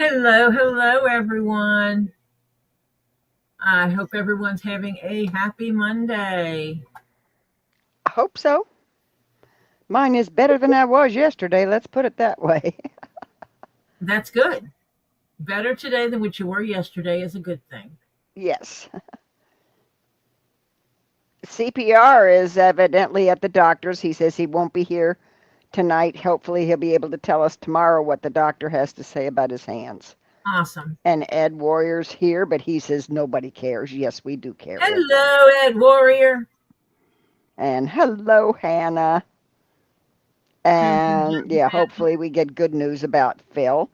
Hello, hello, everyone. I hope everyone's having a happy Monday. I hope so. Mine is better than I was yesterday, let's put it that way. That's good. Better today than what you were yesterday is a good thing. Yes. CPR is evidently at the doctor's. He says he won't be here tonight. Hopefully, he'll be able to tell us tomorrow what the doctor has to say about his hands. Awesome. And Ed Warrior's here, but he says nobody cares. Yes, we do care, Ed. Hello, Ed Warrior. And hello, Hannah. And yeah, hopefully, we get good news about Phil.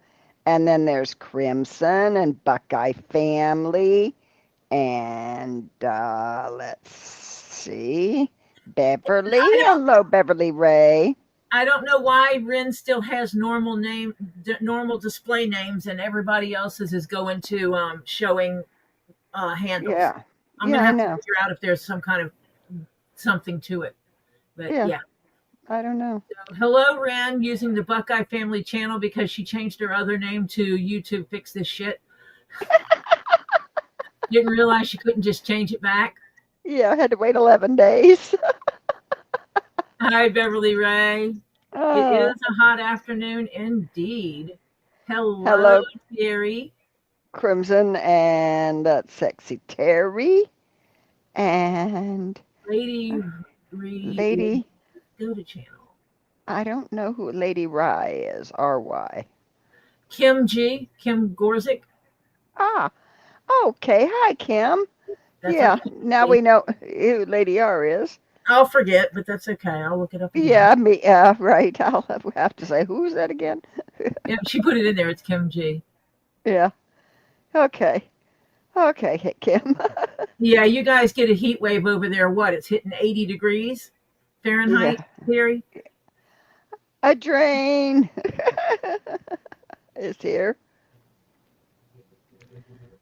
And then there's Crimson and Buckeye Family. And let's see. Beverly. I don't, Hello, Beverly Ray. I don't know why Rin still has normal display names, and everybody else's is going to showing handles. Yeah. I'm Yeah, gonna I have to know. figure out if there's some kind of something to it. But Yeah, yeah. I don't know. Hello, Ren, using the Buckeye Family channel because she changed her other name to YouTube Fix This Shit. Didn't realize she couldn't just change it back. Yeah, I had to wait 11 days. Hi, Beverly Ray. It uh, is a hot afternoon indeed. Hello, hello, Terry. Crimson and Sexy Terry and Lady Ree is Lady. go to channel. I don't know who Lady Rye is. R-Y. Kim G. Kim Gorzik. Ah, okay. Hi, Kim. That's Yeah, okay. now we know who Lady R is. I'll forget, but that's okay. I'll look it up again. Yeah, me. Right. I'll have to say, who's that again? Yeah, she put it in there. It's Kim G. Yeah. Okay. Okay, Kim. Yeah, you guys get a heat wave over there. What? It's hitting 80 degrees Fahrenheit, Yeah. Terry. A drain is here.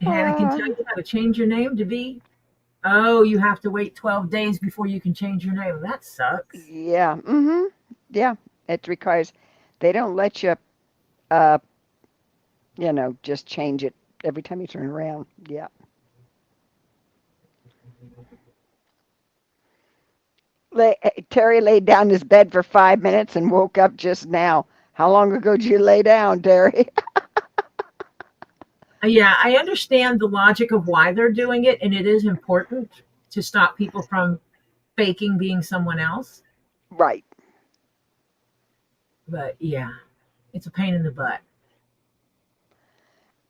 Hannah can tell Uh, you how to change your name to be. Oh, you have to wait 12 days before you can change your name. That sucks. yeah. Yeah. It requires. They don't let you, uh, just change it every time you turn around. Yeah. Terry laid down in his bed for 5 minutes and woke up just now. How long ago did you lay down, Terry? Yeah, I understand the logic of why they're doing it, and it is important to stop people from faking being someone else. Right. But yeah, it's a pain in the butt.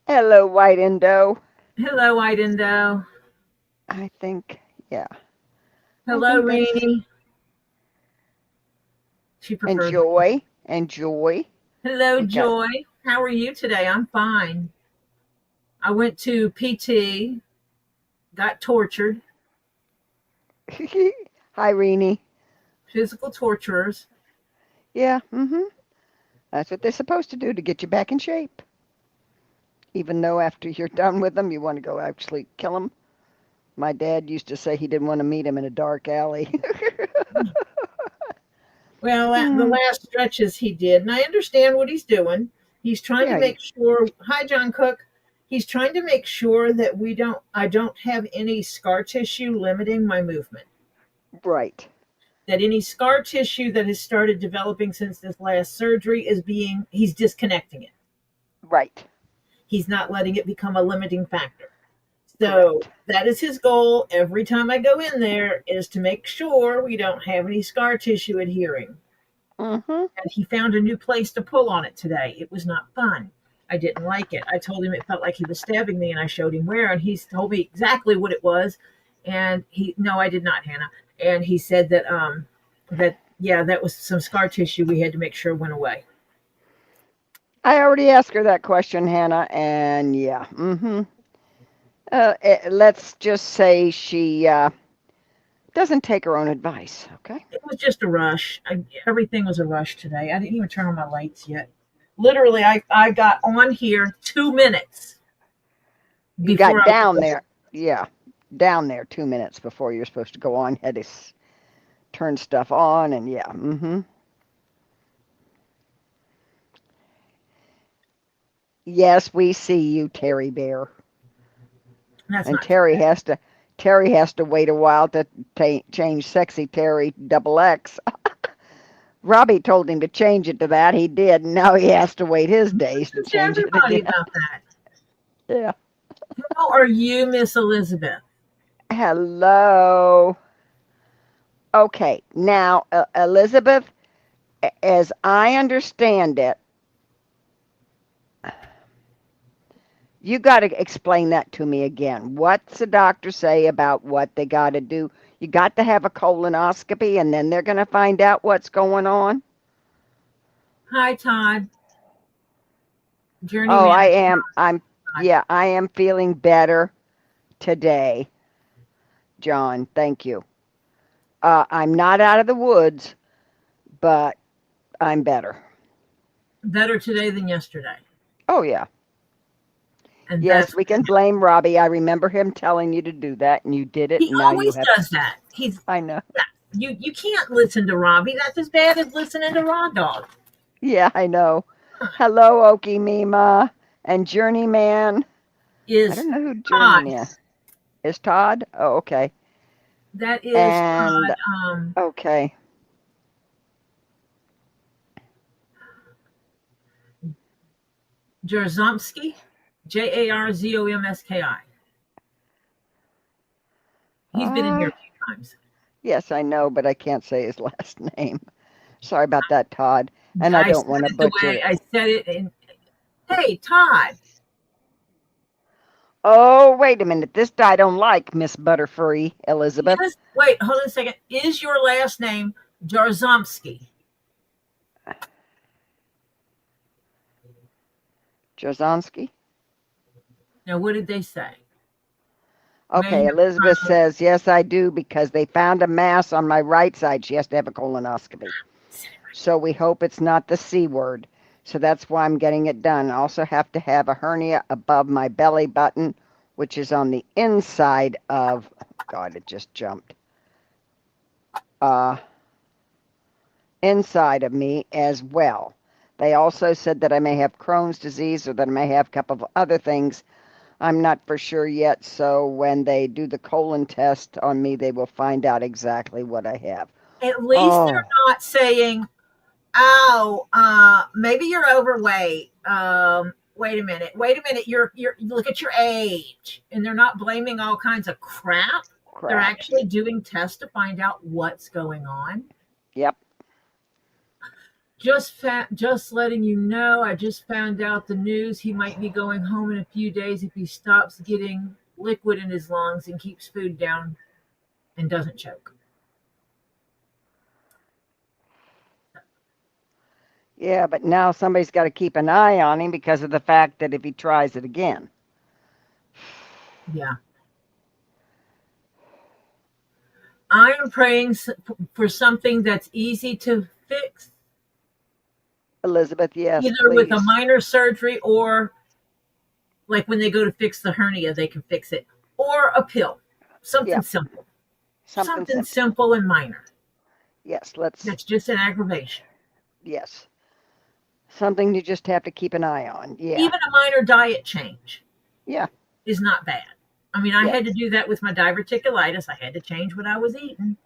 Hello, White Indo. Hello, White Indo. I think, yeah. I Hello, think that's Rainy. She prefers. enjoy. Enjoy. Hello, We got Joy. How are you today? I'm fine. I went to PT, got tortured, Hi, Renee. physical torturers. Yeah, that's what they're supposed to do to get you back in shape. Even though after you're done with them, you want to go actually kill them. My dad used to say he didn't want to meet him in a dark alley. Well, the Hmm. last stretches he did, and I understand what he's doing. He's trying to Yeah, make sure. Hi, John Cook. He's trying to make sure that I don't have any scar tissue limiting my movement. right, That any scar tissue that has started developing since this last surgery he's disconnecting it. right, He's not letting it become a limiting factor. So correct. that is his goal every time I go in there is to make sure we don't have any scar tissue adhering. Mm-hmm. And he found a new place to pull on it today. It was not fun. I didn't like it. I told him it felt like he was stabbing me, and I showed him where, and he told me exactly what it was. And no, I did not, Hannah. And he said that yeah, that was some scar tissue we had to make sure went away. I already asked her that question, Hannah, and yeah, let's just say she doesn't take her own advice, okay? It was just a rush. Everything was a rush today. I didn't even turn on my lights yet. Literally, I got on here 2 minutes You before got I down was. there, yeah, down there 2 minutes before you're supposed to go on. Had to turn stuff on, and yeah, Yes, we see you, Terry Bear. That's And not too bad. Terry has to wait a while to change Sexy Terry double X. Robbie told him to change it to that. He did. And now he has to wait his days to Listen to change it everybody again. about that. Yeah. How are you, Miss Elizabeth? Hello. Okay. Now, Elizabeth, as I understand it, you got to explain that to me again. What's the doctor say about what they got to do? You got to have a colonoscopy and then they're going to find out what's going on? Hi, Todd. Oh, Journeyman. Todd. yeah, I am feeling better today, John. Thank you. I'm not out of the woods, but I'm better. Better today than yesterday. Oh, yeah. And Yes, that's we can blame Robbie. I remember him telling you to do that, and you did it, he and now you always have. does that. He's I know. yeah, you can't listen to Robbie. That's as bad as listening to Raw Dog. Yeah, I know. Hello, Okie Mima and Journeyman. I Is don't know who Todd. Journeyman is. Todd? Oh, okay. That is And, Todd okay. Jarzomski. Jarzomski. He's been in here Uh, a few times. yes, I know, but I can't say his last name. Sorry about that, Todd. And I I don't said want to it the butcher way it. I said it. And hey, Todd, Oh, wait a minute. This I don't like, Miss Butterfree, Elizabeth. wait, hold on a second. Is your last name Jarzomski? Jozonsky? Now, what did they say? May Okay, Elizabeth says, yes, I do, because they found a mass on my right side. She has to have a colonoscopy. So we hope it's not the C word. So that's why I'm getting it done. I also have to have a hernia above my belly button, which is on the inside of, God, it just jumped. Uh, Inside of me as well. They also said that I may have Crohn's disease or that I may have a couple of other things. I'm not for sure yet, so when they do the colon test on me, they will find out exactly what I have. At least they're Oh, not saying, "Oh, maybe you're overweight." Wait a minute. You're look at your age, and they're not blaming all kinds of crap. They're crap. actually doing tests to find out what's going on. Yep. Just letting you know, I just found out the news. He might be going home in a few days if he stops getting liquid in his lungs and keeps food down and doesn't choke. Yeah, but now somebody's got to keep an eye on him because of the fact that if he tries it again. Yeah. I am praying for something that's easy to fix, Elizabeth, yes, either with a please. minor surgery or like when they go to fix the hernia, they can fix it, or a pill. Yeah, Something simple. something Something simple. simple and minor. Yes, let's, That's just an aggravation. yes. Something you just have to keep an eye on. Yeah, Even a minor diet change yeah, is not bad. I mean, I yeah, had to do that with my diverticulitis. I had to change what I was eating.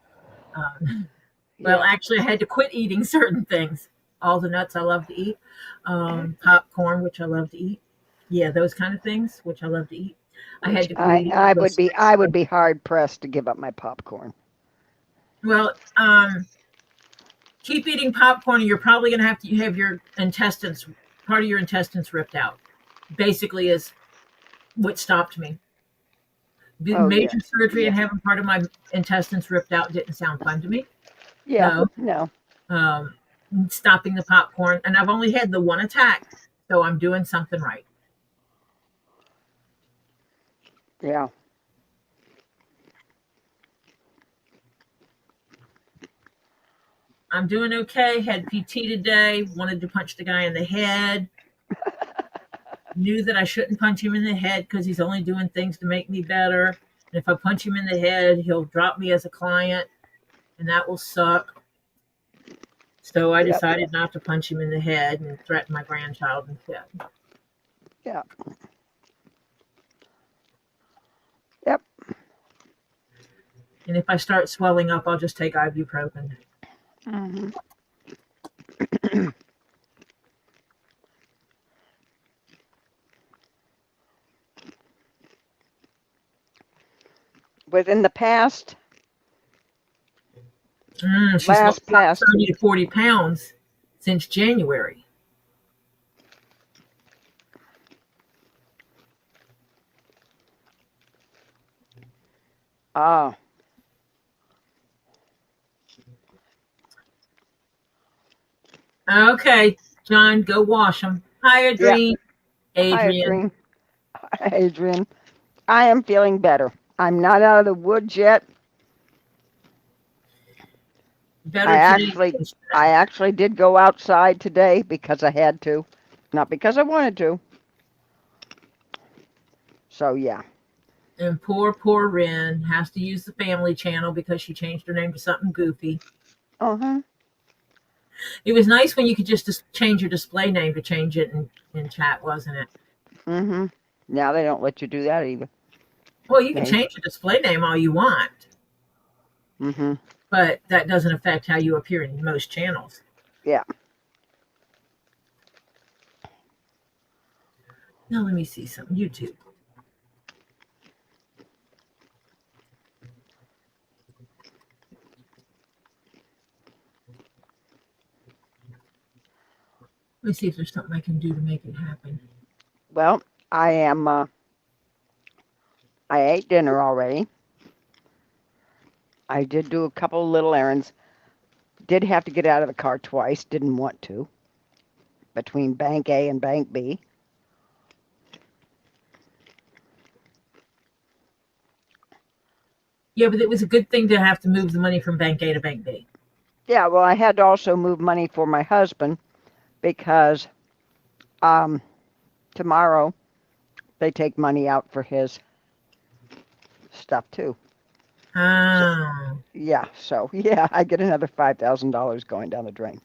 Well, yeah. actually, I had to quit eating certain things. All the nuts I love to eat, popcorn, which I love to eat. Yeah, those kind of things, which I love to eat. I Which had to quit eating those I snacks. would be hard pressed to give up my popcorn. Well, keep eating popcorn, and you're probably going to have your intestines, part of your intestines ripped out. Basically, is what stopped me. The Oh major yes, surgery yeah, and having part of my intestines ripped out didn't sound fun to me. yeah. So, No, um, stopping the popcorn, and I've only had the one attack, so I'm doing something right. yeah. I'm doing okay. Had PT today. Wanted to punch the guy in the head. Knew that I shouldn't punch him in the head because he's only doing things to make me better. And if I punch him in the head, he'll drop me as a client, and that will suck. So I Yep. decided not to punch him in the head and threaten my grandchild instead. Yeah. Yep. And if I start swelling up, I'll just take ibuprofen. Hmm. Within the past, She's lost last about past, 30 to 40 pounds since January. ah, Okay, John, go wash them. Hi, yeah. Adrian. Hi, Adrian. Adrian. Hi, Adrian. I am feeling better. I'm not out of the woods yet. I Better today actually, than I yesterday. actually did go outside today because I had to, not because I wanted to. So yeah. And poor Ren has to use the family channel because she changed her name to something goofy. Uh huh. It was nice when you could just change your display name to change it in chat, wasn't it? Mhm. Now they don't let you do that either. Well, you can They. change your display name all you want, Mhm. but that doesn't affect how you appear in most channels. Yeah. Now let me see something. YouTube. Let me see if there's something I can do to make it happen. Well, I am. I ate dinner already. I did do a couple little errands. Did have to get out of the car twice. Didn't want to. Between Bank A and Bank B. Yeah, but it was a good thing to have to move the money from bank A to bank B. Yeah. Well, I had to also move money for my husband because um, tomorrow they take money out for his stuff too. So Oh, yeah. So yeah, I get another $5,000 going down the drain.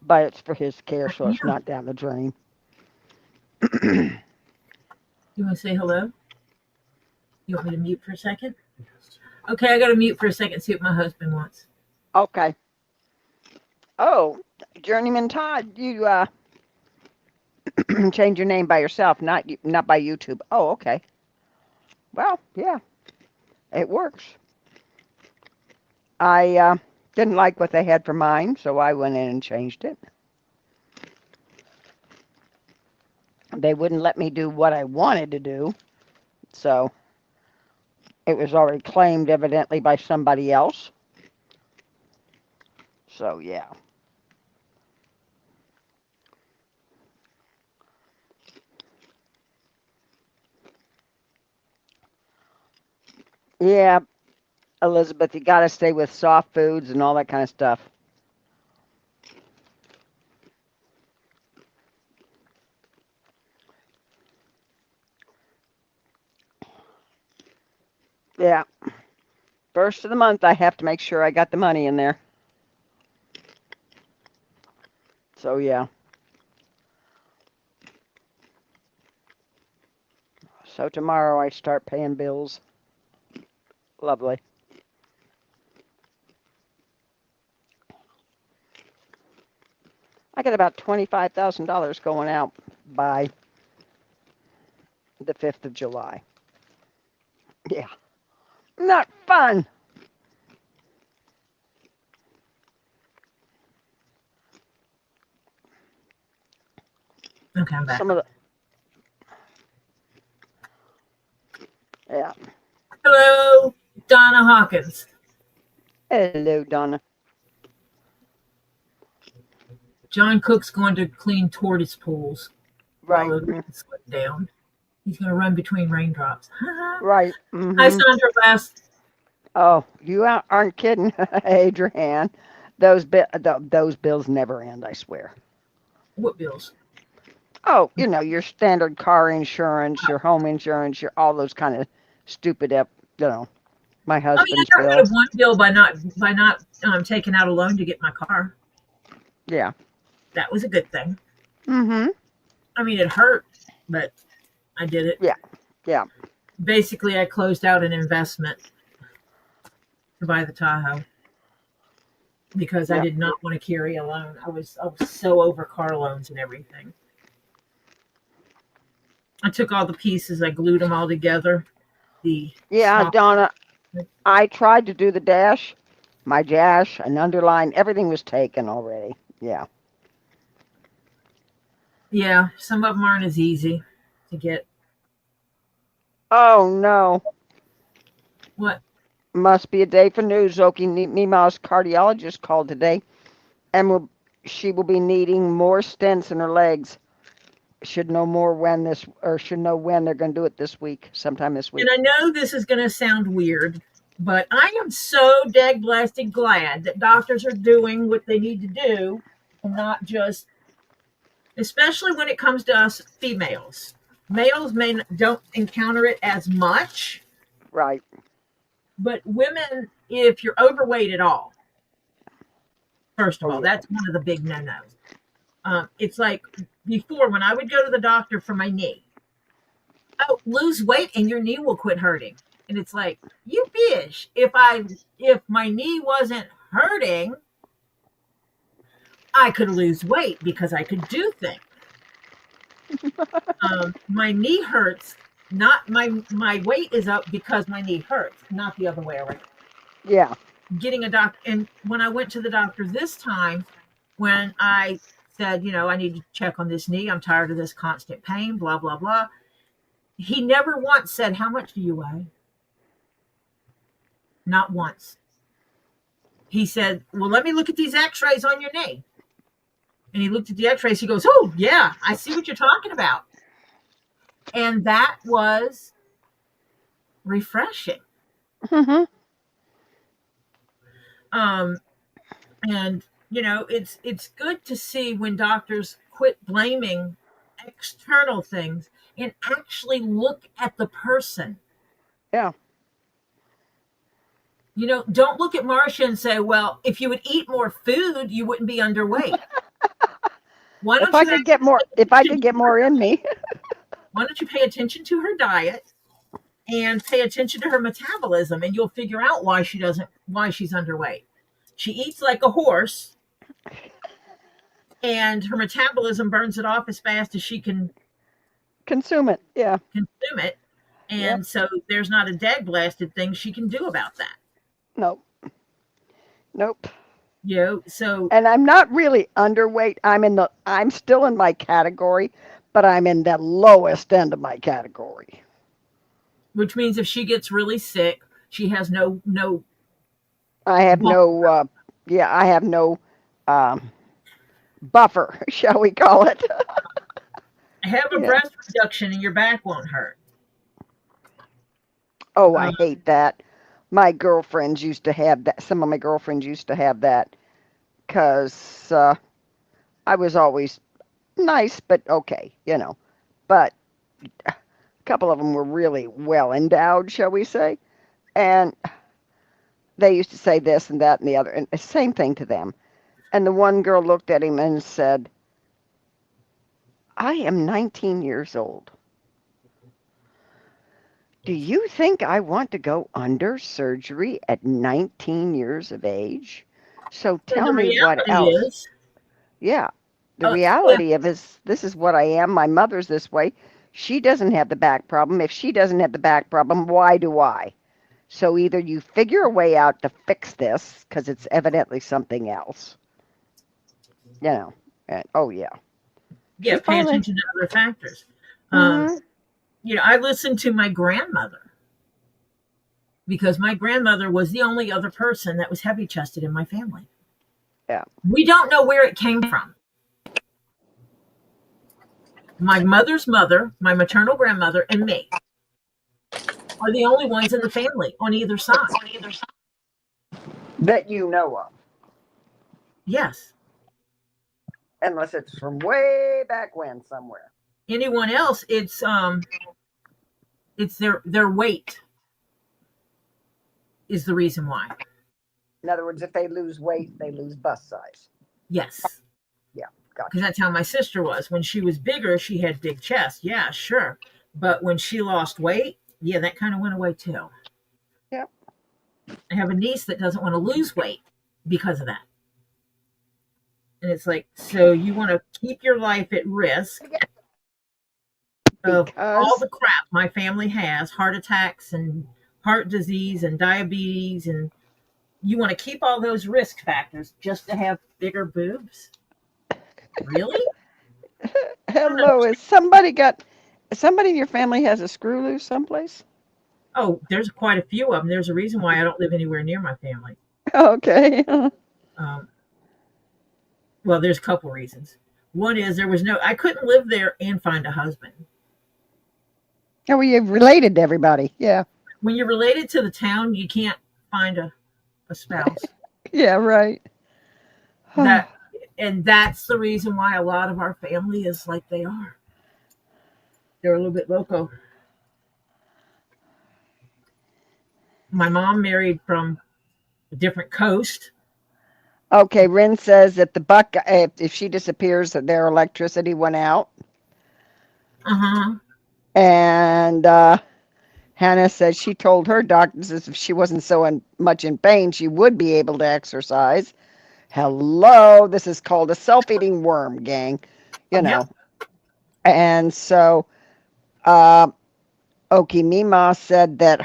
But it's for his care, so it's yeah. not down the drain. You want to say hello? You want me to mute for a second? Okay, I got to mute for a second. See what my husband wants. Okay. Oh, Journeyman Todd, you change your name by yourself, not by YouTube. Oh, okay. Well, yeah, it works. I didn't like what they had for mine, so I went in and changed it. They wouldn't let me do what I wanted to do, so it was already claimed evidently by somebody else. So yeah. Yeah, Elizabeth, you got to stay with soft foods and all that kind of stuff. Yeah. First of the month, I have to make sure I got the money in there. So yeah. So tomorrow I start paying bills. Lovely. I got about $25,000 going out by the 5th of July. Yeah. Not fun. Okay, I'm back. Some of the, yeah. Hello, Donna Hawkins. Hello, Donna. John Cook's going to clean tortoise pools while Right. the rain slipped down. He's going to run between raindrops. Right. Hi, Mm-hmm. Sandra West. Oh, you aren't kidding, Adrian. Those bills never end, I swear. What bills? Oh, your standard car insurance, your home insurance, your all those kind of stupid my Oh yeah, husband's I got rid of bills. one bill by not taking out a loan to get my car. Yeah. That was a good thing. Mm-hmm. I mean, it hurt, but I did it. Yeah. Yeah. Basically, I closed out an investment to buy the Tahoe because I Yeah. did not want to carry a loan. I was so over car loans and everything. I took all the pieces, I glued them all together. The Yeah, small, Donna, I tried to do the dash, my dash, and underline, everything was taken already. Yeah. yeah, some of them aren't as easy to get. Oh no. What? Must be a day for news. Zoki Mima's cardiologist called today and she will be needing more stents in her legs. Should know more when this, or should know when they're going to do it this week, sometime this And week. I know this is going to sound weird, but I am so dag blasted glad that doctors are doing what they need to do and not just, especially when it comes to us females. Males don't encounter it as much, Right. but women, if you're overweight at all, first of Oh all, yeah. that's one of the big no-nos. It's like before when I would go to the doctor for my knee. Oh, lose weight and your knee will quit hurting. And it's like, you fish. If my knee wasn't hurting, I could lose weight because I could do things. My knee hurts, not my weight is up because my knee hurts, not the other way around. Yeah. Getting a doctor, and when I went to the doctor this time, when I said, I need to check on this knee, I'm tired of this constant pain, blah blah blah. He never once said, "How much do you weigh?" Not once. He said, "Well, let me look at these x-rays on your knee." And he looked at the x-rays. He goes, "Oh, yeah, I see what you're talking about." And that was refreshing. Hmm. Um, and it's good to see when doctors quit blaming external things and actually look at the person. Yeah. Don't look at Marcia and say, "Well, if you would eat more food, you wouldn't be underweight." Why If don't I you could get more, actually if I could get more in me. why don't you pay attention to her diet and pay attention to her metabolism, and you'll figure out why she's underweight. She eats like a horse, and her metabolism burns it off as fast as she can Consume it. Yeah. consume it. Yep. And so there's not a dead blasted thing she can do about that. Nope. Nope. So And I'm not really underweight. I'm still in my category, but I'm in the lowest end of my category. which means if she gets really sick, she has no I have buffer. no, yeah, I have no um, buffer, shall we call it? Have a Yeah. breast reduction and your back won't hurt. Oh, I Um, hate that. My girlfriends used to have that. Some of my girlfriends used to have that because I was always nice, but okay. But a couple of them were really well endowed, shall we say? And they used to say this and that and the other, and the same thing to them. And the one girl looked at him and said, I am 19 years old. Do you think I want to go under surgery at 19 years of age? So and tell the me what reality else. is, Yeah, the if reality of is this is what I am. My mother's this way. She doesn't have the back problem. If she doesn't have the back problem, why do I? So either you figure a way out to fix this because it's evidently something else, you know. And oh yeah, she pay finally. attention to other factors. Um, Hmm. I listened to my grandmother because my grandmother was the only other person that was heavy chested in my family. Yeah. We don't know where it came from. My mother's mother, my maternal grandmother, and me are the only ones in the family on either side. That you know of, Yes. unless it's from way back when somewhere. Anyone else, it's their weight is the reason why. In other words, if they lose weight, they lose bust size. Yes. Yeah. because that's how my sister was. When she was bigger, she had big chest. Yeah, sure. But when she lost weight, yeah, that kind of went away too. Yep. I have a niece that doesn't want to lose weight because of that. And it's like, so you want to keep your life at risk of all Because the crap my family has, heart attacks and heart disease and diabetes, and you want to keep all those risk factors just to have bigger boobs? Really? hello, somebody in your family has a screw loose someplace? Oh, there's quite a few of them. There's a reason why I don't live anywhere near my family. Okay. Um, well, there's a couple reasons. One is I couldn't live there and find a husband. Oh, well, you're related to everybody. Yeah. When you're related to the town, you can't find a spouse. Yeah, right. That and that's the reason why a lot of our family is like they are. They're a little bit loco. My mom married from a different coast. Okay, Ren says that if she disappears, that their electricity went out. Uh-huh. And Hannah says she told her doctors if she wasn't so much in pain, she would be able to exercise. Hello, this is called a self-eating worm, gang. You Yep. know. And so uh, Okimima said that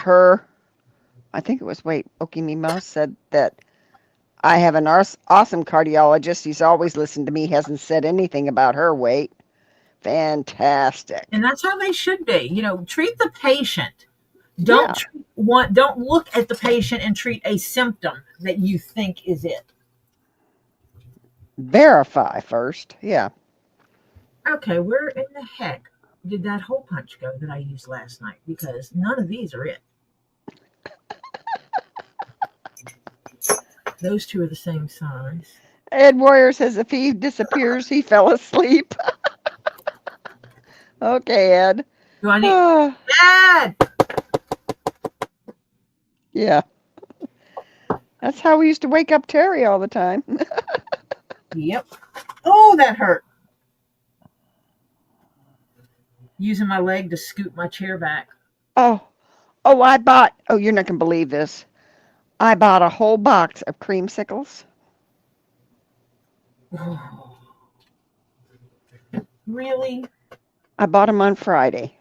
Okimima said that I have an awesome cardiologist. He's always listened to me, hasn't said anything about her weight. Fantastic. And that's how they should be. Treat the patient. Yeah. Don't look at the patient and treat a symptom that you think is it. Verify first. Yeah. Okay, where in the heck did that hole punch go that I used last night? Because none of these are it. Those two are the same size. Ed Warrior says if he disappears, he fell asleep. Okay, Ed. Do I need Dad? Yeah. That's how we used to wake up Terry all the time. Yep. Oh, that hurt. Using my leg to scoot my chair back. Oh, you're not going to believe this. I bought a whole box of creamsicles. Really? I bought them on Friday.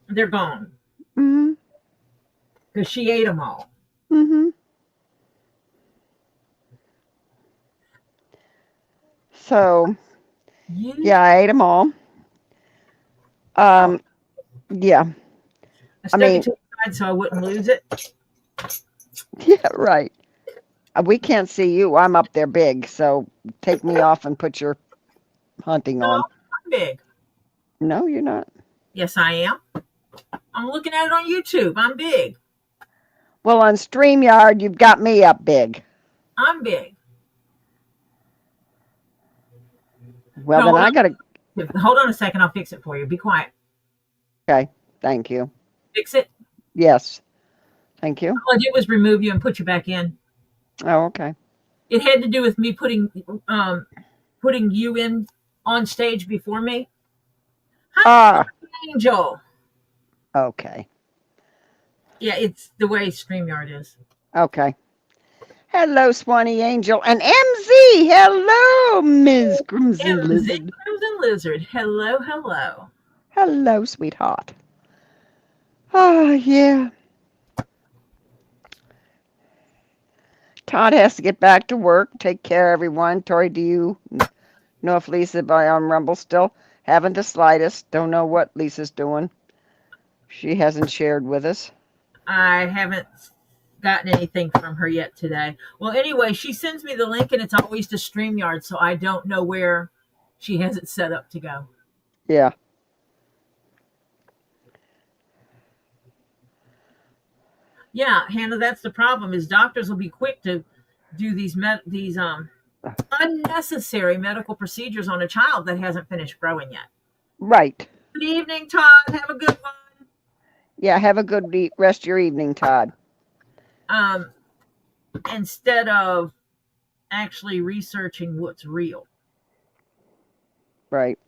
They're gone. Mm-hmm. Because she ate them all. Mm-hmm. So, yeah, I ate them all. Yeah. I stuck it to the side so I wouldn't lose it. Yeah, right. We can't see you. I'm up there big, so take me off and put your hunting on. I'm big. No, you're not. Yes, I am. I'm looking at it on YouTube. I'm big. Well, on StreamYard, you've got me up big. I'm big. Well, then I got to... Hold on a second. I'll fix it for you. Be quiet. Okay, thank you. Fix it? Yes, thank you. All I did was remove you and put you back in. Oh, okay. It had to do with me putting you in on stage before me. Hi, Angel. Okay. Yeah, it's the way StreamYard is. Okay. Hello, Swanee Angel. And MZ. Hello, Ms. Crimson Lizard. Crimson Lizard. Hello, hello. Hello, sweetheart. Oh, yeah. Todd has to get back to work. Take care, everyone. Tori, do you know if Lisa by on Rumble still? Haven't the slightest. Don't know what Lisa's doing. She hasn't shared with us. I haven't gotten anything from her yet today. Well, anyway, she sends me the link and it's always to StreamYard, so I don't know where she has it set up to go. Yeah. Yeah, Hannah, that's the problem. Is doctors will be quick to do these unnecessary medical procedures on a child that hasn't finished growing yet. Right. Good evening, Todd. Have a good one. Yeah, have a good rest of your evening, Todd. Instead of actually researching what's real. Right.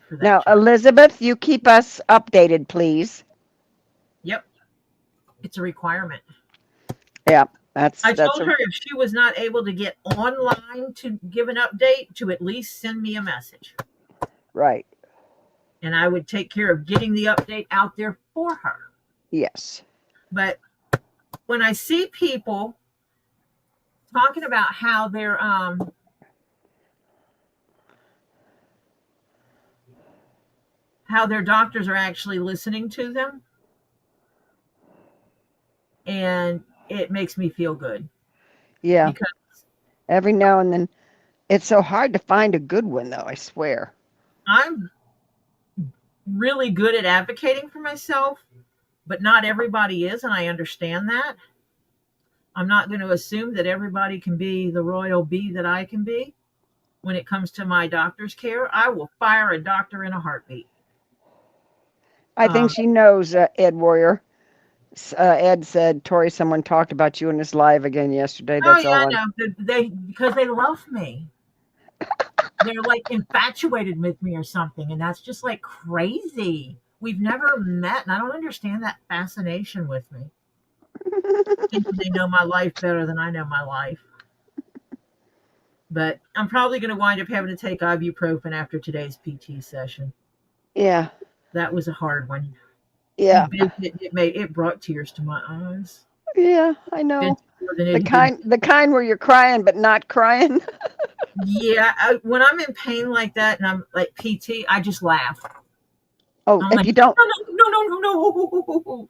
for that Now, child. Elizabeth, you keep us updated, please. Yep, it's a requirement. Yeah, I that's told a her if she was not able to get online to give an update, to at least send me a message. right. And I would take care of getting the update out there for her. Yes. But when I see people talking about how their doctors are actually listening to them, and it makes me feel good Yeah. because Every now and then, it's so hard to find a good one, though. I swear. I'm really good at advocating for myself, but not everybody is, and I understand that. I'm not going to assume that everybody can be the royal bee that I can be. When it comes to my doctor's care, I will fire a doctor in a heartbeat. I think Um, she knows, Ed Warrior. Ed said, Tori, someone talked about you in his live again yesterday. oh That's yeah, all. no, they because they love me. They're like infatuated with me or something, and that's just like crazy. We've never met, and I don't understand that fascination with me. Thinking they know my life better than I know my life. But I'm probably going to wind up having to take ibuprofen after today's PT session. Yeah. That was a hard one. Yeah. It brought tears to my eyes. Yeah. I Been know. more than The it had been. kind where you're crying but not crying. Yeah, when I'm in pain like that and I'm like PT, I just laugh. Oh, I'm if like, you don't, no.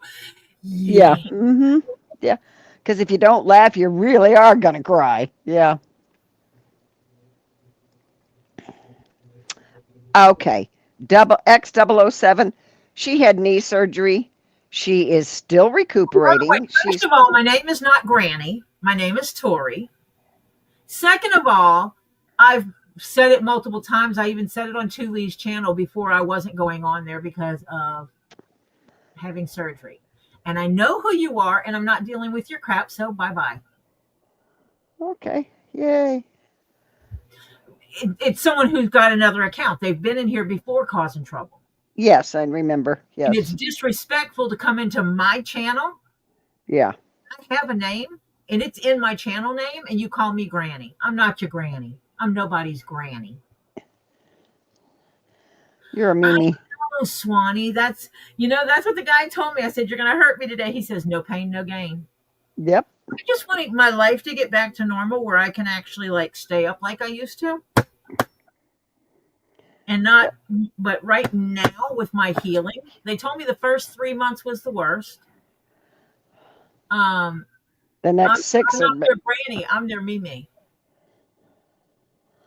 yeah. Yeah. Yeah. Because if you don't laugh, you really are gonna cry. Yeah. Okay. Double X 007. She had knee surgery. She is still By the way, recuperating. first She's of all, my name is not Granny. My name is Tori. Second of all, I've said it multiple times. I even said it on Two Lee's channel before I wasn't going on there because of having surgery. And I know who you are, and I'm not dealing with your crap, so bye bye. okay. Yay. It's someone who's got another account. They've been in here before causing trouble. Yes, I remember. And it's Yes. disrespectful to come into my channel. Yeah. I have a name, and it's in my channel name, and you call me Granny. I'm not your granny. I'm nobody's granny. You're a I Mimi. know, Swanee. That's what the guy told me. I said, "You're going to hurt me today." He says, "No pain, no gain." Yep. I just want my life to get back to normal where I can actually like stay up like I used to. And not, but right now with my healing, they told me the first 3 months was the worst. Um, The I'm, next I'm six are, not their granny. I'm their Mimi,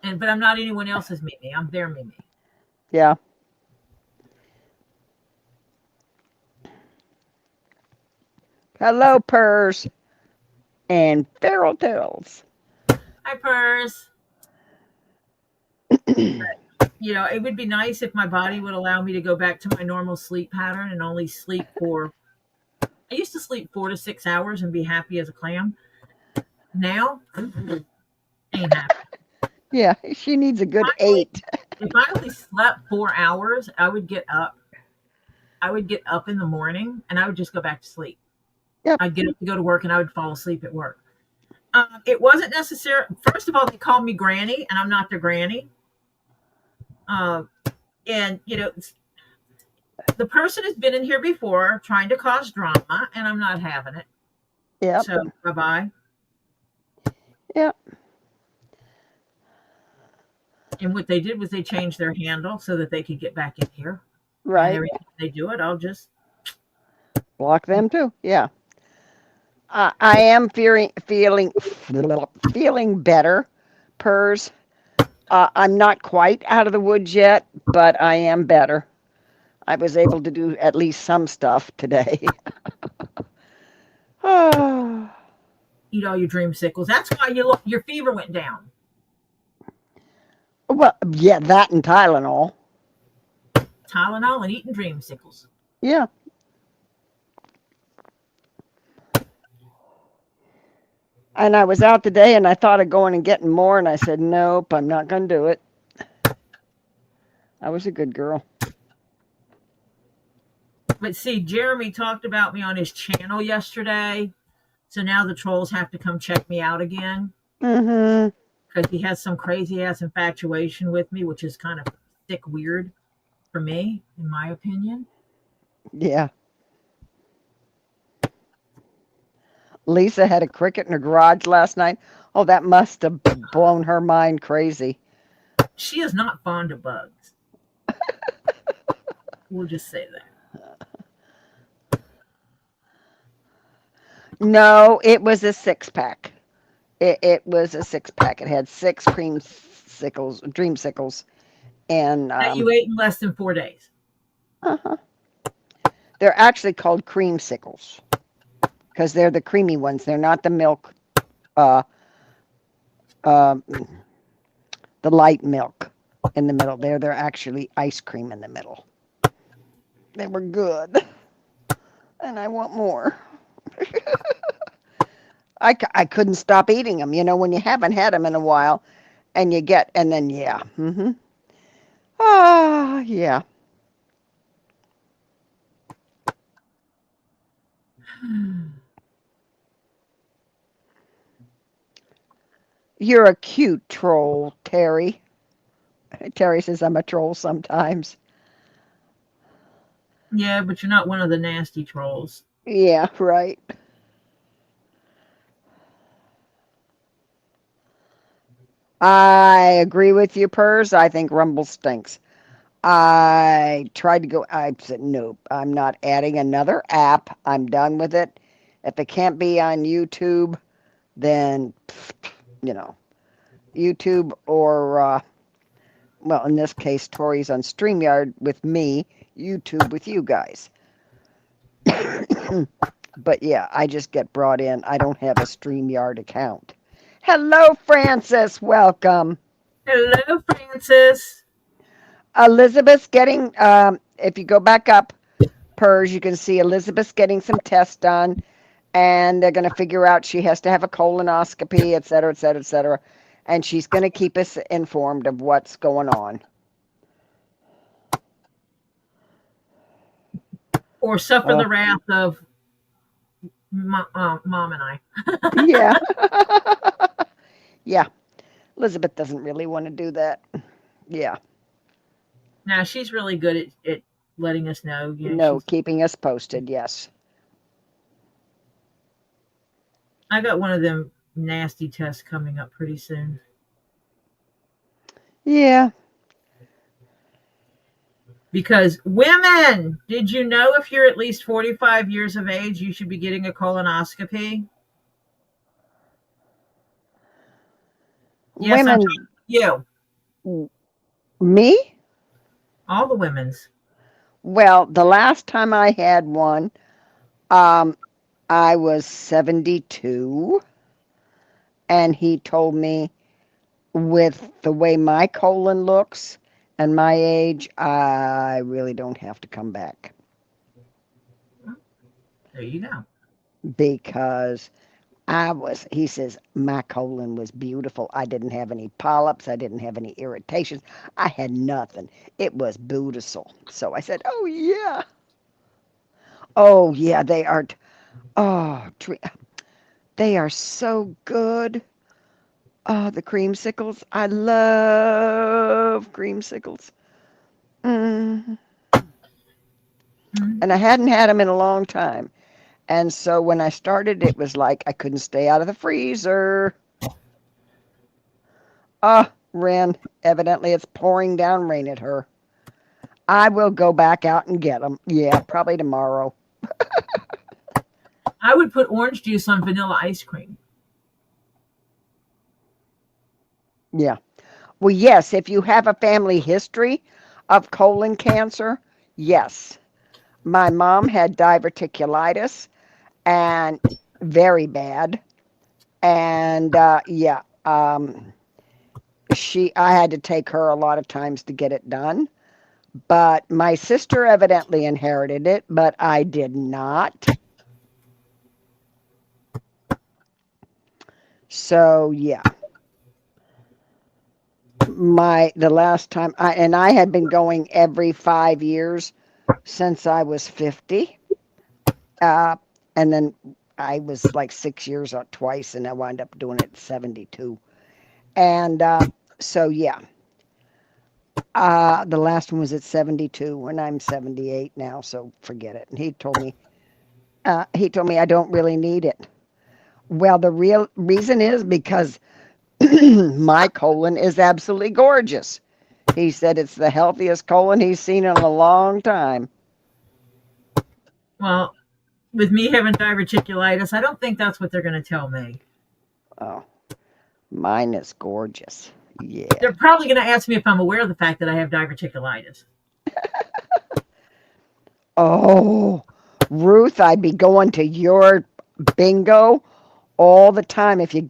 but I'm not anyone else's Mimi. I'm their Mimi. yeah. Hello, Purrs and Feral Tails. Hi, Purrs. It would be nice if my body would allow me to go back to my normal sleep pattern and only sleep for. I used to sleep 4 to 6 hours and be happy as a clam. Now, ain't happy. Yeah, she needs a good 8. If I only slept 4 hours, I would get up. I would get up in the morning and I would just go back to sleep. Yep. I'd get up to go to work and I would fall asleep at work. It wasn't necessary. First of all, they called me Granny, and I'm not their granny. Uh, and the person has been in here before trying to cause drama, and I'm not having it. Yep. So bye bye. Yep. And what they did was they changed their handle so that they could get back in here. And Right. every time they do it, I'll just Block them too. Yeah. I am feeling better. Purrs. I'm not quite out of the woods yet, but I am better. I was able to do at least some stuff today. Oh. eat all your dreamsicles. That's why your fever went down. Well, yeah, that and Tylenol. Tylenol and eating dreamsicles. Yeah. And I was out today and I thought of going and getting more, and I said, nope, I'm not going to do it. I was a good girl. But see, Jeremy talked about me on his channel yesterday. So now the trolls have to come check me out again Mm-hmm. because he has some crazy ass infatuation with me, which is kind of sick weird for me, in my opinion. Yeah. Lisa had a cricket in her garage last night. Oh, that must have blown her mind crazy. She is not fond of bugs. We'll just say that. No, it was a six pack. It was a six pack. It had six dreamsicles, and That you ate in less than 4 days. uh-huh. They're actually called creamsicles because they're the creamy ones. They're not the milk, uh, uh, the light milk in the middle. They're actually ice cream in the middle. They were good, and I want more. I couldn't stop eating them. You know, when you haven't had them in a while, and you get, and then yeah, mm-hmm. Ah, yeah. You're a cute troll, Terry. Terry says I'm a troll sometimes. Yeah, but you're not one of the nasty trolls. Yeah, right. I agree with you, Purrs. I think Rumble stinks. I tried to go, I said, nope, I'm not adding another app. I'm done with it. If it can't be on YouTube, then, you know, YouTube or, well, in this case, Tori's on StreamYard with me, YouTube with you guys. But yeah, I just get brought in. I don't have a StreamYard account. Hello, Francis. Welcome. Hello, Francis. Elizabeth's getting, if you go back up, Purrs, you can see Elizabeth's getting some tests done, and they're going to figure out she has to have a colonoscopy, et cetera, et cetera, et cetera. And she's going to keep us informed of what's going on. Or suffer the wrath of mom and I. Yeah. Yeah. Elizabeth doesn't really want to do that. Yeah. Now, she's really good at letting us know. You know, No, keeping us posted. Yes. I got one of them nasty tests coming up pretty soon. Yeah. Because women, did you know if you're at least 45 years of age, you should be getting a colonoscopy? Yes, I'm Women, talking to you. me? All the women's. Well, the last time I had one, um, I was 72, and he told me with the way my colon looks and my age, I really don't have to come back There you go. because he says, my colon was beautiful. I didn't have any polyps. I didn't have any irritations. I had nothing. It was beautiful. So I said, oh, yeah. Oh, yeah, they are. Oh, they are so good. Oh, the creamsicles. I love creamsicles. Mm. Mm-hmm. And I hadn't had them in a long time. And so when I started, it was like I couldn't stay out of the freezer. Ren, evidently it's pouring down rain at her. I will go back out and get them. Yeah, probably tomorrow. I would put orange juice on vanilla ice cream. Yeah. Well, yes, if you have a family history of colon cancer, yes. My mom had diverticulitis and very bad. And yeah, I had to take her a lot of times to get it done. But my sister evidently inherited it, but I did not. So yeah. The last time I had been going every 5 years since I was 50. Uh, and then I was like 6 years or twice, and I wound up doing it at 72. And so, yeah, the last one was at 72, and I'm 78 now, so forget it. And he told me I don't really need it. Well, the real reason is because my colon is absolutely gorgeous. He said it's the healthiest colon he's seen in a long time. Well, with me having diverticulitis, I don't think that's what they're going to tell me. Oh, mine is gorgeous. Yeah. They're probably going to ask me if I'm aware of the fact that I have diverticulitis. Oh, Ruth, I'd be going to your bingo all the time if you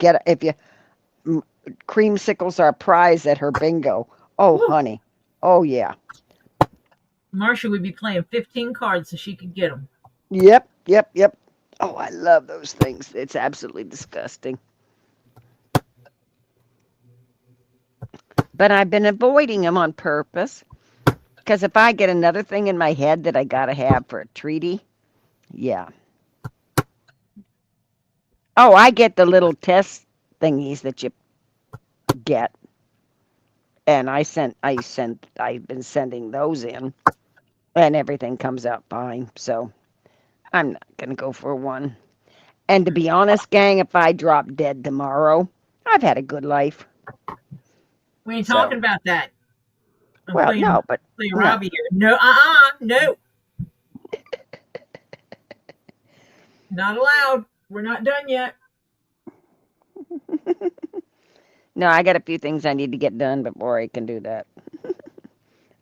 creamsicles are a prize at her bingo. Oh, Woo. honey. Oh, yeah. Marcia would be playing 15 cards so she could get them. Yep, yep, yep. Oh, I love those things. It's absolutely disgusting. But I've been avoiding them on purpose because if I get another thing in my head that I got to have for a treaty, yeah. Oh, I get the little test thingies that you get, and I've been sending those in, and everything comes out fine. So I'm not gonna go for one. And to be honest, gang, if I drop dead tomorrow, I've had a good life. We ain't So, talking about that. I'm well, playing no, but no. Robbie here. No, no, not allowed. We're not done yet. No, I got a few things I need to get done before I can do that.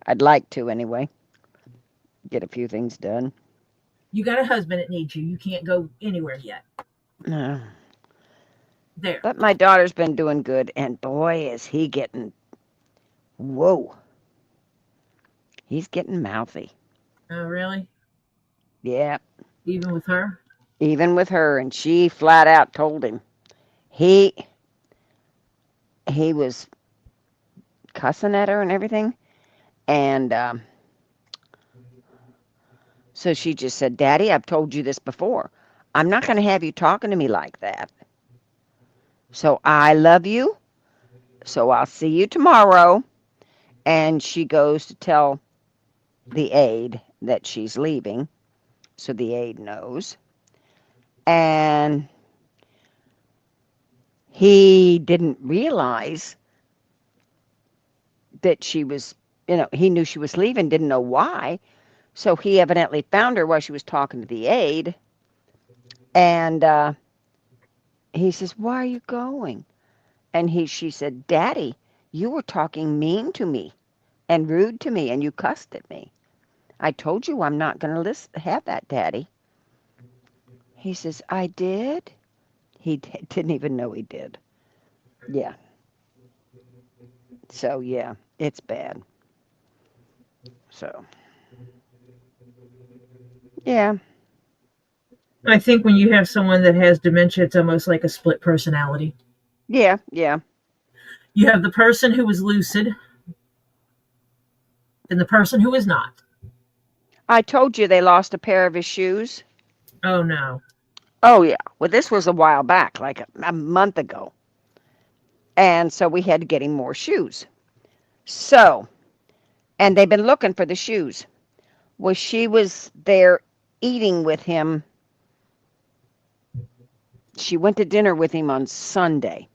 I'd like to anyway. Get a few things done. You got a husband that needs you. You can't go anywhere yet. No. There. But my daughter's been doing good, and boy, is he getting. Whoa. He's getting mouthy. Oh, really? Yeah, Even with her? even with her, and she flat out told him he he was cussing at her and everything, and so she just said, "Daddy, I've told you this before. I'm not going to have you talking to me like that. So I love you. So I'll see you tomorrow." And she goes to tell the aide that she's leaving, so the aide knows, and he didn't realize that she was, he knew she was leaving, didn't know why. So he evidently found her while she was talking to the aide. And he says, "Why are you going?" And she said, "Daddy, you were talking mean to me and rude to me, and you cussed at me. I told you I'm not going to have that, Daddy." He says, "I did?" He didn't even know he did. Yeah. So, yeah, it's bad. So, yeah. I think when you have someone that has dementia, it's almost like a split personality. Yeah, yeah. You have the person who is lucid and the person who is not. I told you they lost a pair of his shoes. Oh, no. Oh, yeah. Well, this was a while back, like a month ago. And so we had to get him more shoes. So, and they've been looking for the shoes. Well, she was there eating with him. She went to dinner with him on Sunday,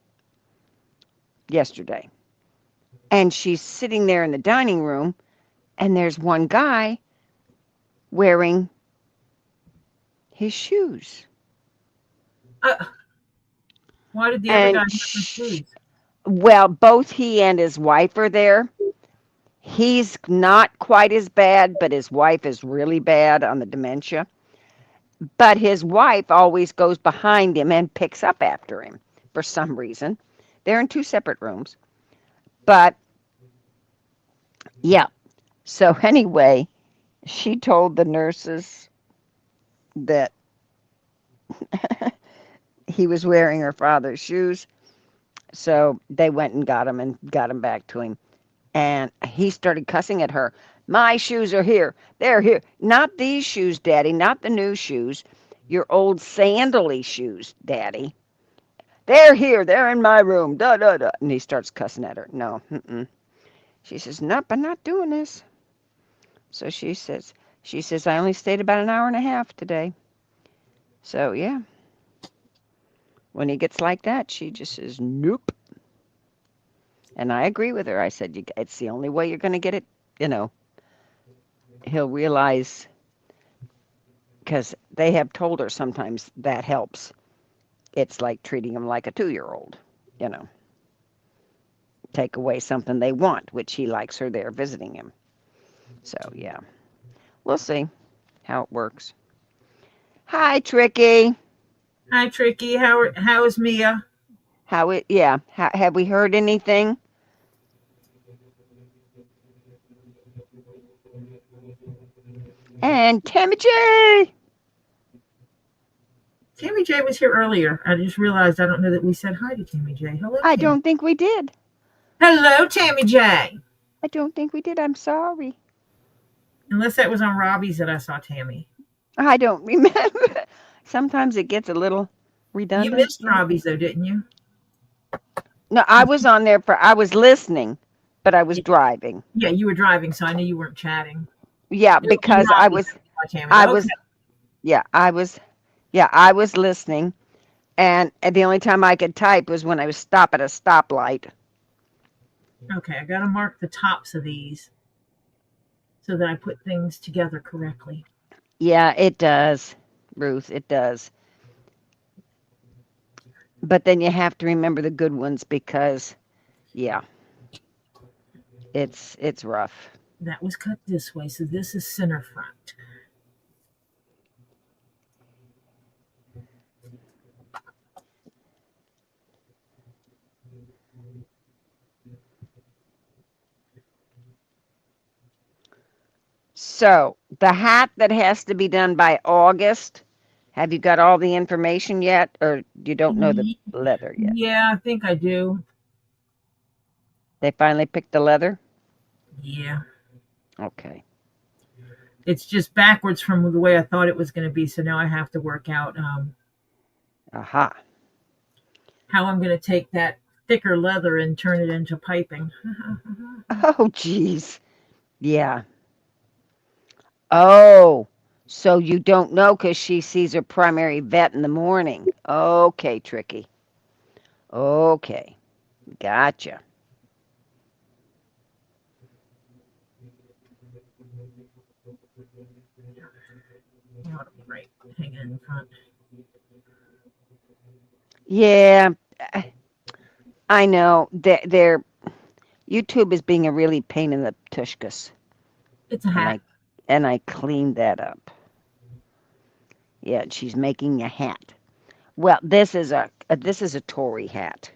yesterday. And she's sitting there in the dining room, and there's one guy wearing his shoes. Uh, why did the other guy And, have the shoes? well, both he and his wife are there. He's not quite as bad, but his wife is really bad on the dementia. But his wife always goes behind him and picks up after him for some reason. They're in two separate rooms. But yeah. So anyway, she told the nurses that he was wearing her father's shoes. So they went and got him back to him. And he started cussing at her. My shoes are here. They're here. Not these shoes, Daddy. Not the new shoes. Your old sandally shoes, Daddy. They're here. They're in my room. Da da da. And he starts cussing at her. No. Mm-mm. She says, nope, I'm not doing this. So she says, I only stayed about an hour and a half today. So yeah, when he gets like that, she just says, nope. And I agree with her. I said, it's the only way you're going to get it. You know, he'll realize, because they have told her sometimes that helps. It's like treating him like a 2-year-old, you know, take away something they want, which he likes her there visiting him. So yeah, we'll see how it works. Hi, Tricky. Hi, Tricky. How is Mia? Yeah, have we heard anything? And Tammy J. Tammy J was here earlier. I just realized I don't know that we said hi to Tammy J. Hello, I Tammy. don't think we did. Hello, Tammy J. I don't think we did. I'm sorry. Unless that was on Robbie's that I saw Tammy. I don't remember. Sometimes it gets a little You redundant. missed Robbie's though, didn't you? No, I was listening, but I was driving. Yeah, you were driving, so I knew you weren't chatting. Yeah, It was on because Robbie's that I saw Tammy. I Okay. was, yeah, I was listening, and the only time I could type was when I was stop at a stoplight. Okay, I gotta mark the tops of these so that I put things together correctly. Yeah, it does, Ruth, it does. But then you have to remember the good ones because, yeah, it's rough. That was cut this way, so this is center front. So, the hat that has to be done by August, have you got all the information yet, or you don't know the leather yet? Yeah, I think I do. They finally picked the leather? Yeah. Okay. It's just backwards from the way I thought it was going to be, so now I have to work out Aha. how I'm going to take that thicker leather and turn it into piping. Oh, geez. Yeah. Oh, so you don't know because she sees her primary vet in the morning. Okay, Tricky. Okay. Gotcha. Right, hang it in front. Yeah, I know. YouTube is being a really pain in the tushkus, It's a and hat. I cleaned that up. Yeah, she's making a hat. Well, this is a Tory hat.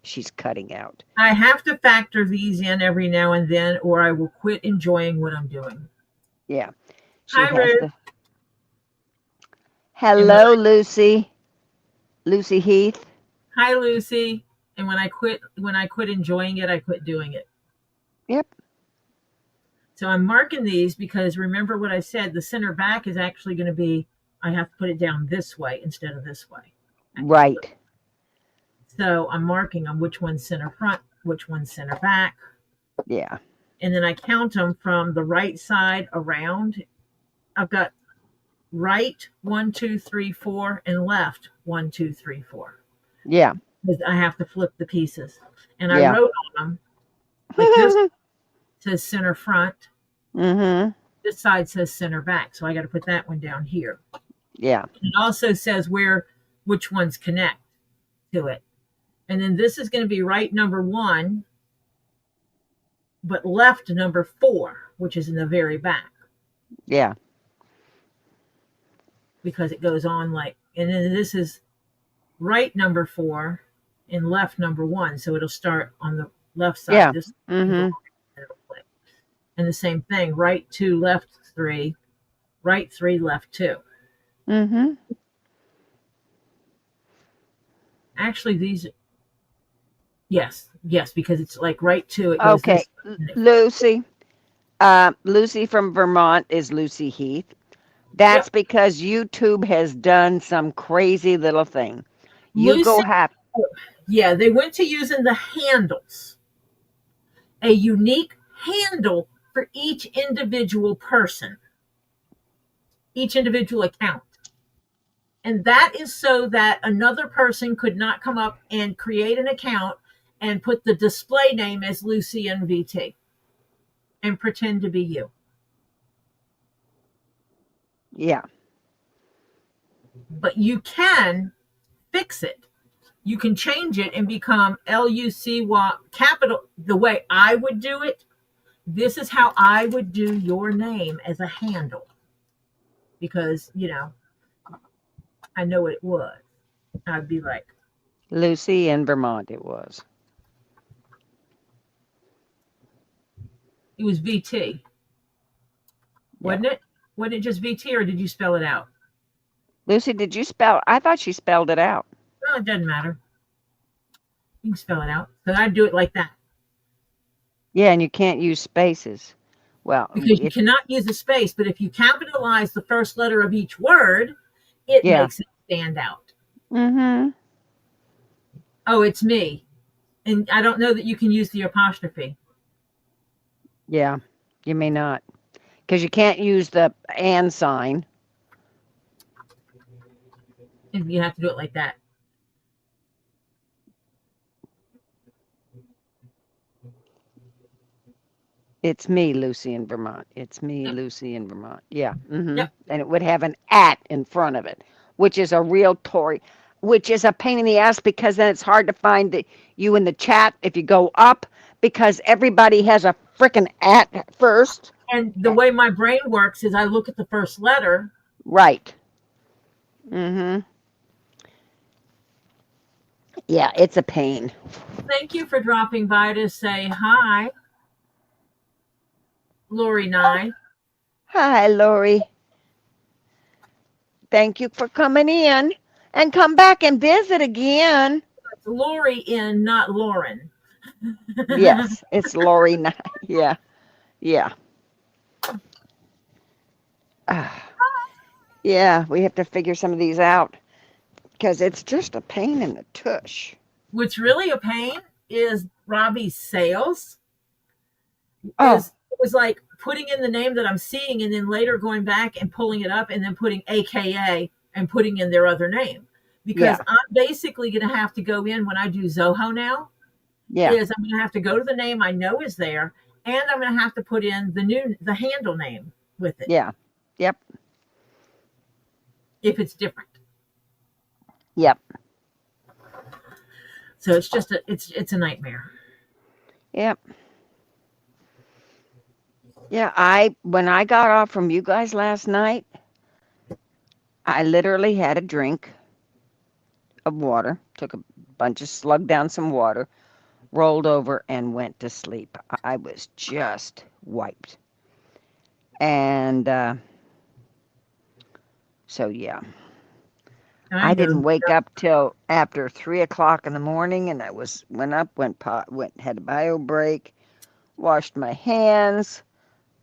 She's cutting out. I have to factor these in every now and then, or I will quit enjoying what I'm doing. Yeah, she Hi, has Ruth. to. And when Hello, Lucy. Lucy Heath. hi, Lucy. And when I quit enjoying it, I quit doing it. Yep. So I'm marking these because remember what I said. The center back is actually going to be. I have to put it down this way instead of this way. Right. So I'm marking on which one's center front, which one's center back, Yeah. and then I count them from the right side around. I've got right 1, 2, 3, 4, and left 1, 2, 3, 4. Yeah. Because I have to flip the pieces, and I Yeah. wrote on them like this says center front. Mhm. This side says center back, so I got to put that one down here. Yeah. It also says which ones connect to it, and then this is going to be right number 1, but left number 4, which is in the very back. Yeah. Because it goes on like, and then this is right number 4 and left number 1, so it'll start on the left side. Yeah. This Mhm. and the same thing, right 2, left 3, right 3, left 2. Mhm. Actually, these Yes, yes, because it's like right to it goes Okay, this. Lucy. Lucy from Vermont is Lucy Heath. That's Yep. because YouTube has done some crazy little thing. You go Lucy, have, yeah, they went to using the handles, a unique handle for each individual person, each individual account. And that is so that another person could not come up and create an account and put the display name as Lucy and VT and pretend to be you. yeah, But you can fix it. You can change it and become LUCY capital the way I would do it. This is how I would do your name as a handle because, I know what it was. I'd be like, Lucy in Vermont it was. it was VT, Yeah. wasn't it? Wasn't it just VT or did you spell it out? Lucy, did you spell? I thought she spelled it out. No, it doesn't matter. You can spell it out. So I'd do it like that Yeah, and you can't use spaces. Well, because you if cannot use a space, but if you capitalize the first letter of each word, it yeah. makes it stand out. Mm-hmm. Oh, it's me. And I don't know that you can use the apostrophe. Yeah, you may not because you can't use the and sign. And you have to do it like that. It's me, Lucy in Vermont. It's me, Yep. Lucy in Vermont. Yeah. Mm-hmm. Yep. And it would have an at in front of it, which is a real Tory, which is a pain in the ass because then it's hard to find you in the chat if you go up because everybody has a freaking at first. And the way my brain works is I look at the first letter. Right. Mm-hmm. Yeah, it's a pain. Thank you for dropping by to say hi, Lori Nye. Hi, Lori. Thank you for coming in and come back and visit again. It's Lori in, not Lauren. Yes, it's Lori. Yeah, yeah. Ah, yeah, we have to figure some of these out because it's just a pain in the tush. What's really a pain is Robbie's sales. Oh, Is it was like putting in the name that I'm seeing and then later going back and pulling it up and then putting AKA and putting in their other name. Because yeah, I'm basically going to have to go in when I do Zoho now, yeah, is I'm going to have to go to the name I know is there and I'm going to have to put in the handle name with it yeah, yep, if it's different. yep, So it's just it's a nightmare. yep. Yeah, when I got off from you guys last night, I literally had a drink of water, took a bunch of slugged down some water, rolled over and went to sleep. I was just wiped. And so, yeah, I I know. didn't wake up till after 3 o'clock in the morning, and I went up, had a bio break, washed my hands,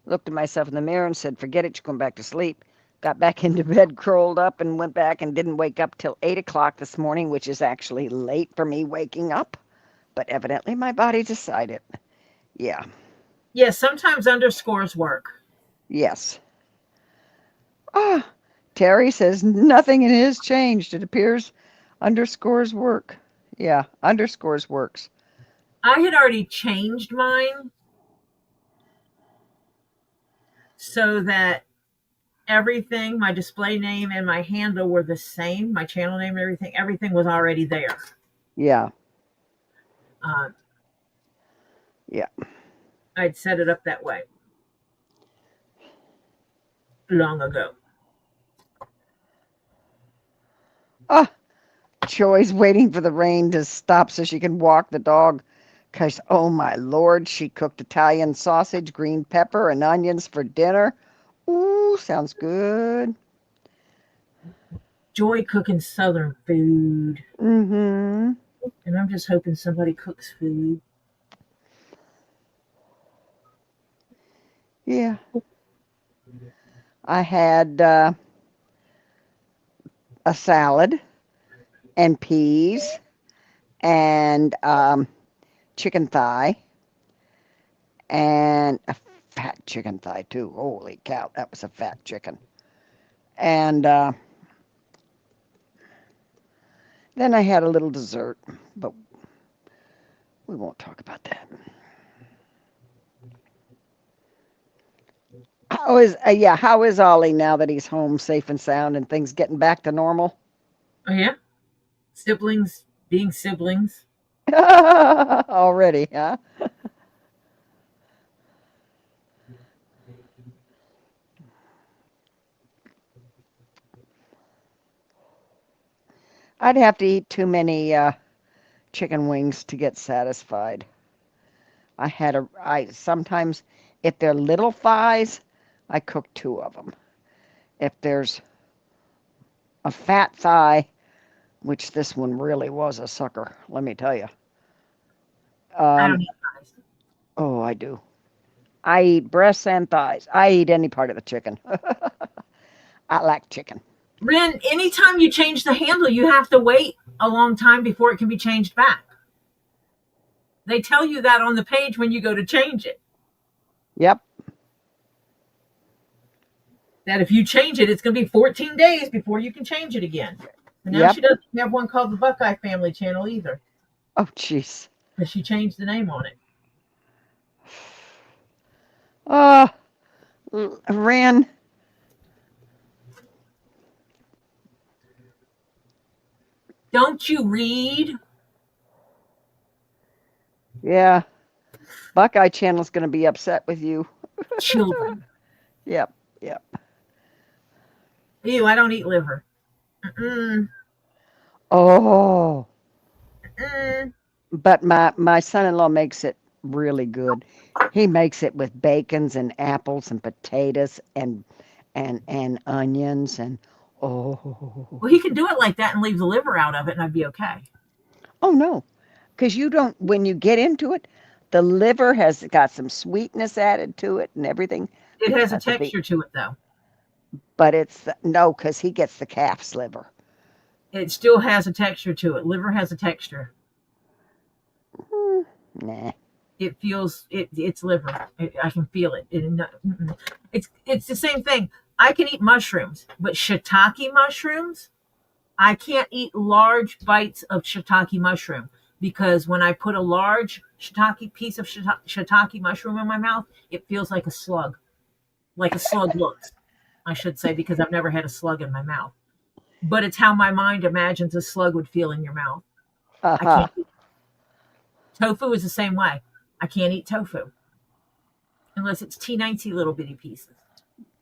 looked at myself in the mirror, and said, "Forget it, you're going back to sleep." Got back into bed, curled up, and went back, and didn't wake up till 8 o'clock this morning, which is actually late for me waking up. But evidently, my body decided. Yeah. Yeah, sometimes underscores work. Yes. Ah, Terry says nothing in his changed. It appears underscores work. Yeah, underscores works. I had already changed mine so that everything, my display name and my handle were the same, my channel name and everything was already there. Yeah, Um, yeah. I'd set it up that way long ago. Ah, Joy's waiting for the rain to stop so she can walk the dog. Because, oh my lord, she cooked Italian sausage, green pepper, and onions for dinner. Ooh, sounds good. Joy cooking Southern food. Mm-hmm. And and I'm just hoping somebody cooks food. Yeah. I had a salad and peas and chicken thigh and a fat chicken thigh too. Holy cow, that was a fat chicken. And then I had a little dessert, but we won't talk about that. How is Ollie now that he's home safe and sound and things getting back to normal? Oh yeah, siblings being siblings. Already, huh? I'd have to eat too many chicken wings to get satisfied. I sometimes, if they're little thighs, I cook two of them. If there's a fat thigh, which this one really was a sucker, let me tell you. I Um, don't eat pies. oh, I do. I eat breasts and thighs. I eat any part of the chicken. I like chicken. Ren, anytime you change the handle, you have to wait a long time before it can be changed back. They tell you that on the page when you go to change it. Yep, That if you change it, it's going to be 14 days before you can change it again. And now yep. she doesn't have one called the Buckeye Family Channel either, Oh, jeez. because she changed the name on it. Uh, Ran. Don't you read? Yeah, Buckeye Channel's going to be upset with you. Children. Yep, yep. Ew, I don't eat liver. Mm-mm, Oh, mm-mm. but my son-in-law makes it really good. He makes it with bacons and apples and potatoes and onions and oh Well, he can do it like that and leave the liver out of it, and I'd be okay. oh no, because you don't when you get into it, the liver has got some sweetness added to it and everything It has a because of the texture to it, though. but it's no because he gets the calf's liver. It still has a texture to it. Liver has a texture. Nah. It feels it's liver. I can feel it. It's the same thing. I can eat mushrooms, but shiitake mushrooms, I can't eat large bites of shiitake mushroom because when I put a large shiitake piece of shiitake mushroom in my mouth, it feels like a slug looks. I should say because I've never had a slug in my mouth, but it's how my mind imagines a slug would feel in your mouth. I Uh-huh. can't. Tofu is the same way. I can't eat tofu unless it's teeny little bitty pieces.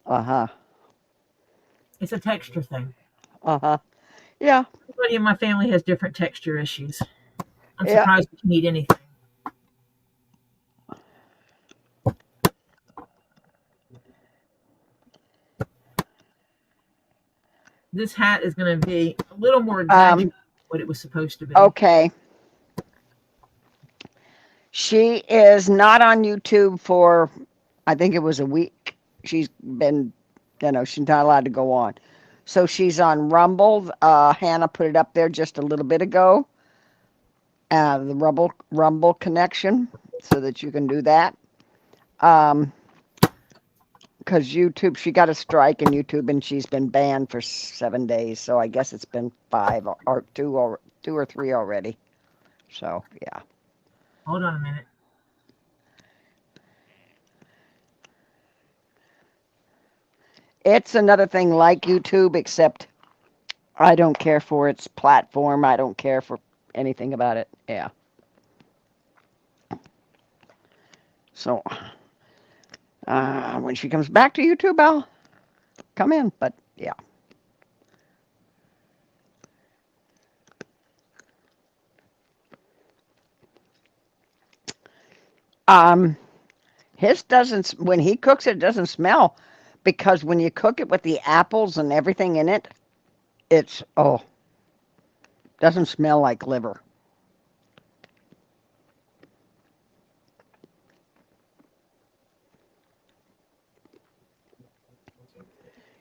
Uh-huh. It's a texture thing. Uh-huh. Yeah. Everybody in my family has different texture issues. I'm Yeah. surprised you can eat anything. This hat is going to be a little more exaggerated Um than what it was supposed to be. okay. She is not on YouTube for, I think it was a week. She's been, she's not allowed to go on. So she's on Rumble. Hannah put it up there just a little bit ago. The Rumble connection, so that you can do that. Because YouTube, she got a strike in YouTube, and she's been banned for 7 days. So I guess it's been five or two or three already. So yeah. Hold on a minute. It's another thing like YouTube, except I don't care for its platform. I don't care for anything about it. Yeah. So when she comes back to YouTube, I'll come in. But yeah. Um, his doesn't. When he cooks it, it doesn't smell because when you cook it with the apples and everything in it, it's doesn't smell like liver.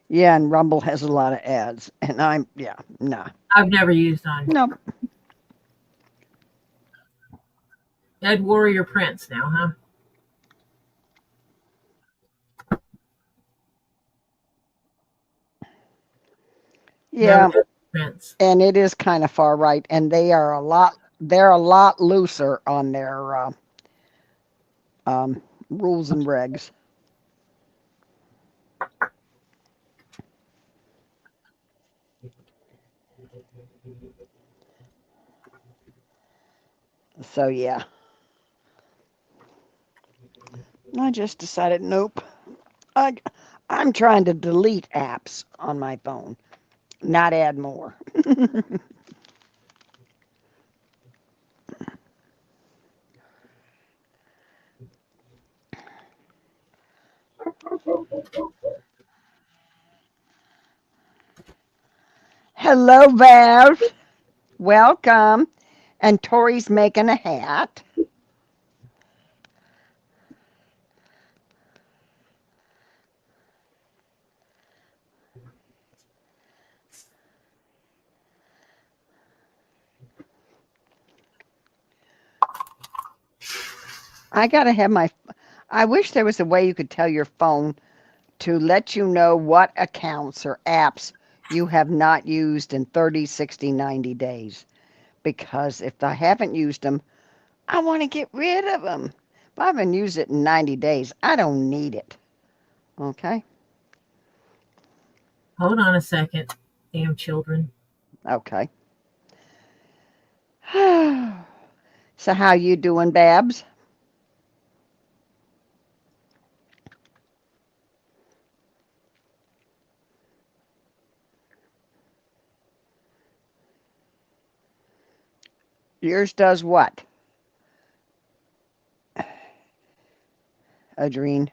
Yeah, and Rumble has a lot of ads, and yeah, nah, I've never used on nope. Ed Warrior Prince now, huh? No Yeah, Ed Prince. and it is kind of far right, and they're a lot looser on their um, rules and regs. So yeah, I just decided nope. I I'm trying to delete apps on my phone, not add more. Hello, Valve. Welcome. And Tori's making a hat. I gotta have my. I wish there was a way you could tell your phone to let you know what accounts or apps you have not used in 30, 60, 90 days. Because if I haven't used them, I want to get rid of them. If I haven't used it in 90 days, I don't need it. Okay? Hold on a second. Damn children. Okay. So how you doing, Babs? Yours does what? Adrene.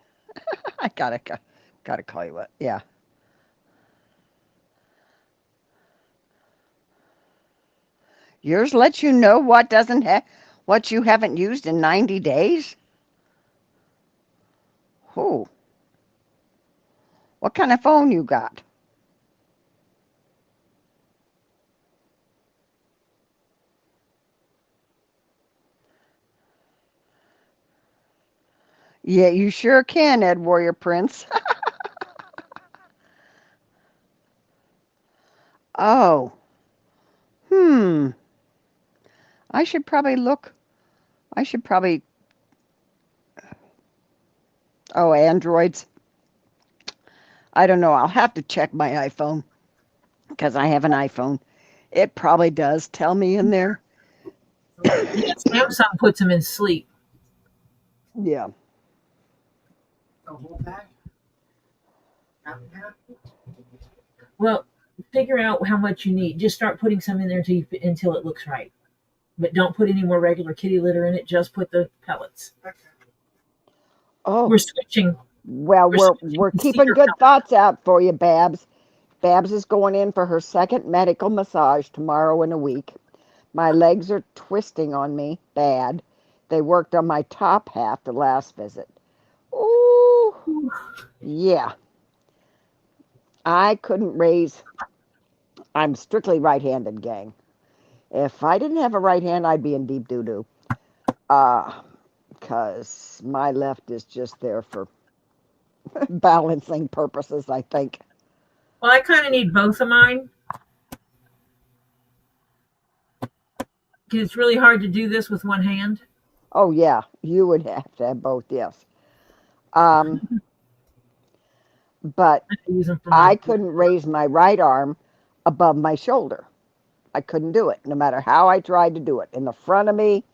I gotta call you what? Yeah. Yours lets you know what you haven't used in 90 days? Who? What kind of phone you got? Yeah, you sure can, Ed Warrior Prince. Oh. Hmm. I should probably look. I should probably. Oh, Androids. I don't know. I'll have to check my iPhone because I have an iPhone. It probably does tell me in there. Yeah, Samsung puts them in sleep. Yeah. Well, figure out how much you need. Just start putting some in there until it looks right. But don't put any more regular kitty litter in it. Just put the pellets. Oh, We're switching. well, We're we're switching to keeping cedar good pellets. thoughts out for you, Babs. Babs is going in for her second medical massage tomorrow in a week. My legs are twisting on me bad. They worked on my top half the last visit. Ooh, yeah. I couldn't raise. I'm strictly right-handed, gang. If I didn't have a right hand, I'd be in deep doo doo. Uh, because my left is just there for balancing purposes, I think. Well, I kind of need both of mine because it's really hard to do this with one hand. Oh yeah, you would have to have both, yes. Um, but I use them for my. I couldn't raise my right arm above my shoulder. I couldn't do it, no matter how I tried to do it. In the front of me,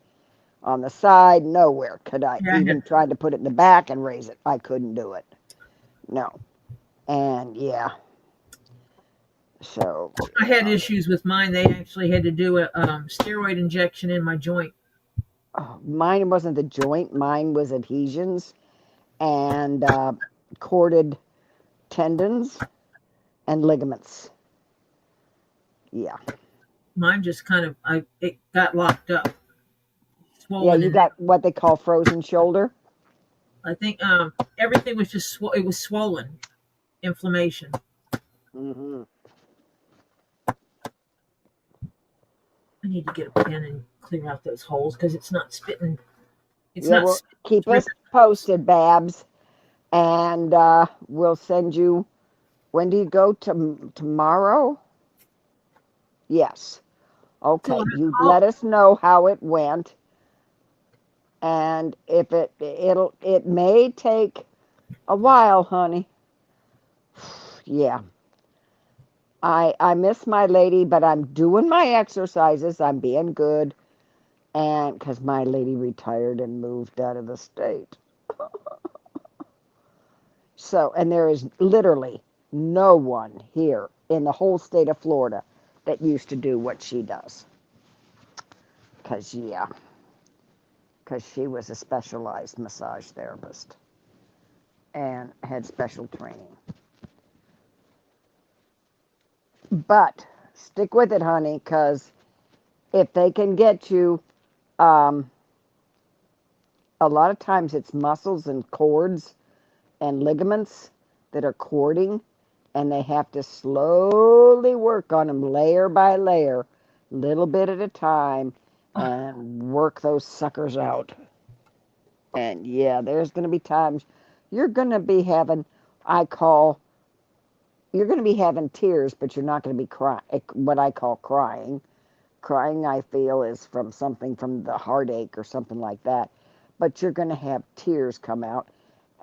on the side, nowhere could I. Yeah, Even tried to put it in the back and raise it. I couldn't do it. No. And yeah, so I had yeah. issues with mine. They actually had to do a steroid injection in my joint. Oh, mine wasn't the joint, mine was adhesions and corded tendons and ligaments. Yeah. Mine just kind of it got locked up, Yeah, swollen, you and got what they call frozen shoulder. I think everything was just it was swollen, inflammation. Hmm. I need to get a pen and clear out those holes because it's not spitting. It's Yeah, not well, spitting. keep It's ripping us posted, Babs, and we'll send you. When do you go to tomorrow? Yes. to Okay. a You halt. let us know how it went, and if it may take a while, honey. Yeah. I miss my lady, but I'm doing my exercises. I'm being good, and because my lady retired and moved out of the state. So, and there is literally no one here in the whole state of Florida that used to do what she does. Because, yeah, because she was a specialized massage therapist and had special training. But stick with it, honey, because if they can get you, um, a lot of times it's muscles and cords and ligaments that are cording, and they have to slowly work on them layer by layer, little bit at a time, and work those suckers out. And yeah, there's going to be times you're going to be having, I call, you're going to be having tears, but you're not going to be crying, what I call crying. Crying, I feel, is from something from the heartache or something like that. But you're going to have tears come out.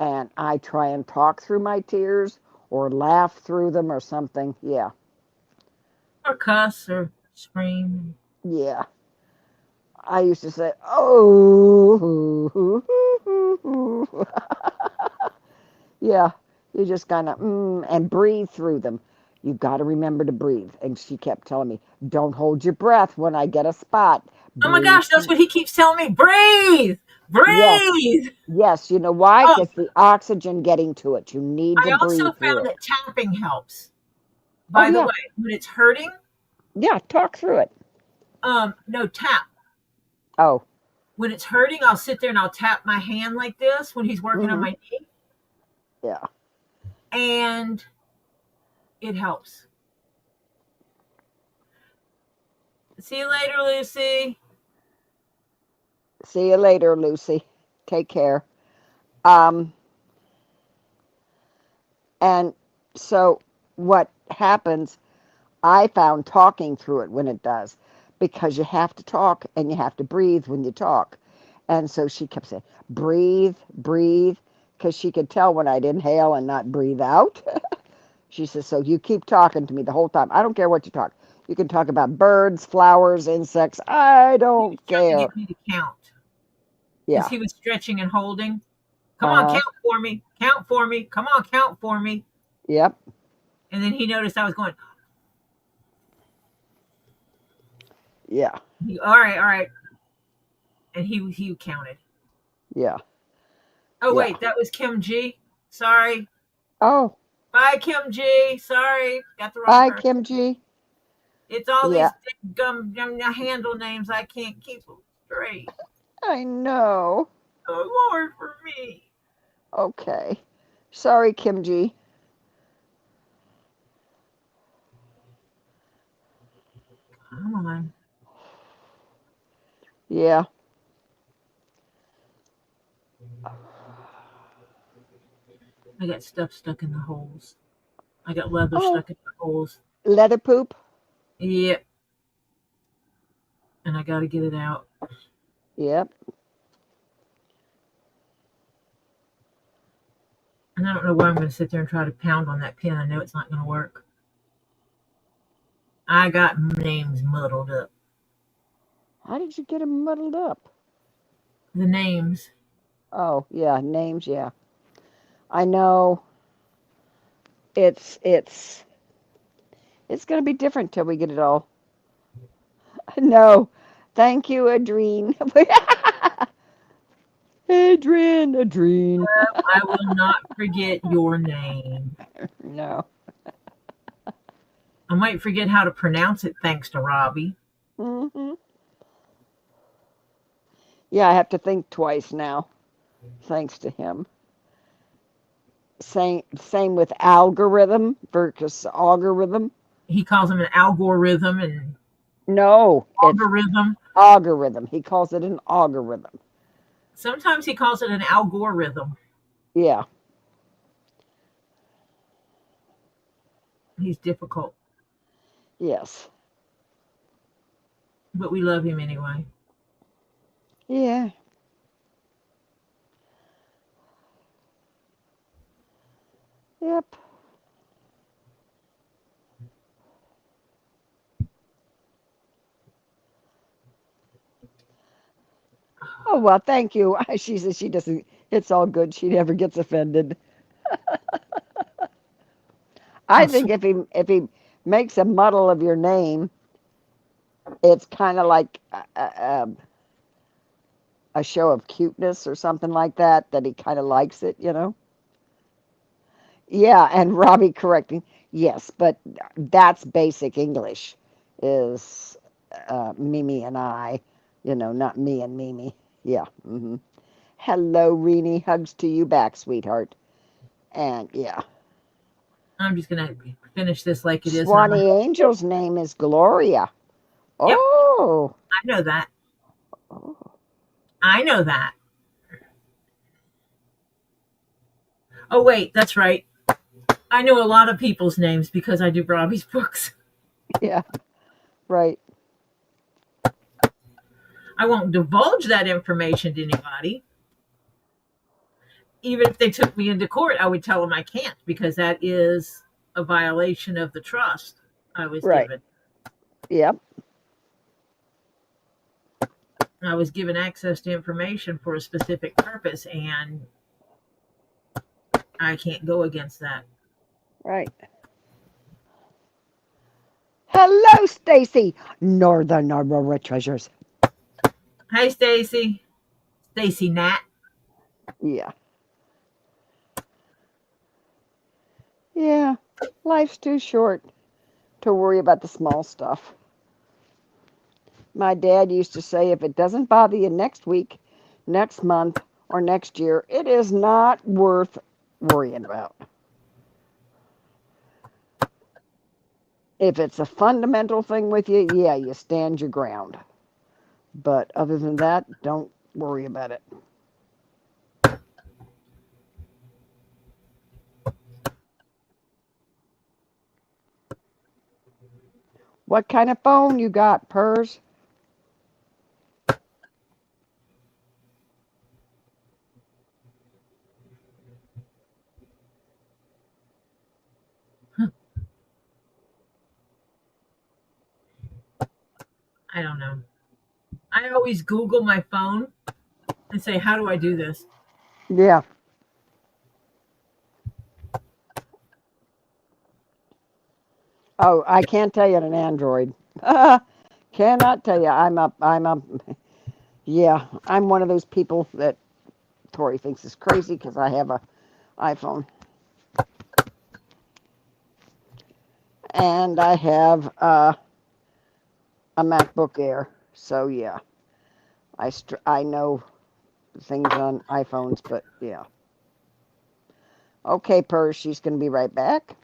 And I try and talk through my tears or laugh through them or something. Yeah, Or cuss or scream. yeah. I used to say, oh, yeah. You just kind of, and breathe through them. You got to remember to breathe. And she kept telling me, don't hold your breath when I get a spot. Oh my Breathe gosh, that's through. what he keeps telling me. Breathe, Yes, breathe. yes. You know why? Oh, Because the oxygen getting to it. You need I to also breathe through found it. that tapping helps. Oh, By the yeah. way, when it's hurting, Yeah, talk through it. no tap. Oh, When it's hurting, I'll sit there and I'll tap my hand like this when he's working on mm-hmm. my knee, Yeah. and it helps. See you later, Lucy. See you later, Lucy. Take care. Um, and so what happens, I found talking through it when it does, because you have to talk and you have to breathe when you talk. And so she kept saying, breathe, breathe, because she could tell when I'd inhale and not breathe out. She says, so you keep talking to me the whole time. I don't care what you talk. You can talk about birds, flowers, insects. I He was don't trying to care. get me to count because Yeah. he was stretching and holding. Come on, Uh huh. count for me. Count for me. Come on, count for me. Yep. And then he noticed I was going, Yeah. all right, all right. And he counted. Yeah. Oh Yeah. wait, that was Kim G. Sorry. Oh, Bye, Kim G. Sorry, got the wrong bye, person. Kim G. It's all Yeah. these gum handle names. I can't keep them straight. I know. Oh Lord, for me. Okay. Sorry, Kim G. Come on. Yeah. I got stuff stuck in the holes. I got leather Oh, stuck in the holes. leather poop. Yep. And I got to get it out. Yep. And I don't know why I'm going to sit there and try to pound on that pen. I know it's not going to work. I got names muddled up. How did you get them muddled up? The names. Oh, yeah, names. Yeah, I know. It's it's gonna be different till we get it all. No, thank you, Adrene. Adrian, Adrene. I will not forget your name. No. I might forget how to pronounce it thanks to Robbie. Hmm. Yeah, I have to think twice now, thanks to him. Same with algorithm versus algorithm. He calls them an algorithm and No, it's algorithm. algorithm. He calls it an algorithm. Sometimes he calls it an algorithm. Yeah. He's difficult, Yes. but we love him anyway. Yeah. Yep. Oh well, thank you. She says she doesn't. It's all good. She never gets offended. I Oh, think if he makes a muddle of your name, it's kind of like a show of cuteness or something like that. That he kind of likes it, you know. Yeah, and Robbie correcting. Yes, but that's basic English. Is Mimi and I, not me and Mimi. Yeah. Hello, Reenie. Hugs to you back, sweetheart. And yeah. I'm just gonna finish this like it is, and I'm gonna. Swanee Angel's name is Gloria. Yep, Oh. I know that. Oh. I know that. Oh wait, that's right. I know a lot of people's names because I do Robbie's books. Yeah, right. I won't divulge that information to anybody. Even if they took me into court, I would tell them I can't because that is a violation of the trust I was Right. given. Yep. I was given access to information for a specific purpose, and I can't go against that. Right. Hello, Stacy. Northern Aurora Treasures. Hi, Stacy. Stacy Nat. Yeah. Yeah. Life's too short to worry about the small stuff. My dad used to say if it doesn't bother you next week, next month, or next year, it is not worth worrying about. If it's a fundamental thing with you, yeah, you stand your ground. But other than that, don't worry about it. What kind of phone you got, Pers? I don't know. I always Google my phone and say, how do I do this? Yeah. Oh, I can't tell you an Android. Cannot tell you. I'm up. Yeah, I'm one of those people that Tori thinks is crazy because I have a iPhone and I have a MacBook Air. So yeah, I know things on iPhones, but yeah. Okay, Pers, she's gonna be right back.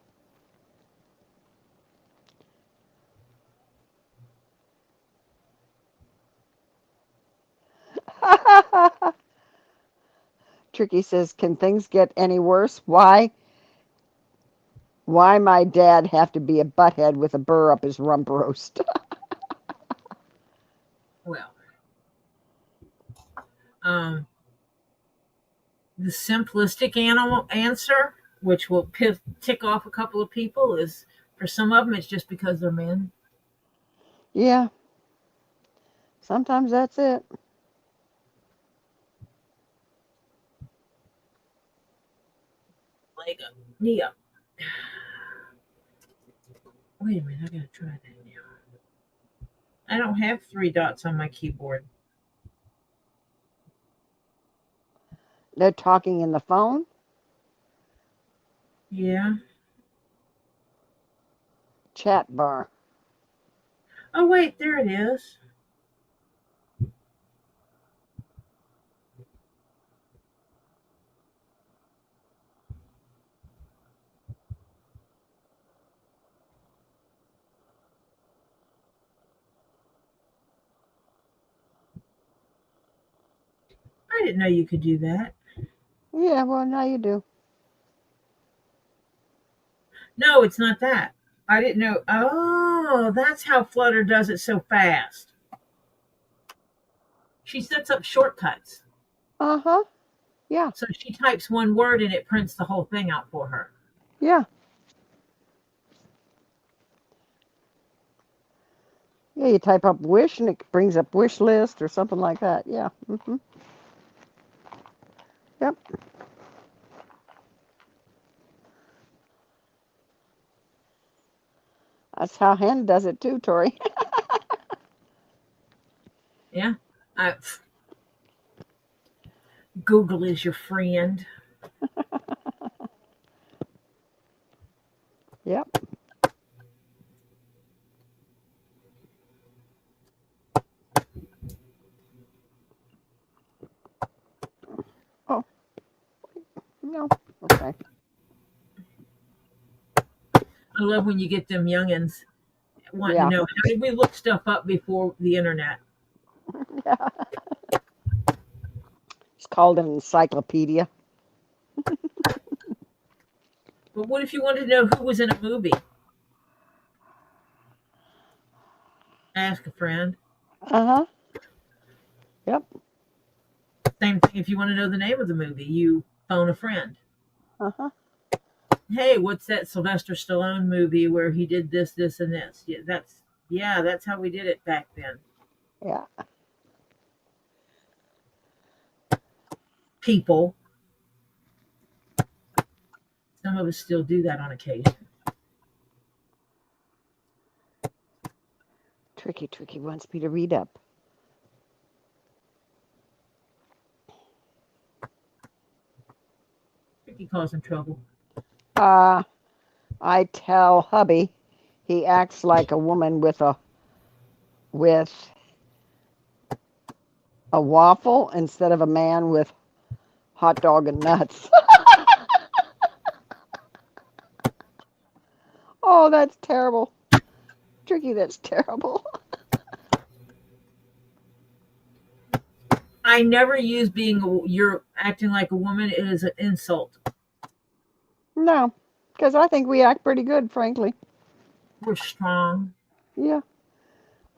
Tricky says, "Can things get any worse? Why my dad have to be a butthead with a burr up his rump roast?" Well, um, the simplistic animal answer, which will tick off a couple of people, is for some of them it's just because they're men. Yeah, sometimes that's it. Leg up, knee up. Wait a minute, I gotta try that now. I don't have three dots on my keyboard. They're talking in the phone. Yeah. Chat bar. Oh wait, there it is. I didn't know you could do that. Yeah, well, now you do. No, it's not that. I didn't know. Oh, that's how Flutter does it so fast. She sets up shortcuts. Uh-huh. Yeah. So she types one word and it prints the whole thing out for her. Yeah. Yeah, you type up wish and it brings up wish list or something like that. Yeah. Yep. That's how Hen does it too, Tori. Yeah. I, Google is your friend. Yep. Oh, no. Okay. I love when you get them youngins wanting to Yeah. know how did we look stuff up before the internet. Yeah. It's called an encyclopedia. But what if you wanted to know who was in a movie? Ask a friend. Uh-huh. Yep. Same thing if you want to know the name of the movie, you phone a friend. Uh-huh. Hey, what's that Sylvester Stallone movie where he did this, this, and this? Yeah, that's how we did it back then. Yeah. People, some of us still do that on occasion. Tricky wants me to read up. Tricky causing trouble. Uh, I tell hubby he acts like a woman with a waffle instead of a man with hot dog and nuts. Oh, that's terrible. Tricky, that's terrible. I never use you're acting like a woman. It is an insult. No, because I think we act pretty good, frankly. We're strong. Yeah.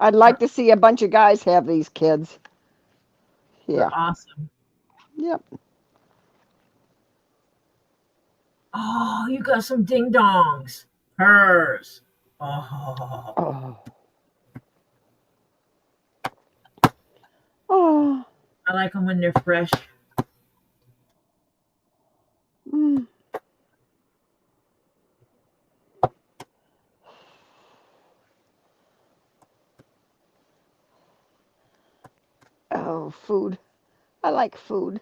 I'd We're, like to see a bunch of guys have these kids. we're Yeah. awesome. Yep. Oh, you got some ding dongs. Hers. Oh, Oh. Oh. I like them when they're fresh. Mm. Oh, food. I like food.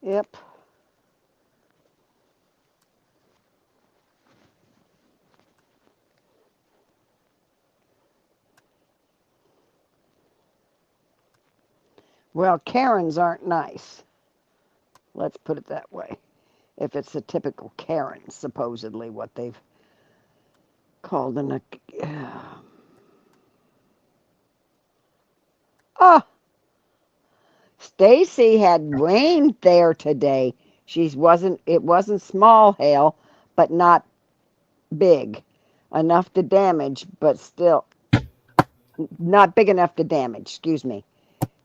Yep. Well, Karens aren't nice. Let's put it that way. If it's a typical Karen, supposedly what they've called an. Ah, Stacy had rain there today. It wasn't small hail, but not big enough to damage, but still not big enough to damage, excuse me.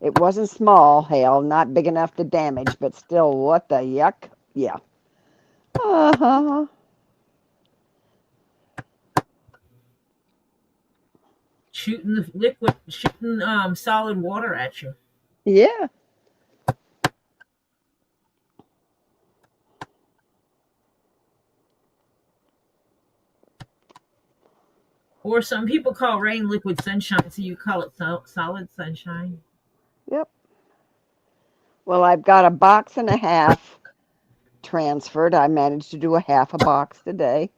It wasn't small hail, not big enough to damage, but still what the yuck? Yeah. Uh-huh. Shooting solid water at you. Yeah. Or some people call rain liquid sunshine, so you call it solid sunshine. Yep. Well, I've got a box and a half transferred. I managed to do a half a box today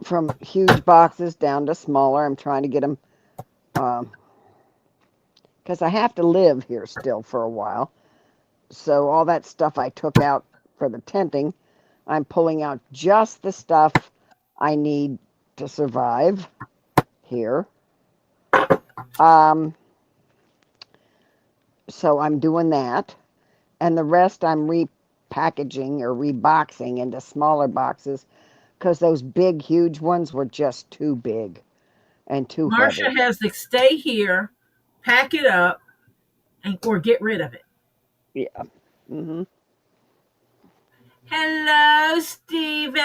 from huge boxes down to smaller. I'm trying to get them because I have to live here still for a while. So all that stuff I took out for the tenting, I'm pulling out just the stuff I need to survive here. Um, so I'm doing that. And the rest I'm repackaging or reboxing into smaller boxes because those big, huge ones were just too big and too Marcia heavy. has to stay here, pack it up, and or get rid of it. Yeah. Hmm. Hello, Stephen.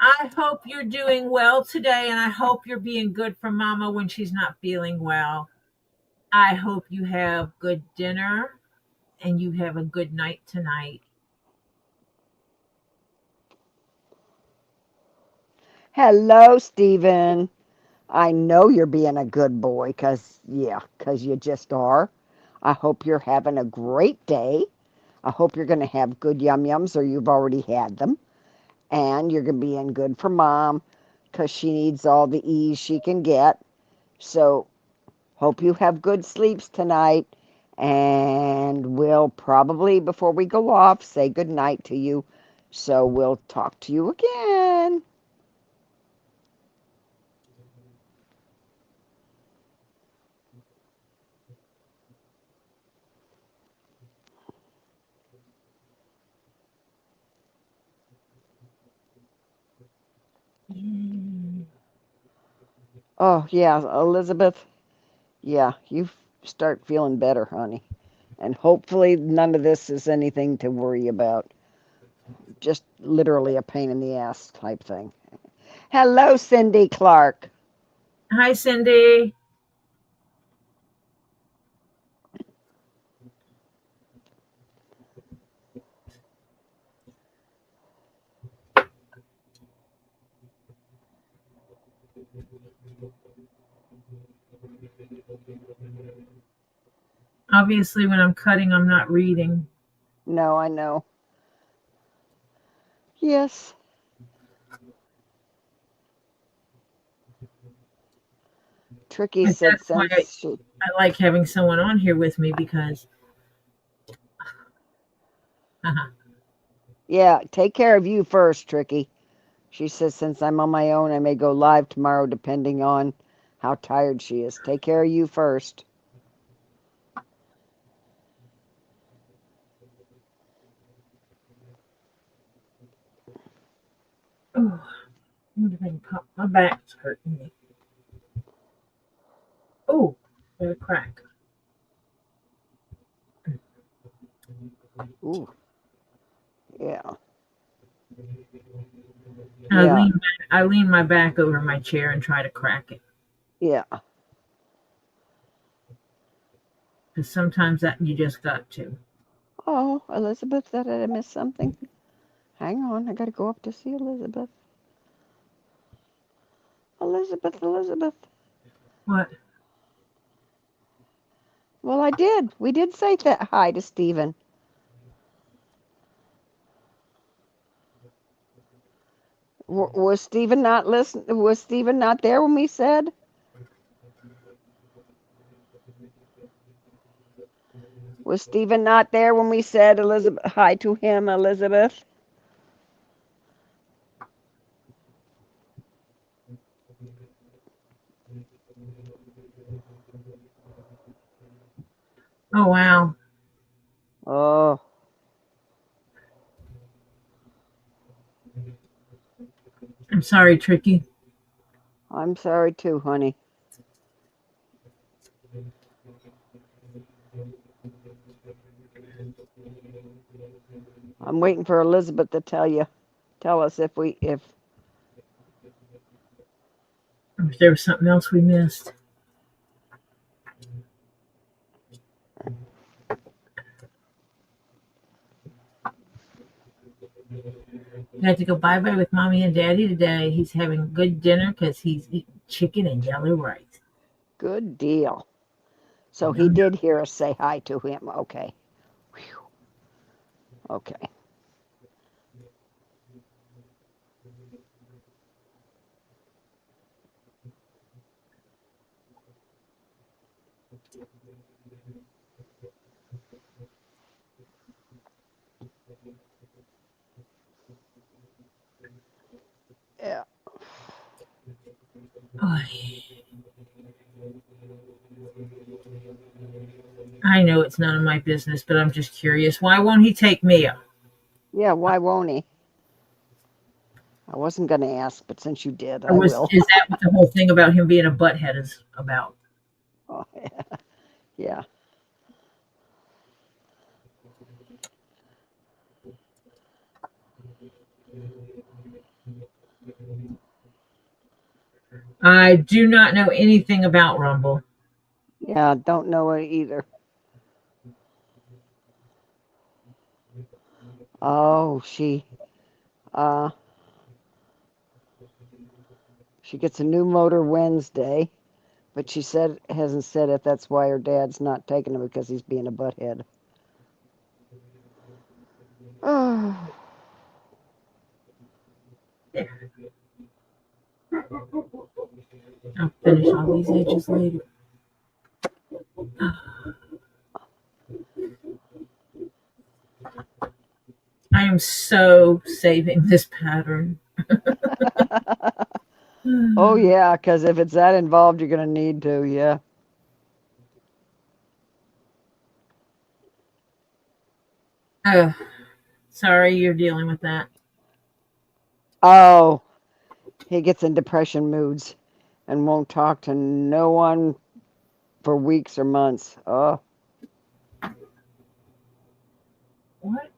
I hope you're doing well today, and I hope you're being good for Mama when she's not feeling well. I hope you have good dinner and you have a good night tonight. Hello, Stephen. I know you're being a good boy because you just are. I hope you're having a great day. I hope you're going to have good yum yums or you've already had them. And you're going to be in good for mom because she needs all the ease she can get. So, hope you have good sleeps tonight. And we'll probably, before we go off, say good night to you. So, we'll talk to you again. Mm. Oh, yeah, Elizabeth. Yeah, you start feeling better, honey. And hopefully, none of this is anything to worry about. Just literally a pain in the ass type thing. Hello, Cindy Clark. Hi, Cindy. Obviously, when I'm cutting, I'm not reading. No, I know. Yes. Tricky And said that's why since she. I like having someone on here with me because Yeah, take care of you first, Tricky. She says since I'm on my own, I may go live tomorrow depending on how tired she is. Take care of you first. oh, my back's hurting me. Oh, there's a crack. Ooh, yeah. I Yeah, lean back, I lean my back over my chair and try to crack it yeah. because sometimes that you just got to. Oh, Elizabeth, did I miss something? Hang on, I gotta go up to see Elizabeth. Elizabeth, Elizabeth. What? Well, I did. We did say that hi to Stephen. Was Stephen not listen? Was Stephen not there when we said? Was Stephen not there when we said Elizabeth hi to him, Elizabeth? Oh wow. Oh, I'm sorry, Tricky. I'm sorry too, honey. I'm waiting for Elizabeth to tell us if If there was something else we missed. I had to go bye bye with mommy and daddy today. He's having good dinner because he's eating chicken and yellow rice. good deal. So he Yum, did hear us say hi to him. Okay. Whew. Okay. Yeah. I know it's none of my business, but I'm just curious. Why won't he take Mia? Yeah, why won't he? I wasn't going to ask, but since you did, Or I was will. is that what the whole thing about him being a butthead is about? Oh, yeah. I do not know anything about Rumble. Yeah, don't know it either. Oh, uh she gets a new motor Wednesday, but she said hasn't said if that's why her dad's not taking her because he's being a butthead. Oh, I'll finish all these edges later. I am so saving this pattern. oh yeah, because if it's that involved, you're gonna need to. Yeah. Oh, sorry you're dealing with that. Oh, he gets in depression moods and won't talk to no one for weeks or months. Oh, What?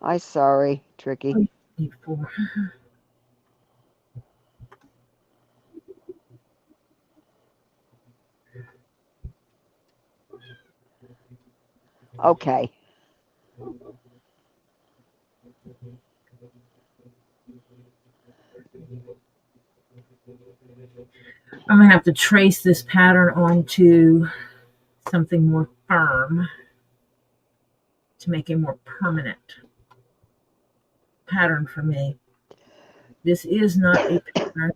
I sorry, Tricky. Before. Okay. I'm gonna have to trace this pattern onto something more firm to make a more permanent pattern for me. This is not a pattern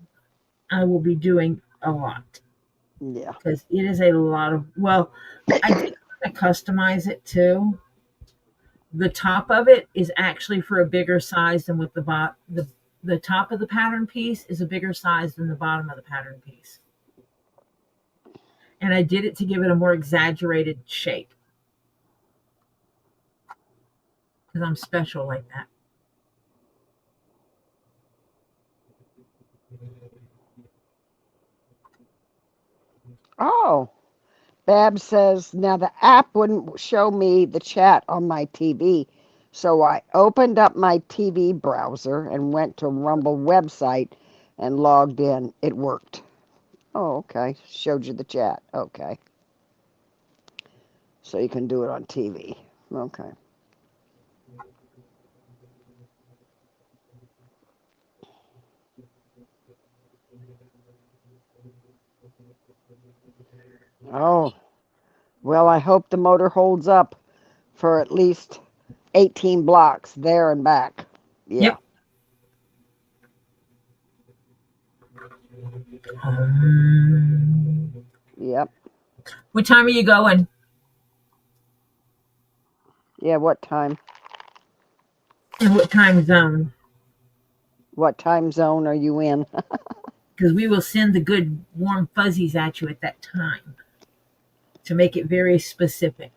I will be doing a lot Yeah. because it is a lot of, well, I did customize it too. The top of it is actually for a bigger size than what the top of the pattern piece is a bigger size than the bottom of the pattern piece. And I did it to give it a more exaggerated shape because I'm special like that. Oh, Bab says now the app wouldn't show me the chat on my TV. So I opened up my TV browser and went to Rumble website and logged in. It worked. Oh, okay. Showed you the chat. Okay. So you can do it on TV. Okay. Oh, well, I hope the motor holds up for at least 18 blocks there and back. Yeah. Yep. Um, Yep. what time are you going? Yeah, what time? And what time zone? What time zone are you in? Because we will send the good warm fuzzies at you at that time to make it very specific.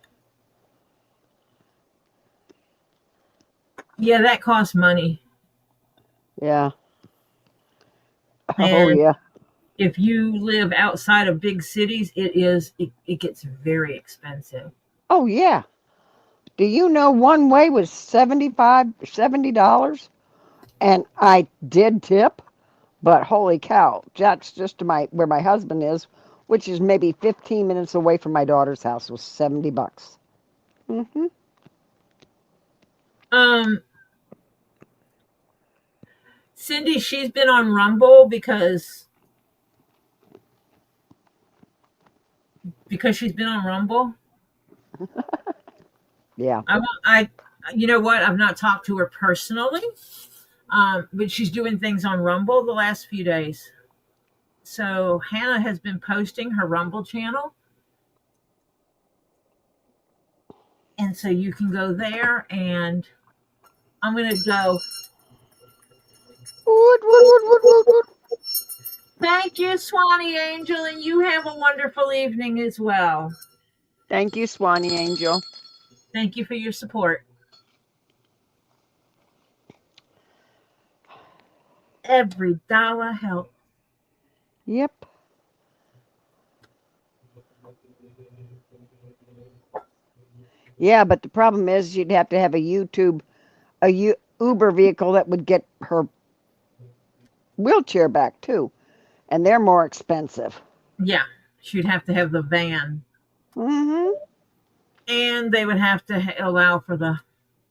Yeah, that costs money. Yeah. Oh, And yeah. if you live outside of big cities, it gets very expensive. Oh, yeah. Do you know one way was $70? And I did tip, but holy cow, that's just to my where my husband is, which is maybe 15 minutes away from my daughter's house, was $70. Mm-hmm. Um, Cindy, she's been on Rumble because she's been on Rumble. Yeah. I you know what? I've not talked to her personally, but she's doing things on Rumble the last few days. So Hannah has been posting her Rumble channel. And so you can go there, and I'm going to go. Woot, woot, woot, woot, woot, woot. Thank you, Swanee Angel, and you have a wonderful evening as well. Thank you, Swanee Angel. Thank you for your support. Every dollar helps. Yep. Yeah, but the problem is you'd have to have a Uber vehicle that would get her wheelchair back too, and they're more expensive. Yeah, she'd have to have the van, Mm-hmm. and they would have to allow for the.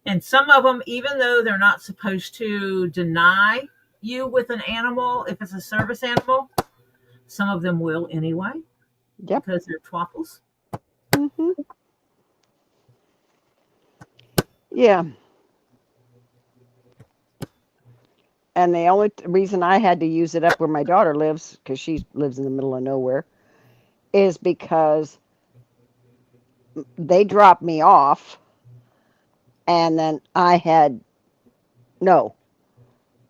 And some of them, even though they're not supposed to deny you with an animal, if it's a service animal, some of them will anyway Yep. because they're twaffles. Mm-hmm. Yeah. And the only reason I had to use it up where my daughter lives, because she lives in the middle of nowhere, is because they dropped me off, and then no,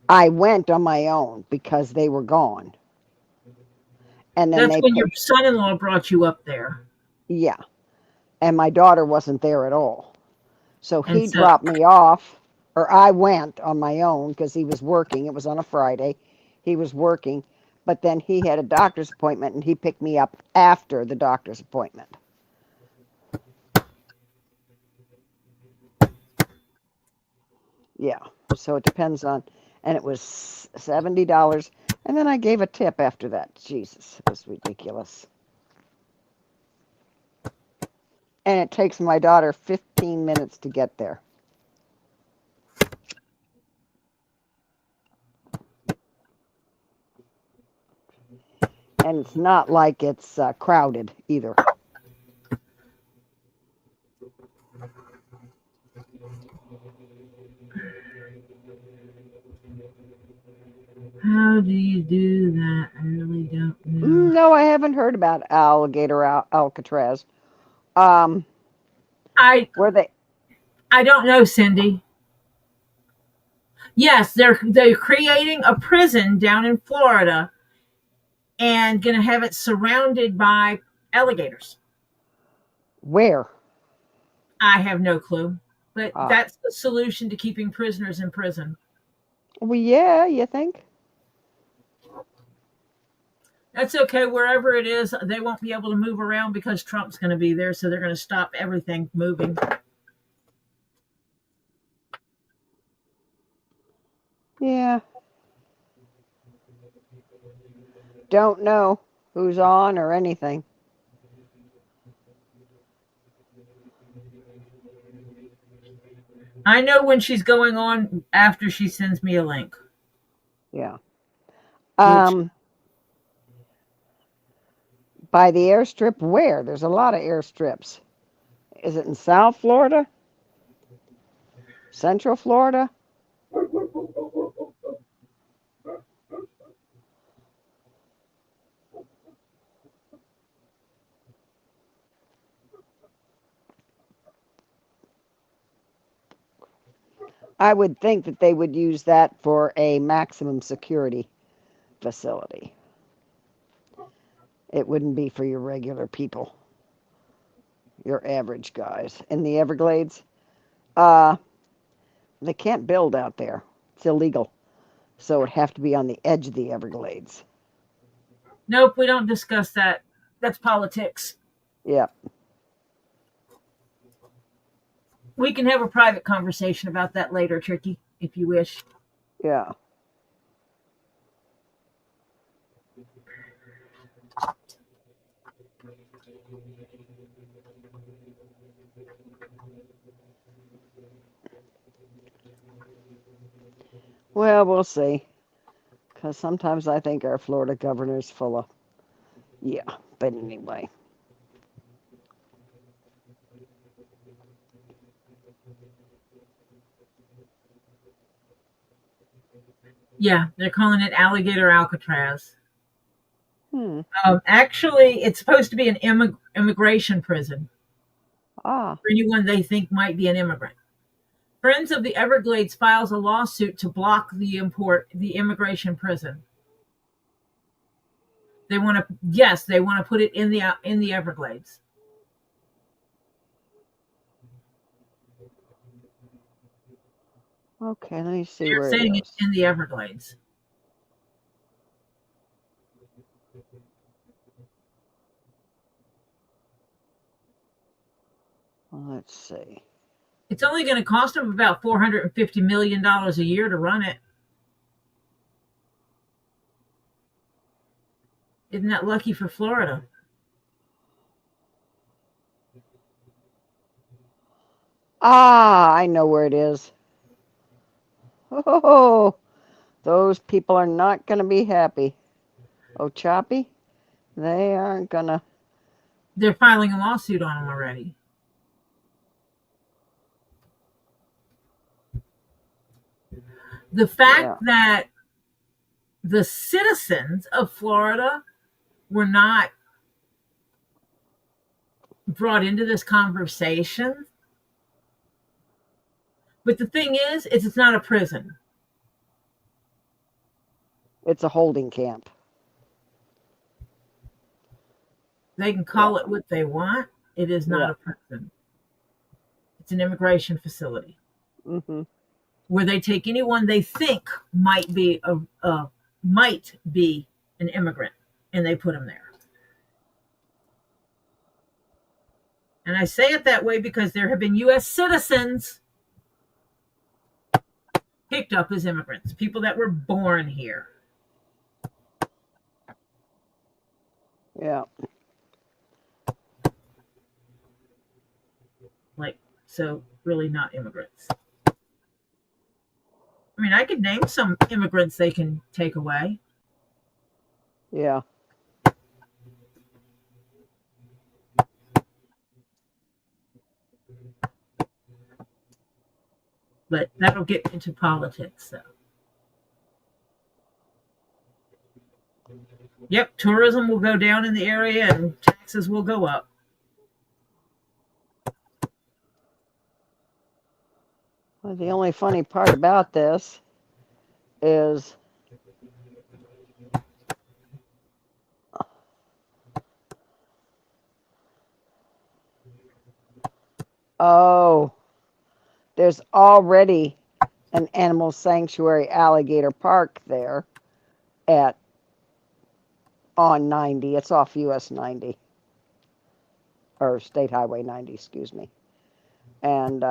I went on my own because they were gone. And then That's they when your put, son-in-law brought you up there, yeah, and my daughter wasn't there at all. So and he so dropped me off, or I went on my own because he was working. It was on a Friday. He was working, but then he had a doctor's appointment and he picked me up after the doctor's appointment. Yeah, so it depends on, and it was $70. And then I gave a tip after that. Jesus, it was ridiculous. And it takes my daughter 15 minutes to get there. And it's not like it's crowded either. how do you do that? I really don't know. No, I haven't heard about alligator Alcatraz. Um, I where they? I don't know, Cindy. Yes, they're creating a prison down in Florida and going to have it surrounded by alligators. Where? I have no clue, but Ah, that's the solution to keeping prisoners in prison. well, yeah, you think? That's okay. Wherever it is, they won't be able to move around because Trump's going to be there, so they're going to stop everything moving. Yeah, don't know who's on or anything. I know when she's going on after she sends me a link, Yeah. which Um, by the airstrip, where? There's a lot of airstrips. Is it in South Florida? Central Florida? I would think that they would use that for a maximum security facility. It wouldn't be for your regular people, your average guys. In the Everglades, uh, they can't build out there. It's illegal. So it'd have to be on the edge of the Everglades. nope, we don't discuss that. That's politics. Yep. We can have a private conversation about that later, Tricky, if you wish. Yeah. Well, we'll see. Because sometimes I think our Florida governor's full of, yeah. But anyway. Yeah, they're calling it Alligator Alcatraz. Hmm. Actually, it's supposed to be an immigration prison Ah. for anyone they think might be an immigrant. Friends of the Everglades files a lawsuit to block the immigration prison. They want to, yes, they want to put it in the Everglades. Okay, let me see They're where it saying it's is. in the Everglades. Let's see. It's only going to cost them about $450 million a year to run it. Isn't that lucky for Florida? Ah, I know where it is. Oh, those people are not going to be happy. Oh, Choppy? They aren't going to. They're filing a lawsuit on them already. The fact Yeah. that the citizens of Florida were not brought into this conversation. But the thing is it's not a prison. It's a holding camp. They can Yeah. call it what they want. It is not Yeah. a prison. It's an immigration facility Mm-hmm. where they take anyone they think might be an immigrant, and they put them there. And I say it that way because there have been U.S. citizens picked up as immigrants, people that were born here. Yeah. Like, so really not immigrants. I mean, I could name some immigrants they can take away. Yeah. But that'll get into politics, so. Yep, tourism will go down in the area and taxes will go up. Well, the only funny part about this is oh, there's already an animal sanctuary alligator park there at on 90. It's off US 90 or State Highway 90, excuse me. And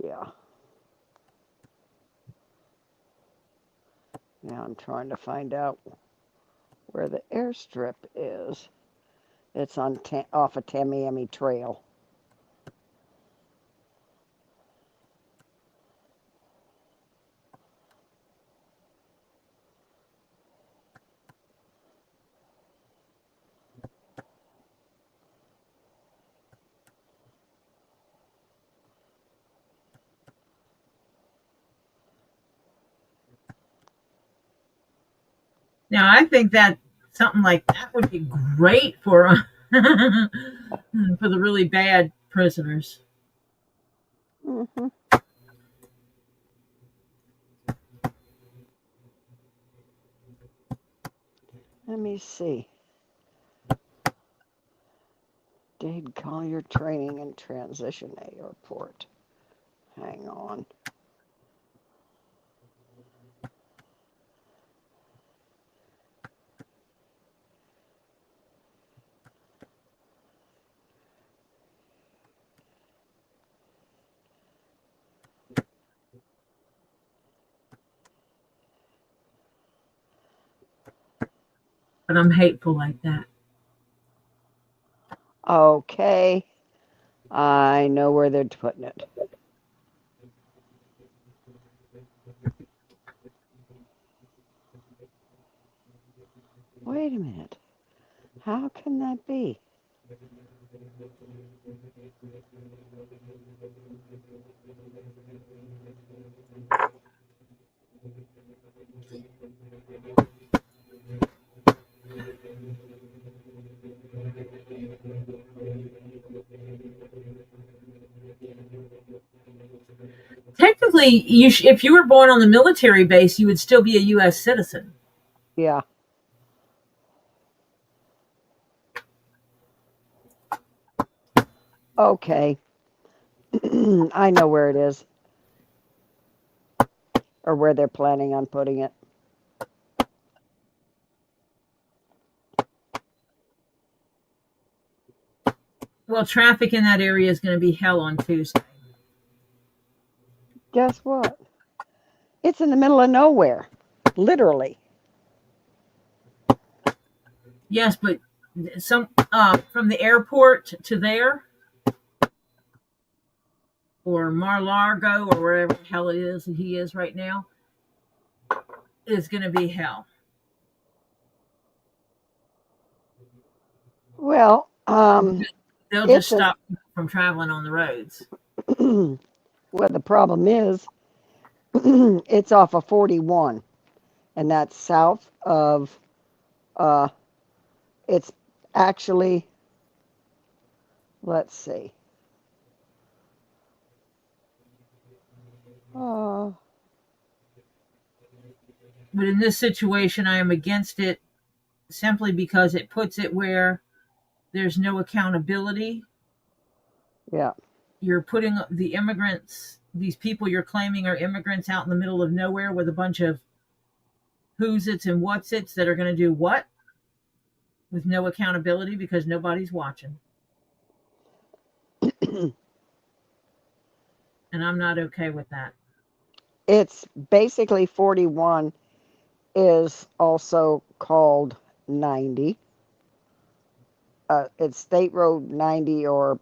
yeah, now I'm trying to find out where the airstrip is. It's on off of Tamiami Trail. Now, I think that something like that would be great for for the really bad prisoners. Mm-hmm. Let me see. Dade Collier Training and Transition Airport. Hang on. But I'm hateful like that. Okay, I know where they're putting it. Wait a minute. How can that be? Technically, if you were born on the military base, you would still be a U.S. citizen. Yeah. Okay. I know where it is, or where they're planning on putting it. Well, traffic in that area is going to be hell on Tuesday. Guess what? It's in the middle of nowhere, literally. Yes, but some from the airport to there, or Mar-Largo, or wherever the hell it is that he is right now, is going to be hell. Well, They'll just it's a stop people from traveling on the roads. well. The problem is, it's off of 41, and that's south of. Uh, it's actually. Let's see. Uh, But in this situation, I am against it simply because it puts it where there's no accountability. yeah. You're putting the immigrants, these people you're claiming are immigrants, out in the middle of nowhere with a bunch of who's its and what's its that are going to do what with no accountability because nobody's watching. And I'm not okay with that. It's basically 41 is also called 90. It's State Road 90 or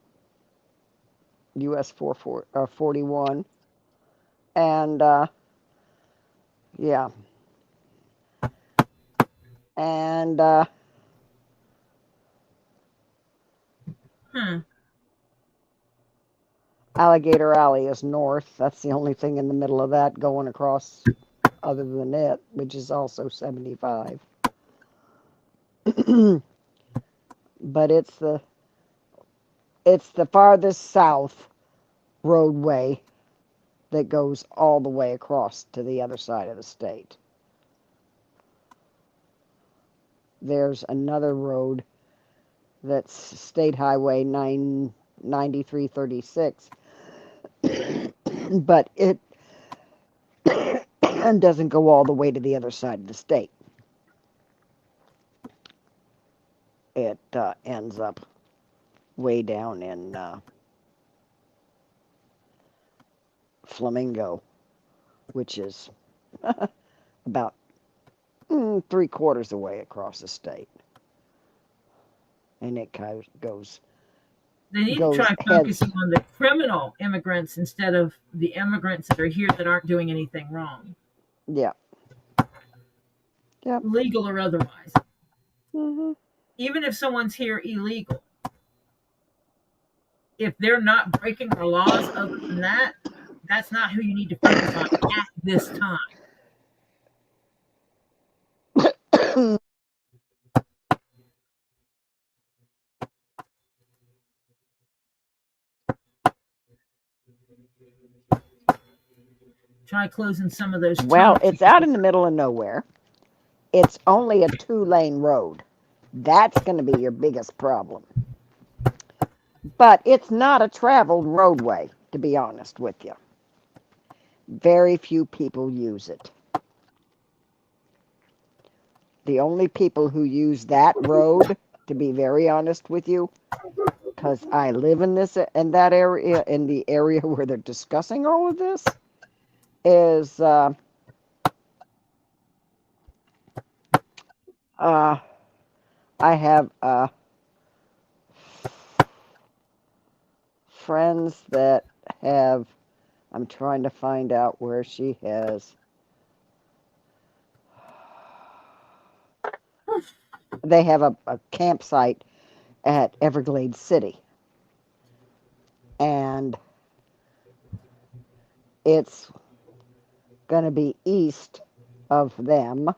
US 41. And yeah. And Hmm. Alligator Alley is north. That's the only thing in the middle of that going across other than it, which is also 75. But it's the farthest south roadway that goes all the way across to the other side of the state. There's another road that's State Highway 9336, but it doesn't go all the way to the other side of the state. It ends up way down in Flamingo, which is about 3/4 away across the state. And it kind of goes They need to goes try heads. focusing on the criminal immigrants instead of the immigrants that are here that aren't doing anything wrong, Yeah. Yep. legal or otherwise. Hmm. Even if someone's here illegal, if they're not breaking our laws other than that, that's not who you need to focus on at this time. Try closing some of those Well, tunnels. it's out in the middle of nowhere. It's only a 2-lane road. That's going to be your biggest problem. But it's not a traveled roadway, to be honest with you. Very few people use it. The only people who use that road, to be very honest with you, because I live in that area, in the area where they're discussing all of this, is I have friends that have. I'm trying to find out where she has. They have a campsite at Everglades City, and it's going to be east of them,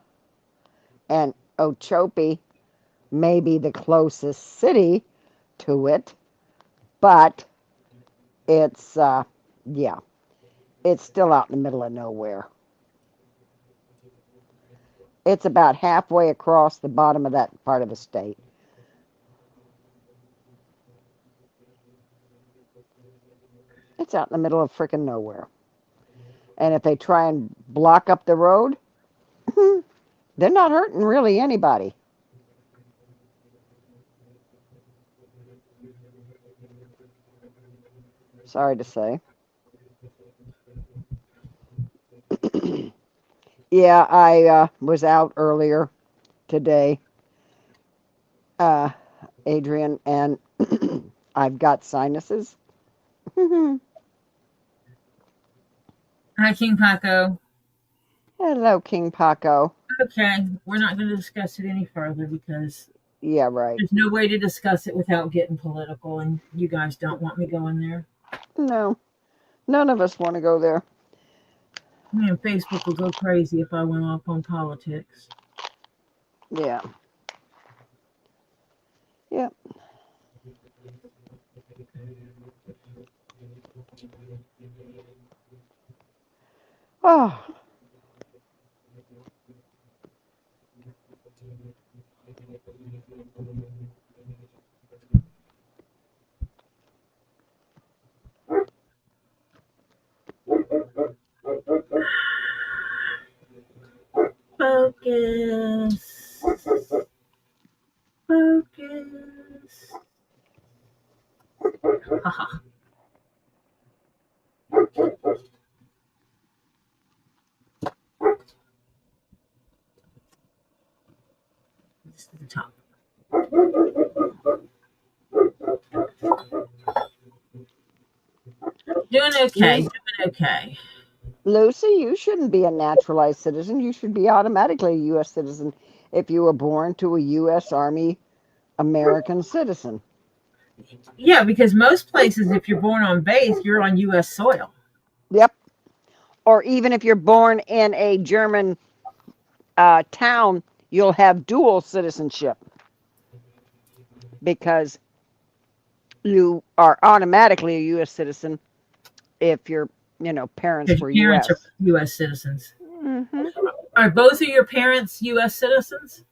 and Okeechobee may be the closest city to it, but It's, yeah, it's still out in the middle of nowhere. It's about halfway across the bottom of that part of the state. It's out in the middle of frickin' nowhere. And if they try and block up the road, they're not hurting really anybody. Sorry to say. Yeah, I was out earlier today, uh, Adrian, and I've got sinuses. Hi, King Paco. Hello, King Paco. Okay, we're not going to discuss it any further because Yeah, right. there's no way to discuss it without getting political, and you guys don't want me going there. No, none of us want to go there. Man, Facebook would go crazy if I went off on politics. Yeah. Yep. Oh, Focus. Focus. Haha. This is the top. Doing okay. Lu- Doing okay. Lucy, you shouldn't be a naturalized citizen. You should be automatically a U.S. citizen if you were born to a U.S. Army American citizen. Yeah, because most places, if you're born on base, you're on U.S. soil. Yep. Or even if you're born in a German town, you'll have dual citizenship because you are automatically a U.S. citizen if your parents Because were your parents are U.S. U.S. citizens. Hmm. Are both of your parents U.S. citizens?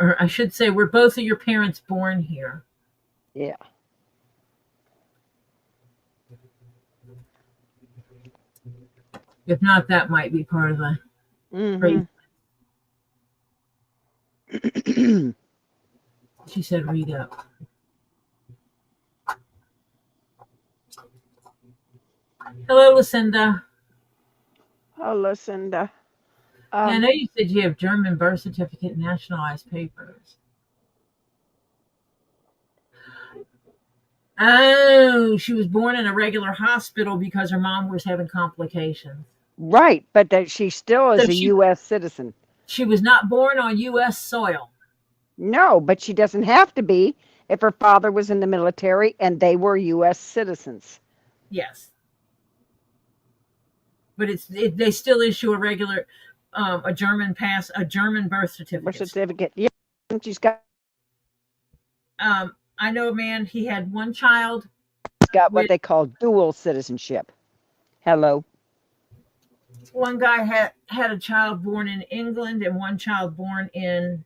Or I should say, were both of your parents born here? Yeah. If not, that might be part of the Hmm. crazy. She said, read up. Hello, Lucinda. Oh, Lucinda. Yeah, I Um, know you said you have German birth certificate and nationalized papers. Oh, she was born in a regular hospital because her mom was having complications. right, but that she still So is a U.S. citizen. she was not born on U.S. soil. No, but she doesn't have to be if her father was in the military and they were U.S. citizens. Yes, but they still issue a regular, a German a German birth Birth certificate. certificate. Yeah, I know a man. He had one child got what with they call dual citizenship. Hello. one guy had a child born in England and one child born in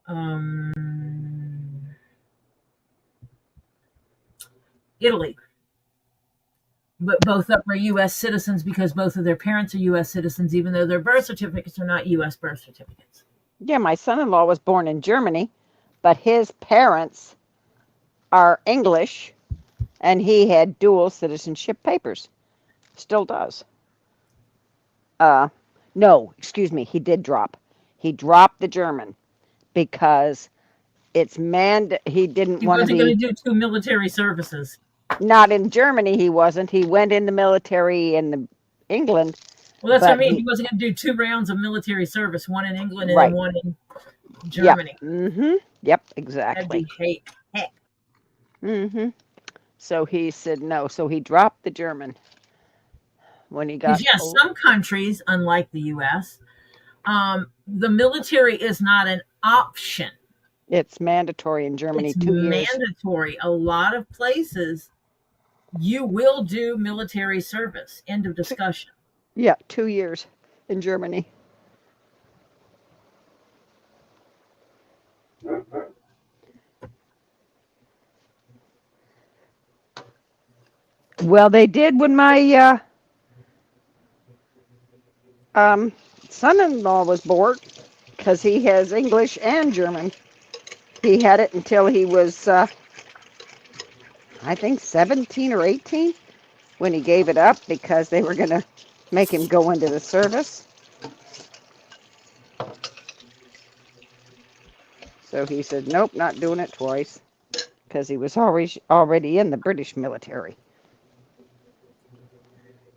um, Italy. But both of them are U.S. citizens because both of their parents are U.S. citizens, even though their birth certificates are not U.S. birth certificates. Yeah, my son-in-law was born in Germany, but his parents are English and he had dual citizenship papers. Still does. Uh no, excuse me, he did drop. He dropped the German because he didn't He want to wasn't going be. to do two military services. Not in Germany, he wasn't. He went in the military in England, Well, that's what I but mean. He wasn't going to do two rounds of military service, one in England and then right. one in Yep. Germany. Yep, That'd exactly. be heck. hmm So he said no. So he dropped the German when he got Because, yes, old. some countries, unlike the U.S., The military is not an option. It's mandatory in Germany, It's 2 years. mandatory. A lot of places you will do military service. End of Two, discussion. yeah, 2 years in Germany. Well, they did when my um, son-in-law was born, because he has English and German. He had it until he was, I think, 17 or 18 when he gave it up because they were going to make him go into the service. So he said, nope, not doing it twice, because he was already in the British military.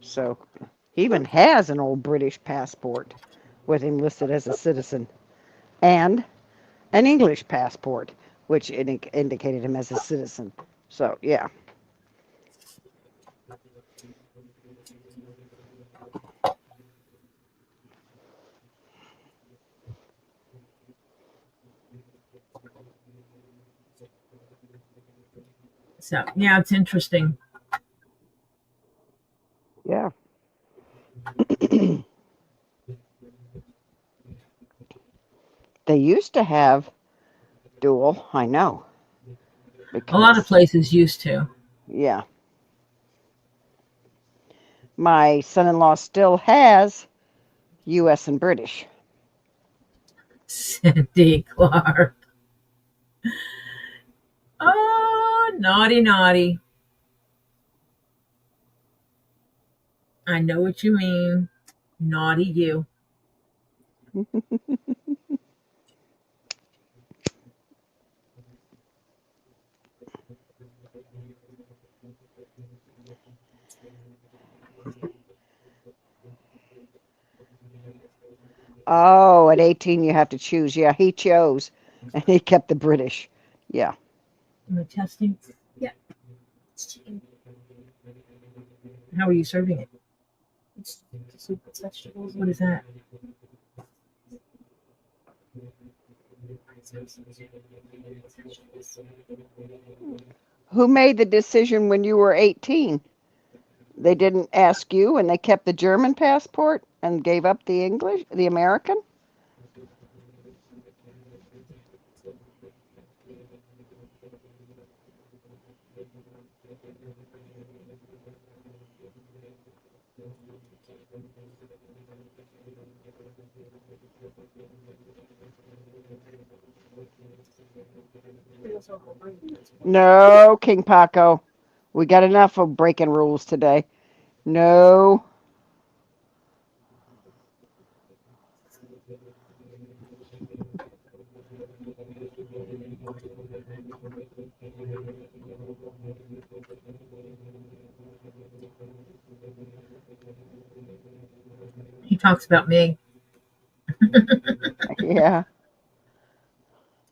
So he even has an old British passport with him listed as a citizen, and an English passport, which indicated him as a citizen. So, yeah. So, yeah, it's interesting. Yeah. They used to have dual, I know, A lot of because, places used to. yeah, my son-in-law still has U.S. and British. Cindy Clark. Oh, naughty, naughty. I know what you mean. Naughty you. Oh, at 18 you have to choose. Yeah, he chose, and he kept the British. Yeah. Am I testing? Yeah. It's chicken. How are you serving it? It's soup with vegetables. What is that? Who made the decision when you were 18? They didn't ask you, and they kept the German passport and gave up the English, the American? No, King Paco. We got enough of breaking rules today. No. He talks about me Yeah,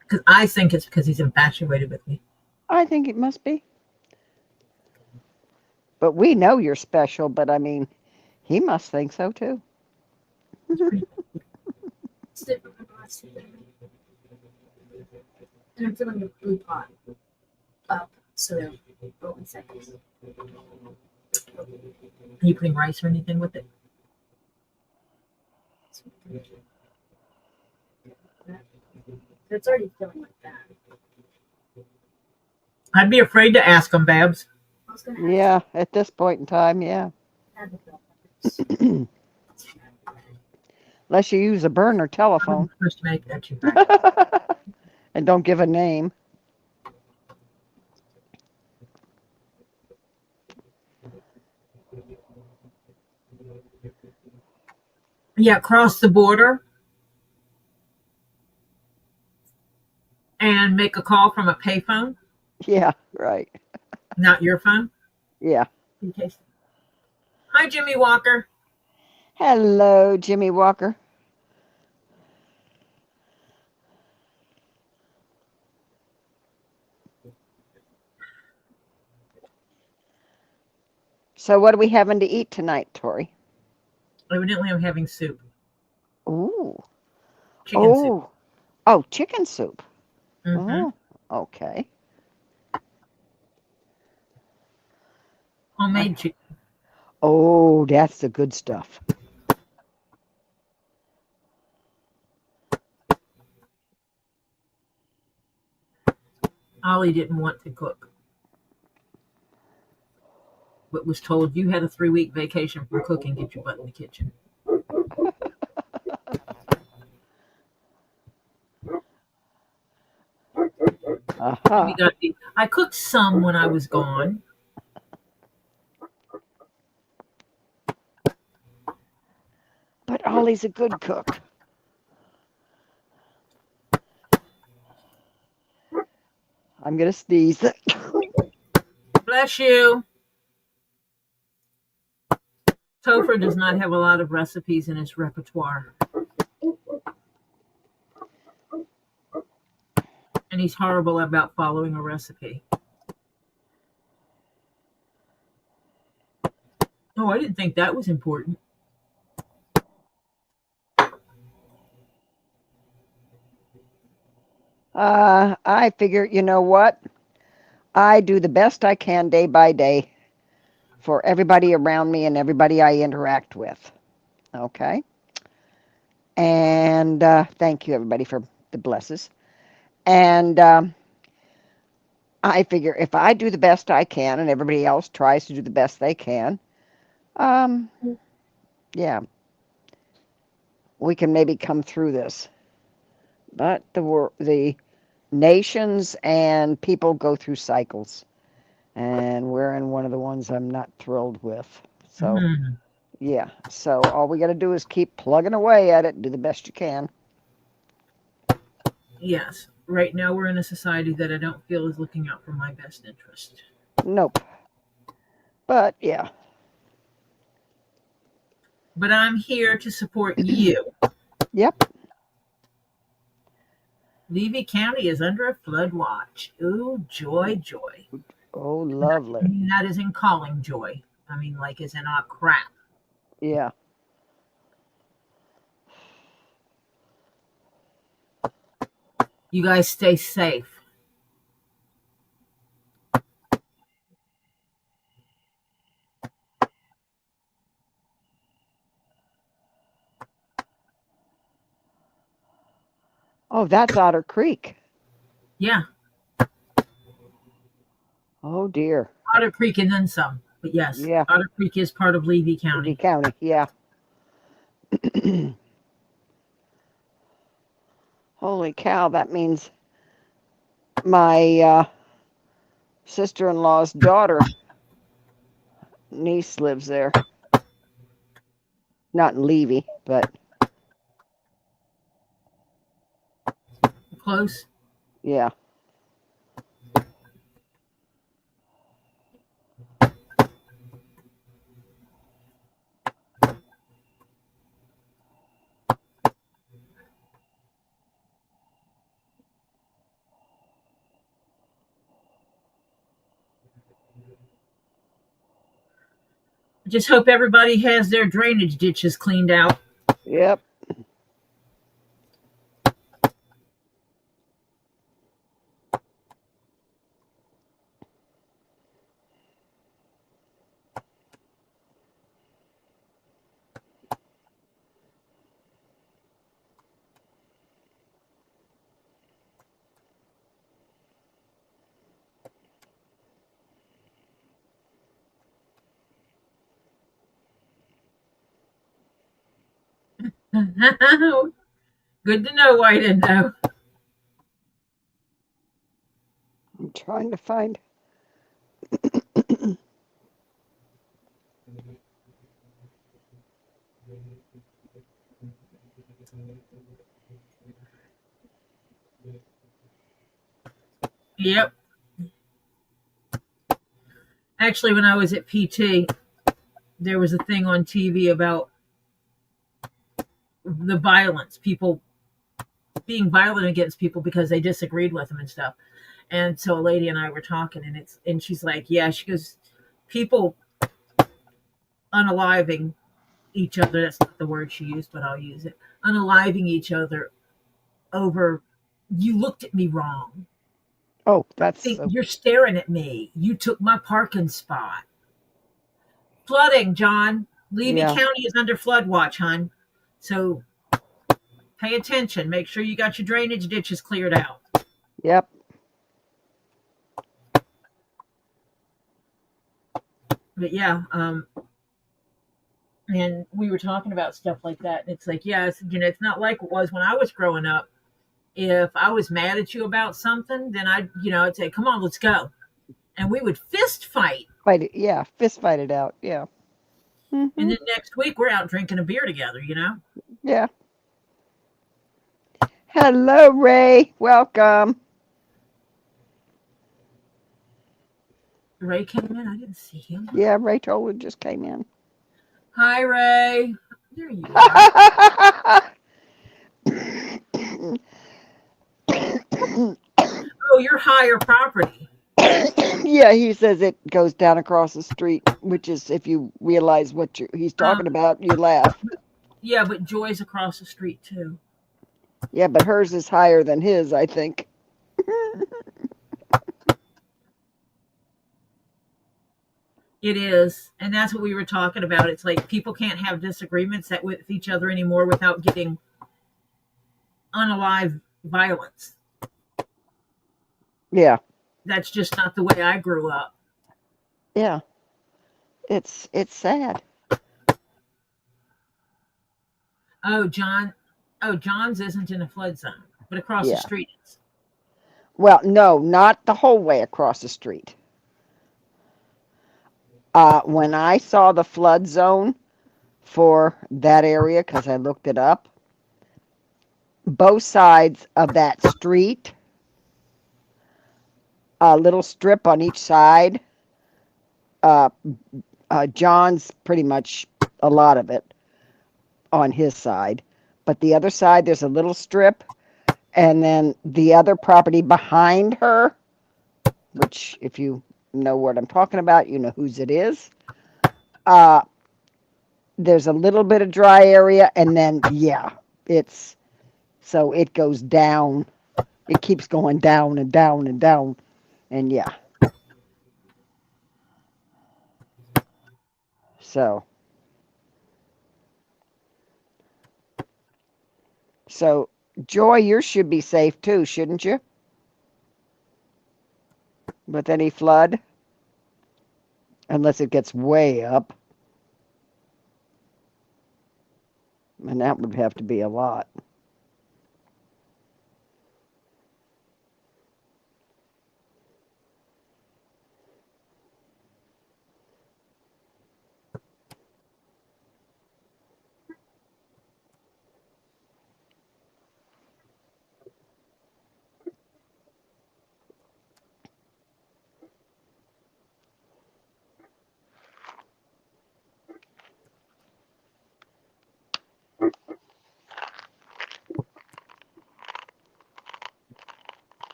because I think it's because he's infatuated with me. I think it must be. But we know you're special, but I mean, he must think so too. It's pretty. It's different from the rest of them. And I'm filling the blue pot up so they'll go in seconds. Are you putting rice or anything with it? It's already filling like that. I'd be afraid to ask him, Babs. I was gonna ask Yeah, at this point in time, yeah. Unless you use a burner telephone First make that you and don't give a name. Yeah, cross the border and make a call from a payphone, Yeah, right. not your phone. Yeah. In case. Hi, Jimmy Walker. Hello, Jimmy Walker. So, what are we having to eat tonight, Tori? Evidently, I'm having soup. Ooh. Chicken soup. Oh. Oh, chicken soup. Mm-hmm. Oh, okay. Homemade I, chicken. oh, that's the good stuff. Ollie didn't want to cook, but was told you had a 3-week vacation from cooking. Get your butt in the kitchen. We Aha. got the. I cooked some when I was gone. But Ollie's a good cook. I'm going to sneeze. Bless you. Topher does not have a lot of recipes in his repertoire, and he's horrible about following a recipe. Oh, I didn't think that was important. I figure, you know what? I do the best I can day by day for everybody around me and everybody I interact with. Okay? And thank you, everybody, for the blesses. And I figure if I do the best I can and everybody else tries to do the best they can, um, yeah, we can maybe come through this. But the nations and people go through cycles, and we're in one of the ones I'm not thrilled with. So, Mm, yeah, so all we got to do is keep plugging away at it, do the best you can. yes. Right now, we're in a society that I don't feel is looking out for my best interest. Nope. But yeah, But I'm here to support you. yep. Levy County is under a flood watch. Ooh, joy, joy. Oh, lovely. That is in calling joy. I mean, like, as in, oh, crap. Yeah. You guys stay safe. Oh, that's Otter Creek. Yeah, Oh dear. Otter Creek and then some. But yes, Yeah. Otter Creek is part of Levy Levy County. County. Yeah. Holy cow, that means my sister-in-law's daughter niece lives there. Not in Levy, but Close. yeah. I just hope everybody has their drainage ditches cleaned out. Yep. Good to know why I didn't know. I'm trying to find. Yep. Actually, when I was at PT, there was a thing on TV about the violence, people being violent against people because they disagreed with them and stuff. And so a lady and I were talking, and she's like, "Yeah," she goes, "People unaliving each other." That's not the word she used, but I'll use it. unaliving each other over, you looked at me wrong. Oh, I that's think so. you're staring at me. You took my parking spot. Flooding, John. Levy Yeah. County is under flood watch, hon. So pay attention. Make sure you got your drainage ditches cleared out. Yep. But yeah, and we were talking about stuff like that. And it's like, yes, it's not like it was when I was growing up. If I was mad at you about something, then I'd say, come on, let's go. And we would fist fight. Fight it. Yeah. Fist fight it out. Yeah. And Hmm. then next week we're out drinking a beer together. Yeah. Hello, Ray. Welcome. Ray came in. I didn't see him. Yeah, Ray Toller just came in. Hi, Ray. There you are. Oh, you're higher property. Yeah, he says it goes down across the street, which is, if you realize what he's talking Um, about, you laugh. yeah, but Joy's across the street too. Yeah, but hers is higher than his, I think. It is, and that's what we were talking about. It's like people can't have disagreements with each other anymore without getting unalive violence. Yeah, That's just not the way I grew up. yeah. It's sad. Oh, John. Oh, John's isn't in a flood zone, but across the Yeah. street is. Well, no, not the whole way across the street. When I saw the flood zone for that area, because I looked it up, both sides of that street, a little strip on each side. Uh, John's pretty much a lot of it on his side, but the other side there's a little strip, and then the other property behind her, which if you know what I'm talking about, you know whose it is. Uh, there's a little bit of dry area, and then yeah, it's so it goes down. It keeps going down and down and down, and yeah. So so Joy, yours should be safe too, shouldn't you? With any flood, unless it gets way up, and that would have to be a lot.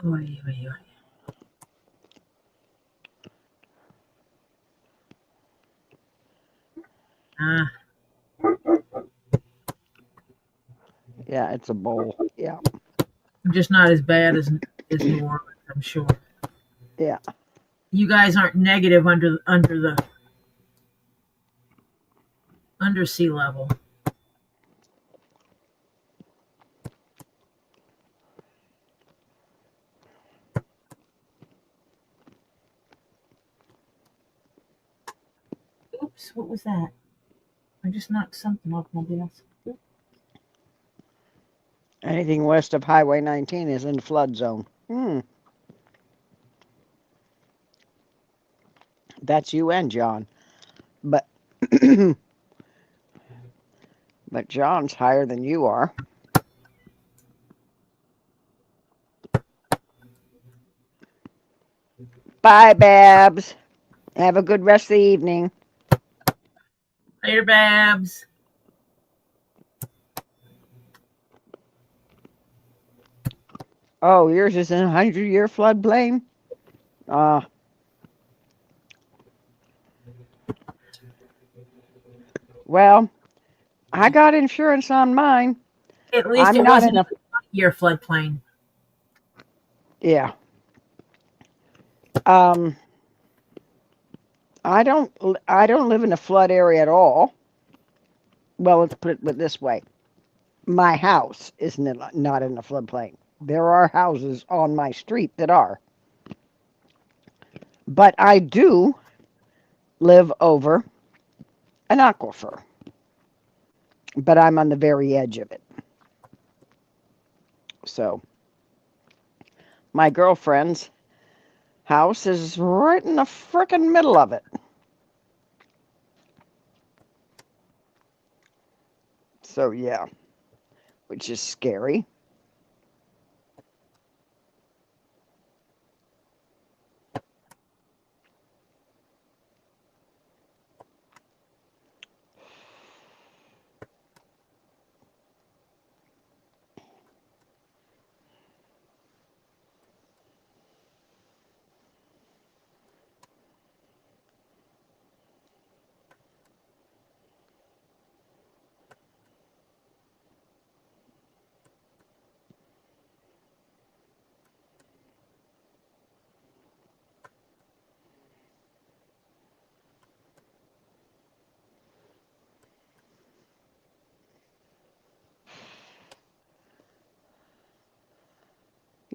Oy, oy, oy. Ah, Yeah, it's a bowl. Yeah, I'm just not as bad as New Orleans, I'm sure. yeah. You guys aren't negative under sea level. Oops, what was that? I just knocked something off my desk. Anything west of Highway 19 is in flood zone. That's you and John, but but John's higher than you are. Bye, Babs. Have a good rest of the evening. Later, Babs. Oh, yours is in a 100-year floodplain? Uh, Well, I got insurance on mine. At least I'm it not wasn't in a, a year floodplain. yeah. Um, I don't live in a flood area at all. Well, let's put it this way. My house not in a floodplain. There are houses on my street that are. But I do live over an aquifer. But I'm on the very edge of it. So my girlfriend's house is right in the frickin' middle of it. So yeah, which is scary.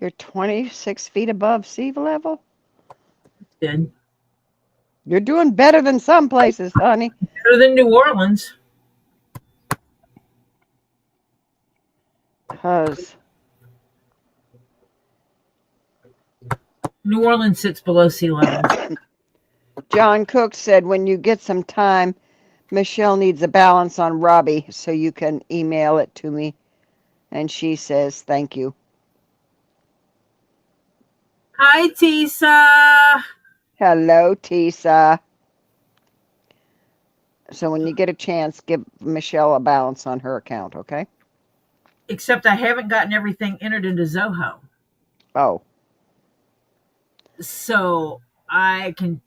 You're 26 feet above sea level? Good. You're doing better than some places, honey. Better than New Orleans. Because New Orleans sits below sea level. John Cook said when you get some time, Michelle needs a balance on Robbie, so you can email it to me. And she says, thank you. Hi, Tisa. Hello, Tisa. So when you get a chance, give Michelle a balance on her account, okay? Except I haven't gotten everything entered into Zoho. Oh, So I can.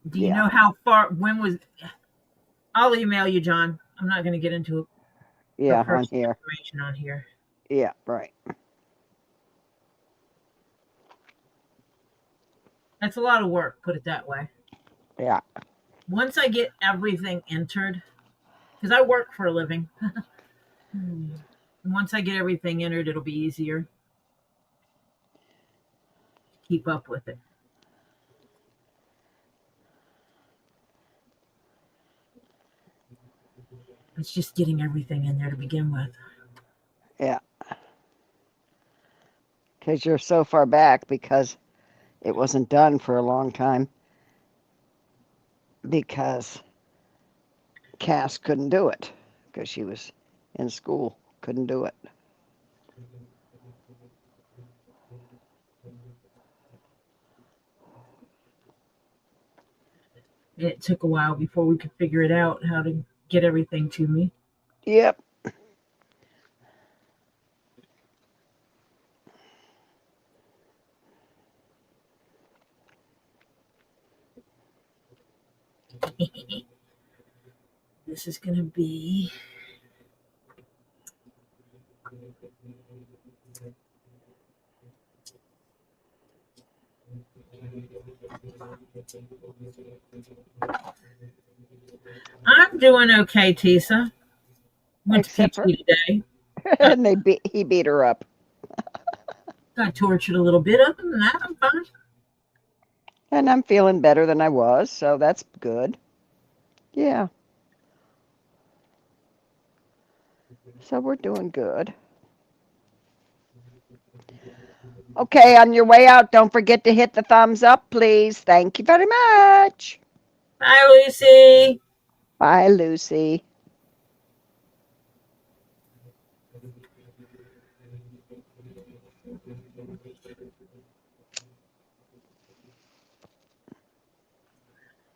Do you yeah. know how far? When was? I'll email you, John. I'm not going to get into her Yeah, on personal here. information on here. Yeah, right. That's a lot of work, put it that way. Yeah. Once I get everything entered, because I work for a living, once I get everything entered, it'll be easier to keep up with it. It's just getting everything in there to begin with. Yeah. Because you're so far back because it wasn't done for a long time because Cass couldn't do it because she was in school, couldn't do it. It took a while before we could figure it out how to get everything to me. Yep. This is going to be. I'm doing okay, Tisa. Went to Except for, PT today. Got, and he beat her up. got tortured a little bit. Other than that, I'm fine. And I'm feeling better than I was, so that's good. Yeah. So we're doing good. Okay, on your way out, don't forget to hit the thumbs up, please. Thank you very much. Hi, Lucy. Bye, Lucy.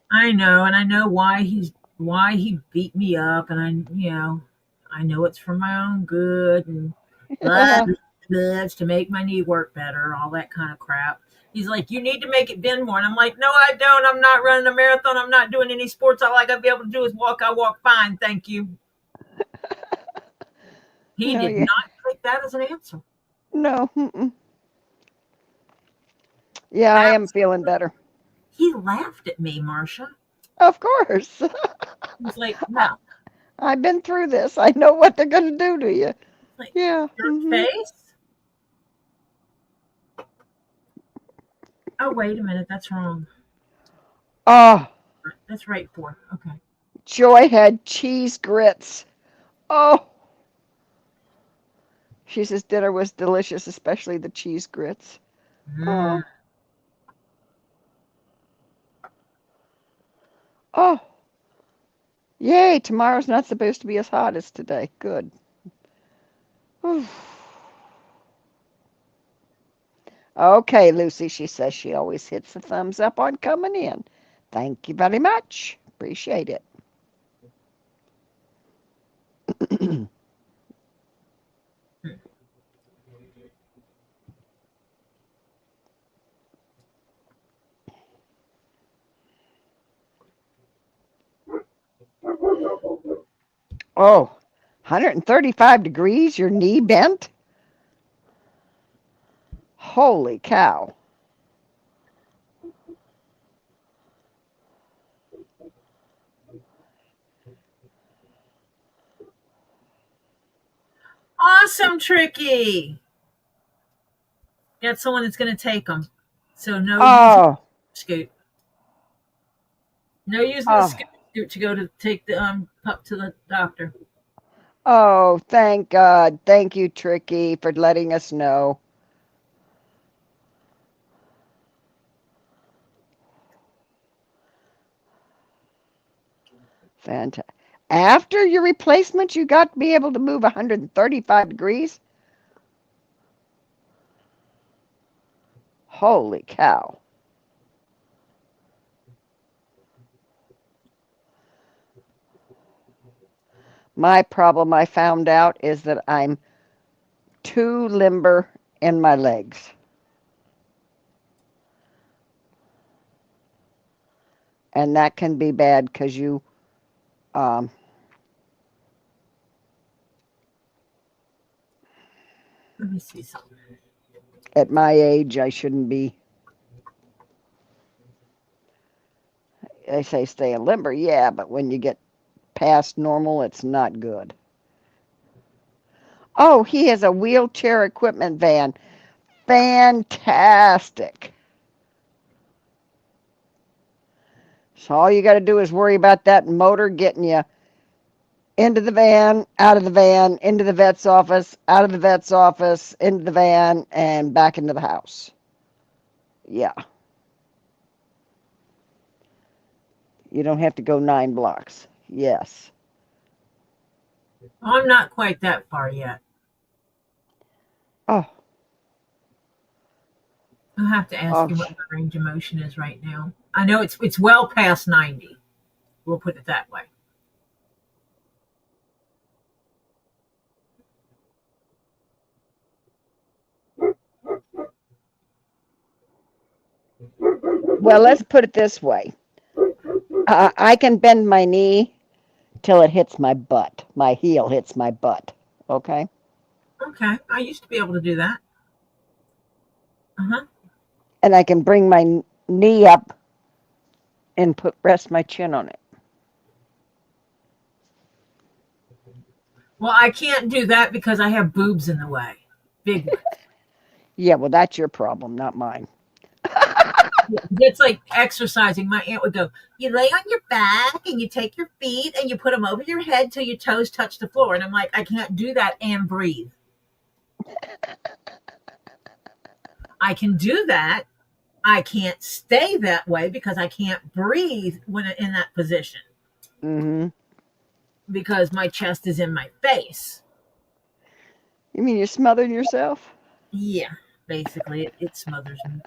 I know, and I know why he beat me up, and I know it's for my own good, and blah, blah, blah, it's to make my knee work better, all that kind of crap. He's like, you need to make it bend more. And I'm like, no, I don't. I'm not running a marathon. I'm not doing any sports. All I got to be able to do is walk. I walk fine. Thank you. He No, did yeah. not take that as an answer. No. Mm-mm. Yeah, I am feeling better. He laughed at me, Marcia. Of course. He's like, I, no. I've been through this. I know what they're going to do to you. Like, Yeah. your Hmm. face? Oh, wait a minute. That's wrong. Oh, That's right for. Okay. Joy had cheese grits. Oh, she says dinner was delicious, especially the cheese grits. Mm. Oh, oh, yay. Tomorrow's not supposed to be as hot as today. Good. Whew. Okay, Lucy, she says she always hits the thumbs up on coming in. Thank you very much. Appreciate it. Oh, 135 degrees, your knee bent? Holy cow. Awesome, Tricky. Got someone that's going to take them. So no using Oh, the scoot. No using the oh, scoot to go to take the pup to the doctor. oh, thank God. Thank you, Tricky, for letting us know. Fantastic. After your replacement, you got to be able to move 135 degrees? Holy cow. My problem, I found out, is that I'm too limber in my legs. And that can be bad because um, Let me see something. at my age, I shouldn't be. They say stay limber, yeah, but when you get past normal, it's not good. Oh, he has a wheelchair equipment van. Fantastic. So all you got to do is worry about that motor getting you into the van, out of the van, into the vet's office, out of the vet's office, into the van, and back into the house. Yeah. You don't have to go 9 blocks. Yes. I'm not quite that far yet. Oh, I'll have to ask oh, you what my range of motion is right now. I know it's well past 90. We'll put it that way. well, let's put it this way. I can bend my knee till it hits my butt. My heel hits my butt. Okay? Okay. I used to be able to do that. Uh-huh. And I can bring my knee up and rest my chin on it. Well, I can't do that because I have boobs in the way. Big ones. Yeah, well, that's your problem, not mine. It's like exercising. My aunt would go, you lay on your back and you take your feet and you put them over your head till your toes touch the floor. And I'm like, I can't do that and breathe. I can do that. I can't stay that way because I can't breathe when in that position Mm-hmm. because my chest is in my face. You mean you're smothering yourself? Yeah, basically, it smothers me.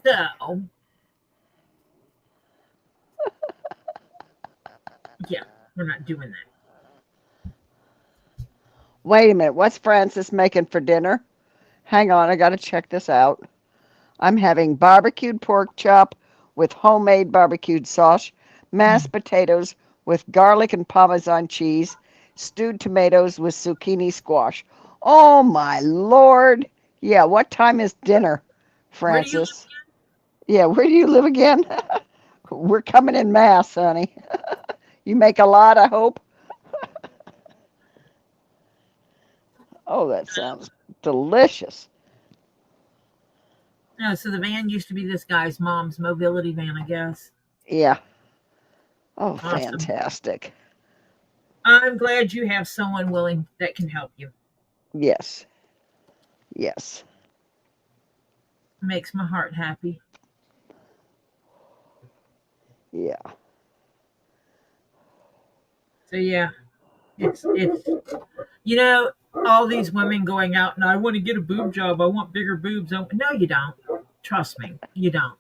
So, yeah, we're not doing that. Wait a minute. What's Francis making for dinner? Hang on, I got to check this out. I'm having barbecued pork chop with homemade barbecued sauce, Mm. mashed potatoes with garlic and Parmesan cheese, stewed tomatoes with zucchini squash. Oh my Lord! Yeah, what time is dinner, Where do you Francis? Yeah, where do you live again? We're coming in mass, honey. You make a lot, I hope. Oh, that sounds delicious. live? No, so the van used to be this guy's mom's mobility van, I guess. Yeah. Oh, Awesome. fantastic. I'm glad you have someone willing that can help you. Yes. Yes. Makes my heart happy. Yeah. So yeah, it's you know all these women going out and I want to get a boob job. I want bigger boobs. No, you don't. Trust me, you don't.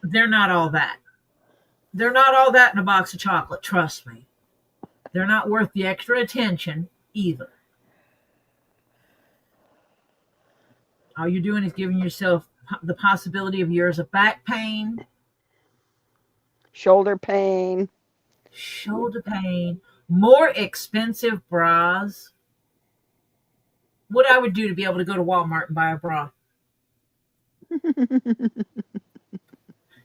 They're not all that. They're not all that in a box of chocolate. Trust me. They're not worth the extra attention either. All you're doing is giving yourself the possibility of years of back pain, Shoulder pain. shoulder pain, more expensive bras. What I would do to be able to go to Walmart and buy a bra.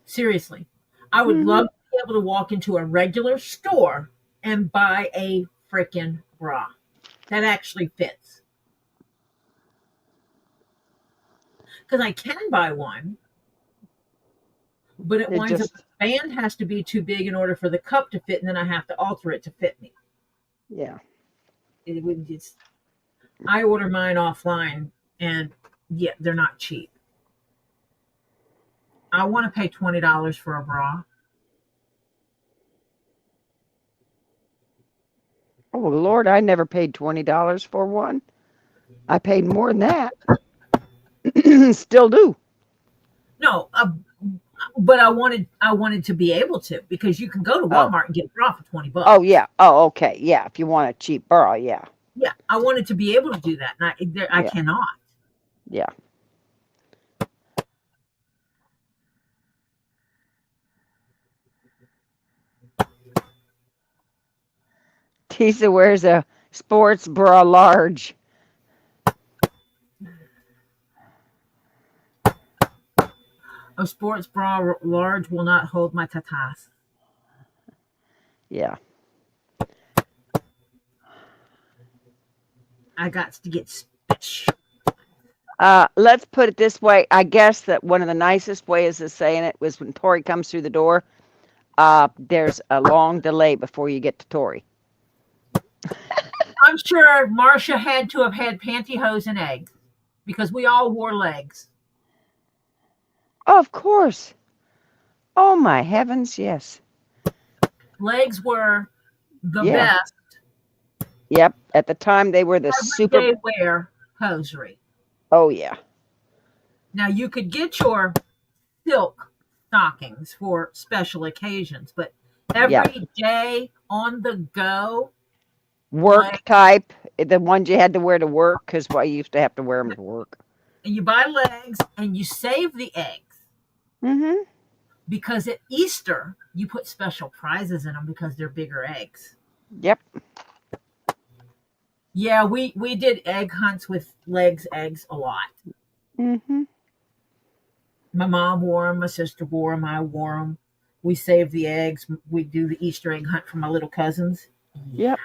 Seriously. I would Hmm. love to be able to walk into a regular store and buy a freaking bra that actually fits. Because I can buy one, but it It winds up the just, band has to be too big in order for the cup to fit, and then I have to alter it to fit me. yeah. It would just I order mine offline, and yeah, they're not cheap. I want to pay $20 for a bra. Oh, Lord, I never paid $20 for one. I paid more than that. Still do. No, but I wanted to be able to because you can go to Oh. Walmart and get a bra for 20 Oh, bucks. yeah. Oh, okay. Yeah. If you want a cheap bra, yeah. Yeah, I wanted to be able to do that, and I Yeah. cannot. Yeah. Tisa wears a sports bra large. A sports bra large will not hold my tatas. Yeah. I got to get special. Let's put it this way. I guess that one of the nicest ways of saying it was when Tori comes through the door, there's a long delay before you get to Tori. I'm sure Marcia had to have had pantyhose and eggs because we all wore legs. Of course. Oh, my heavens, yes. Legs were the Yeah. best Yep. At the time, they were the super. everyday wear hosiery. Oh, yeah. Now you could get your silk stockings for special occasions, but Yeah. every day on the go, Work leg, type, the ones you had to wear to work, because I used to have to wear them to work. and you buy legs and you save the eggs Mm-hmm. because at Easter you put special prizes in them because they're bigger eggs. Yep. Yeah, we did egg hunts with legs eggs a lot. Mm-hmm. My mom wore them, my sister wore them, I wore them. We saved the eggs. We do the Easter egg hunt for my little cousins. Yeah. Yep.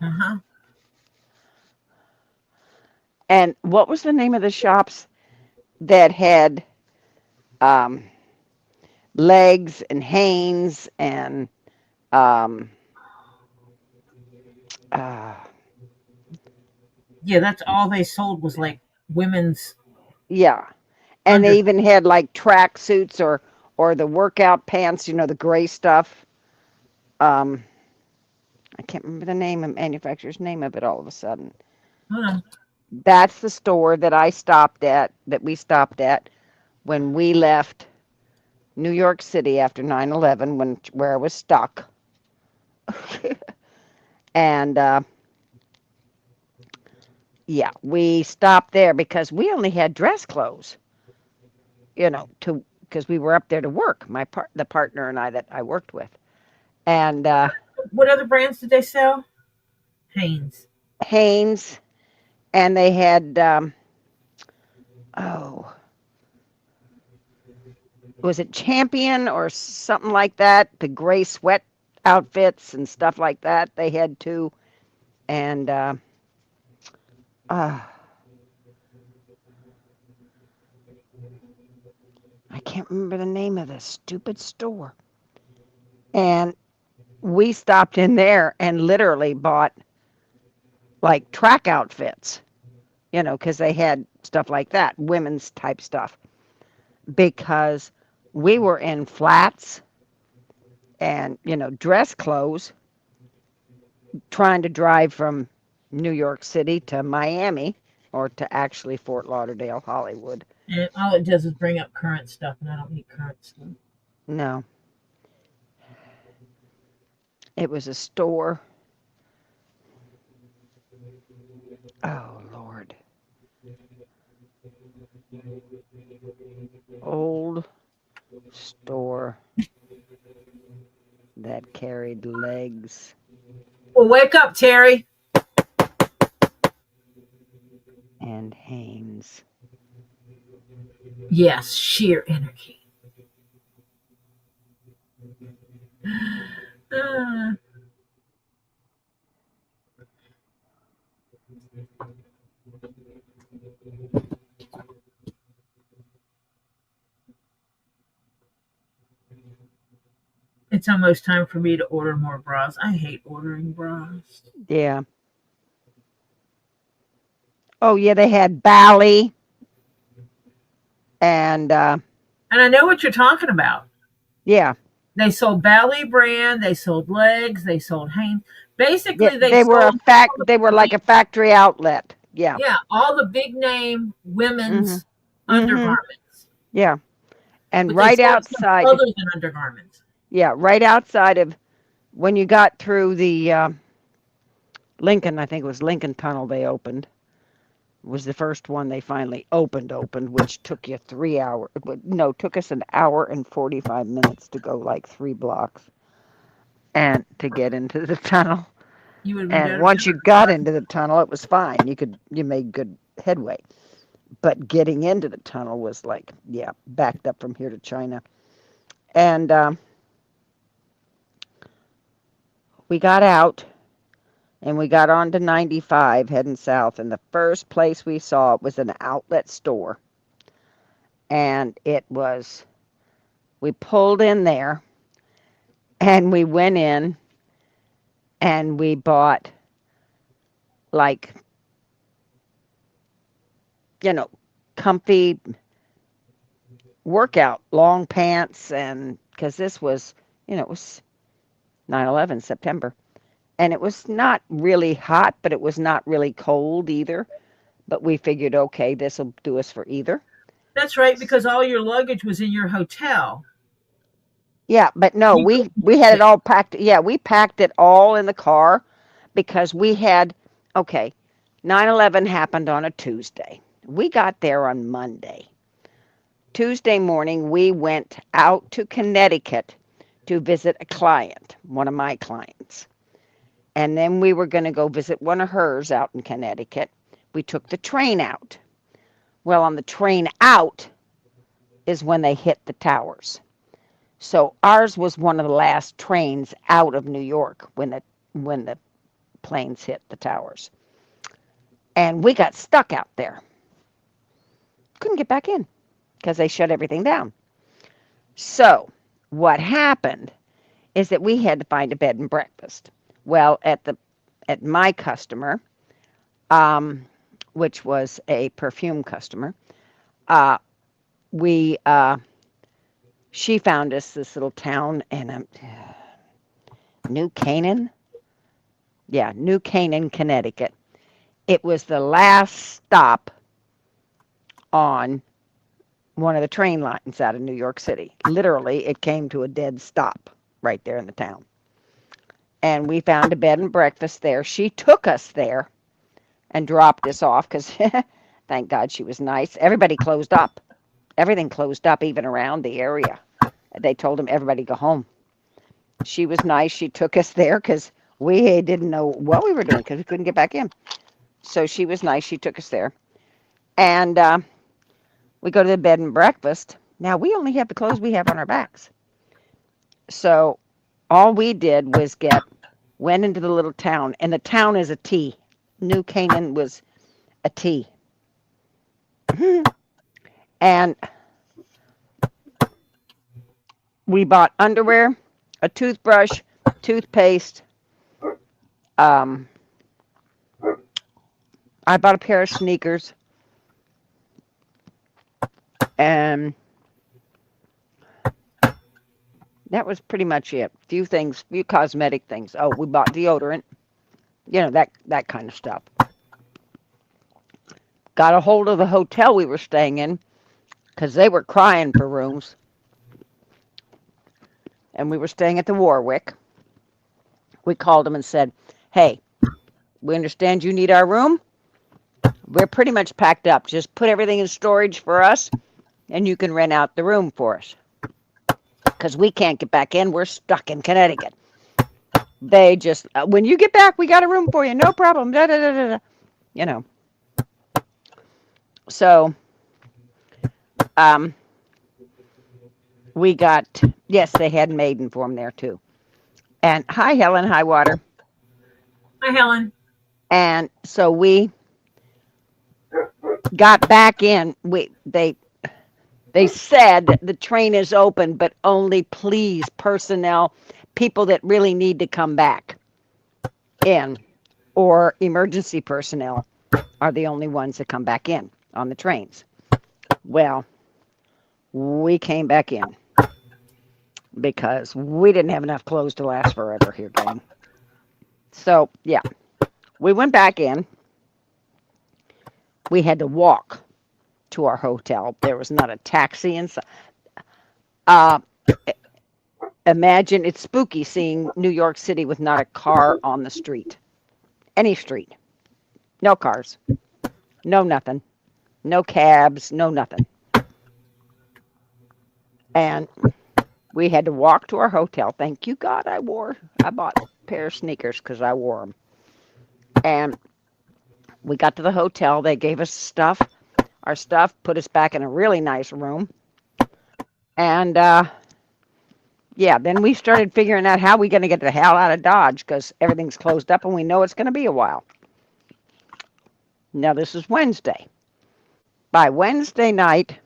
Uh huh. And what was the name of the shops that had um, Legs and Hanes and um, uh, Yeah, that's all they sold was like women's yeah, and under. they even had like track suits or the workout pants, the gray stuff. Um, I can't remember the name of manufacturer's name of it all of a sudden. Hold on. That's the store that we stopped at when we left New York City after 9/11, where I was stuck. And Yeah, we stopped there because we only had dress clothes, to because we were up there to work. The partner and I that I worked with, and What other brands did they sell? Hanes. Hanes, and they had oh, was it Champion or something like that? The gray sweat outfits and stuff like that. They had too, and uh, I can't remember the name of this stupid store. And we stopped in there and literally bought like track outfits, because they had stuff like that, women's type stuff, because we were in flats and, dress clothes trying to drive from New York City to Miami or to actually Fort Lauderdale, Hollywood. And all it does is bring up current stuff, and I don't need current stuff. No, it was a store. Oh, Lord. Old store that carried legs Well, wake up, Terry. and Hanes. Yes, sheer energy. Uh, it's almost time for me to order more bras. I hate ordering bras. Yeah. Oh, yeah, they had Bally and And I know what you're talking about. yeah. They sold Bally brand, they sold legs, they sold Hanes. Yeah, Basically, they they were sold all they were the like a factory outlet. Yeah. yeah, all the big name Mhm. women's Mhm. undergarments, Yeah. And but they right sold stuff outside, other than undergarments. yeah, right outside of when you got through the Lincoln, I think it was Lincoln Tunnel they opened. Was the first one they finally opened, which took you 3 hours. No, took us an hour and 45 minutes to go like 3 blocks and to get into the tunnel. You would have been And better if once you you were got driving. into the tunnel, it was fine. You made good headway. But getting into the tunnel was like, yeah, backed up from here to China. And we got out and we got on to 95 heading south. And the first place we saw was an outlet store. And we pulled in there and we went in and we bought like, you know, comfy workout long pants. And because this was, it was 9/11 September. And it was not really hot, but it was not really cold either. But we figured, okay, this will do us for either. That's right, because all your luggage was in your hotel. Yeah, but no, You we moved had it it. all packed. Yeah, we packed it all in the car because we had, okay, 9/11 happened on a Tuesday. We got there on Monday. Tuesday morning, we went out to Connecticut to visit a client, one of my clients. And then we were going to go visit one of hers out in Connecticut. We took the train out. Well, on the train out is when they hit the towers. So ours was one of the last trains out of New York when the planes hit the towers. And we got stuck out there. Couldn't get back in because they shut everything down. So what happened is that we had to find a bed and breakfast. Well, at my customer, um, which was a perfume customer, uh, we she found us this little town in New Canaan. Yeah, New Canaan, Connecticut. It was the last stop on one of the train lines out of New York City. Literally, it came to a dead stop right there in the town. And we found a bed and breakfast there. She took us there and dropped us off because thank God she was nice. Everybody closed up. Everything closed up, even around the area. They told them everybody go home. She was nice. She took us there because we didn't know what we were doing because we couldn't get back in. So she was nice. She took us there. And we go to the bed and breakfast. Now, we only have the clothes we have on our backs. So all we did was went into the little town. And the town is a T. New Canaan was a T. And we bought underwear, a toothbrush, toothpaste. I bought a pair of sneakers. And that was pretty much it. Few things, few cosmetic things. Oh, we bought deodorant. You know, that kind of stuff. Got a hold of the hotel we were staying in because they were crying for rooms. And we were staying at the Warwick. We called them and said, hey, we understand you need our room. We're pretty much packed up. Just put everything in storage for us, and you can rent out the room for us. Because we can't get back in. We're stuck in Connecticut. They just, when you get back, we got a room for you. No problem. Da, da, da, da, da. You know. So, we got, yes, they had maiden form there too. And hi, Helen, hi, Water. Hi, Helen. And so we got back in. They said the train is open, but only please personnel, people that really need to come back in, or emergency personnel are the only ones that come back in on the trains. Well, we came back in because we didn't have enough clothes to last forever here, gang. So, yeah, we went back in. We had to walk to our hotel. There was not a taxi inside. Imagine it's spooky seeing New York City with not a car on the street. Any street. No cars. No nothing. No cabs. No nothing. And we had to walk to our hotel. Thank you, God, I bought a pair of sneakers because I wore them. And we got to the hotel. They gave us our stuff, put us back in a really nice room. And, yeah, then we started figuring out how we're going to get the hell out of Dodge because everything's closed up and we know it's going to be a while. Now, this is Wednesday. By Wednesday night,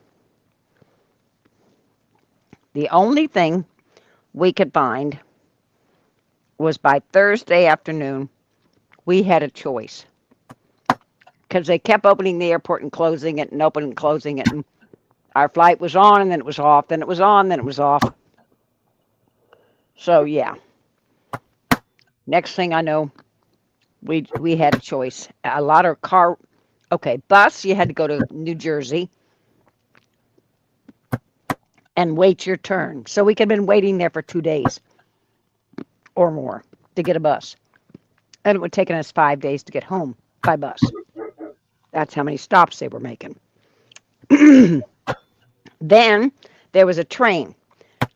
the only thing we could find was by Thursday afternoon, we had a choice. Because they kept opening the airport and closing it and opening and closing it. And our flight was on and then it was off. Then it was on, then it was off. So, yeah. Next thing I know, we had a choice. A lot of bus, you had to go to New Jersey and wait your turn. So we could have been waiting there for 2 days or more to get a bus. And it would have taken us 5 days to get home by bus. That's how many stops they were making. Then there was a train.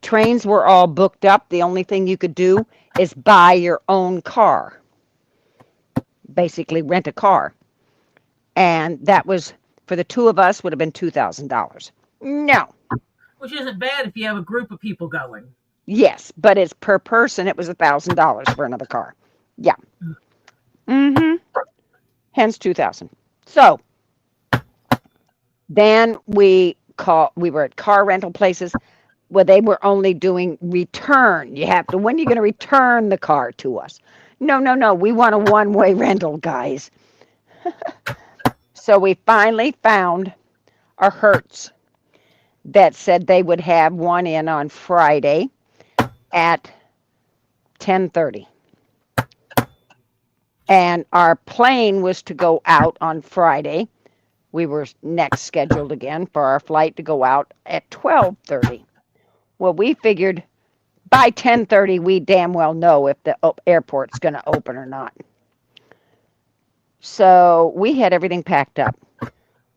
Trains were all booked up. The only thing you could do is buy your own car. Basically, rent a car. And that was, for the two of us, would have been $2,000. No. Which isn't bad if you have a group of people going. Yes, but it's per person. It was $1,000 for another car. Yeah. Mm-hmm. Hence 2,000. So then we were at car rental places where they were only doing return. When are you going to return the car to us? No. We want a one-way rental, guys. So we finally found a Hertz that said they would have one in on Friday at 10:30. And our plane was to go out on Friday. We were next scheduled again for our flight to go out at 12:30. Well, we figured by 10:30 we damn well know if the airport's going to open or not. So we had everything packed up.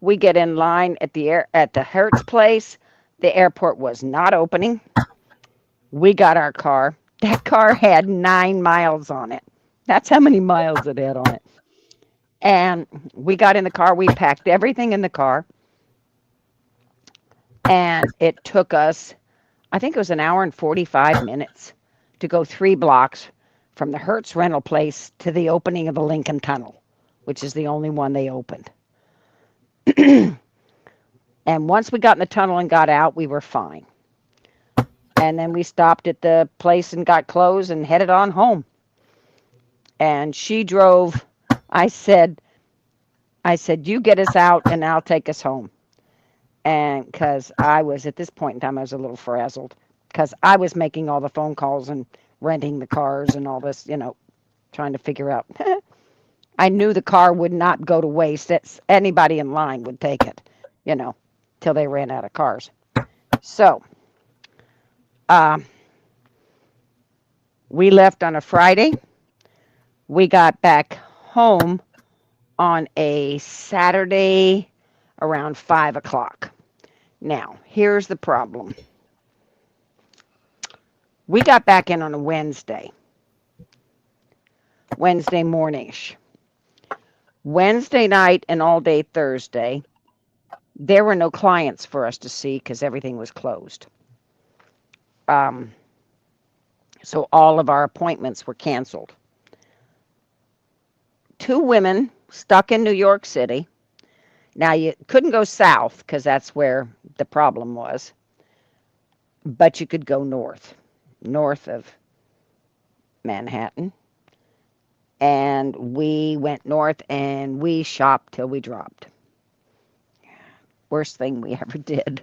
We get in line at the Hertz place. The airport was not opening. We got our car. That car had 9 miles on it. That's how many miles it had on it. And we got in the car. We packed everything in the car. And it took us, I think it was an hour and 45 minutes to go 3 blocks from the Hertz rental place to the opening of the Lincoln Tunnel, which is the only one they opened. And once we got in the tunnel and got out, we were fine. And then we stopped at the place and got clothes and headed on home. And she drove. I said, you get us out and I'll take us home. And because I was, at this point in time, I was a little frazzled because I was making all the phone calls and renting the cars and all this, trying to figure out. I knew the car would not go to waste. Anybody in line would take it, till they ran out of cars. So uh, we left on a Friday. We got back home on a Saturday around 5 o'clock. Now, here's the problem. We got back in on a Wednesday morningish. Wednesday night and all day Thursday, there were no clients for us to see because everything was closed. So all of our appointments were canceled. 2 women stuck in New York City. Now, you couldn't go south because that's where the problem was, but you could go north of Manhattan. And we went north and we shopped till we dropped. Worst thing we ever did.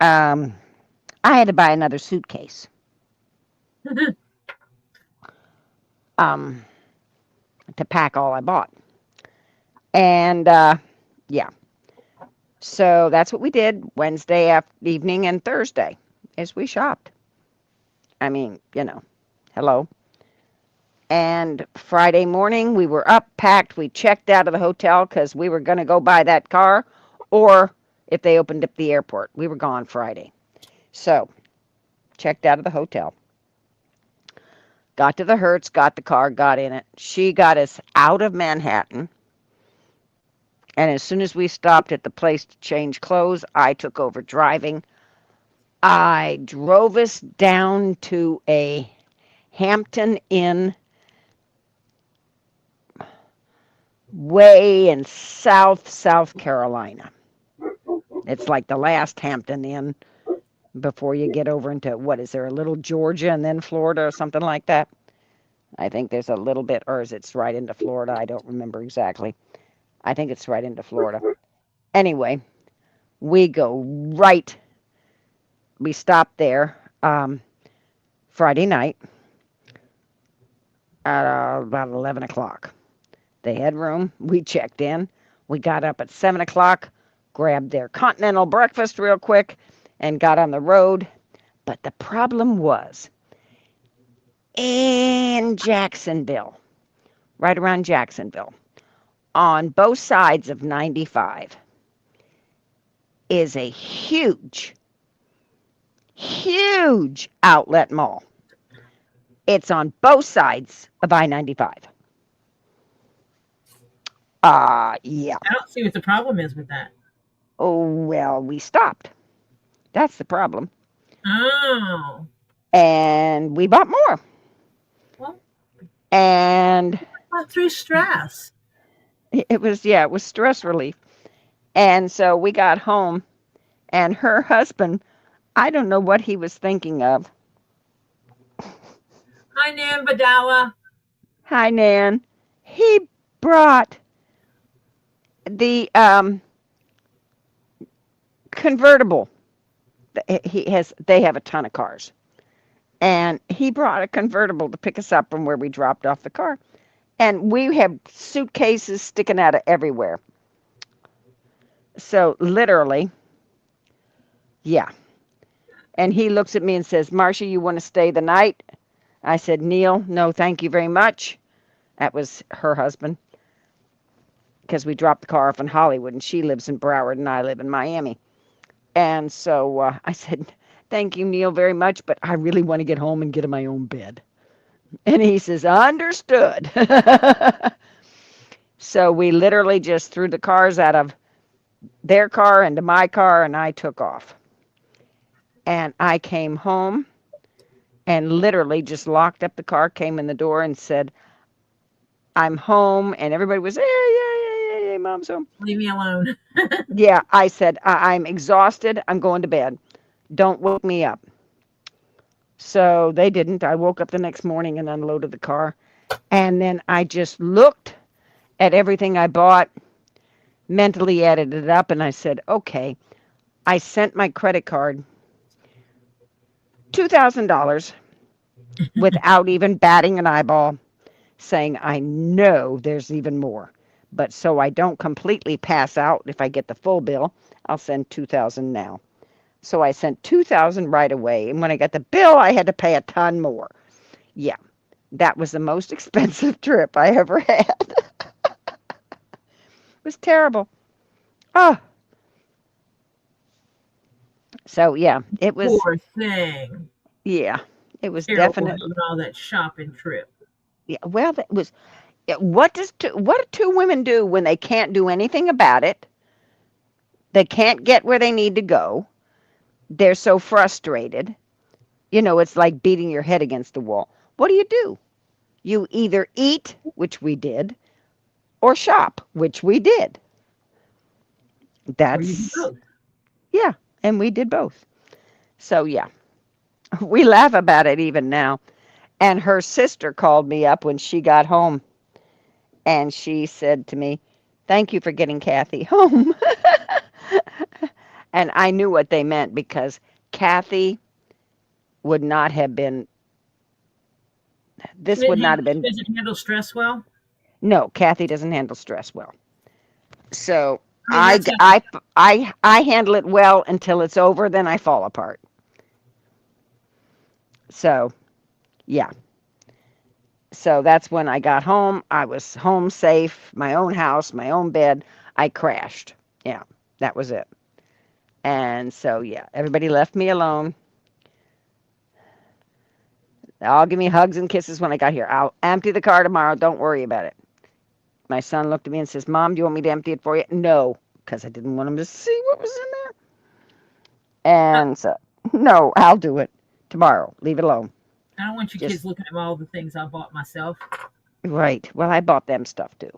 I had to buy another suitcase. To pack all I bought. And yeah. So that's what we did Wednesday evening and Thursday is we shopped. I mean, hello. And Friday morning we were up, packed, we checked out of the hotel because we were going to go buy that car, or if they opened up the airport. We were gone Friday. So checked out of the hotel. Got to the Hertz, got the car, got in it. She got us out of Manhattan. And as soon as we stopped at the place to change clothes, I took over driving. I drove us down to a Hampton Inn way in South Carolina. It's like the last Hampton Inn before you get over into, what is there, a little Georgia and then Florida or something like that? I think there's a little bit, or is it right into Florida? I don't remember exactly. I think it's right into Florida. Anyway, we stopped there Friday night at about 11 o'clock. They had room. We checked in. We got up at 7 o'clock, grabbed their continental breakfast real quick, and got on the road. But the problem was in Jacksonville, right around Jacksonville, on both sides of 95, is a huge outlet mall. It's on both sides of I-95. Yeah. I don't see what the problem is with that. Oh, well, we stopped. That's the problem. Oh. And we bought more. Well, and through stress. It was stress relief. And so we got home, and her husband, I don't know what he was thinking of. Hi, Nan Badawa. Hi, Nan. He brought the convertible. They have a ton of cars. And he brought a convertible to pick us up from where we dropped off the car. And we have suitcases sticking out of everywhere. So literally, yeah. And he looks at me and says, Marcia, you want to stay the night? I said, Neil, no, thank you very much. That was her husband. because we dropped the car off in Hollywood, and she lives in Broward, and I live in Miami. And so I said, "Thank you, Neil, very much, but I really want to get home and get in my own bed." And he says, "Understood." So we literally just threw the cars out of their car into my car, and I took off. And I came home and literally just locked up the car, came in the door, and said, "I'm home." And everybody was, "Hey, yeah, yeah, yeah, Mom's home." Leave me alone. Yeah, I said, "I'm exhausted. I'm going to bed. Don't wake me up." So they didn't. I woke up the next morning and unloaded the car. And then I just looked at everything I bought, mentally added it up, and I said, "Okay." I sent my credit card $2,000 without even batting an eyeball, saying, "I know there's even more. But so I don't completely pass out if I get the full bill, I'll send 2,000 now." So I sent 2,000 right away. And when I got the bill, I had to pay a ton more. Yeah, that was the most expensive trip I ever had. It was terrible. Oh, so yeah, Poor thing. yeah, it was Terrible definite. having all that shopping trip. Yeah, well, that was, yeah, what do two women do when they can't do anything about it? They can't get where they need to go. They're so frustrated. It's like beating your head against the wall. What do? You either eat, which we did, or shop, which we did. Or you do That's, both. yeah, and we did both. So, yeah, we laugh about it even now. And her sister called me up when she got home, and she said to me, "Thank you for getting Kathy home." And I knew what they meant because Kathy would not have been, She this would didn't not handle, have she been, doesn't handle stress well. no, Kathy doesn't handle stress well. So I mean, that's a I handle it well until it's over, then I fall apart. So, yeah. So that's when I got home. I was home safe, my own house, my own bed. I crashed. Yeah, that was it. And so, yeah, everybody left me alone. They all give me hugs and kisses when I got here. I'll empty the car tomorrow. Don't worry about it. My son looked at me and says, "Mom, do you want me to empty it for you?" No, because I didn't want him to see what was in there. I And so, no, I'll do it tomorrow. Leave it alone. don't want you Just kids looking at all the things I bought myself. right. Well, I bought them stuff too.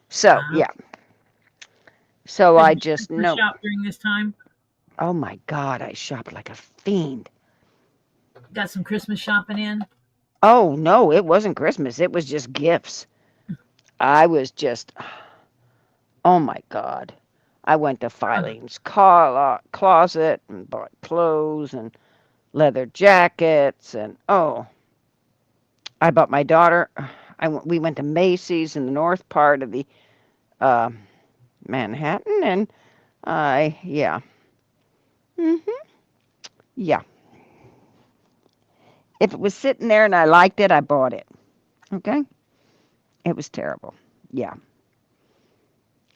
So, Uh, yeah. So did I you just Christmas know. shop during this time? Oh my God, I shopped like a fiend. Got some Christmas shopping in? Oh no, it wasn't Christmas. It was just gifts. I was just, oh my God. I went to Filene's closet and bought clothes and leather jackets and oh, I bought my daughter. We went to Macy's in the north part of the uh, Manhattan, and yeah, yeah. If it was sitting there and I liked it, I bought it. Okay, it was terrible. Yeah,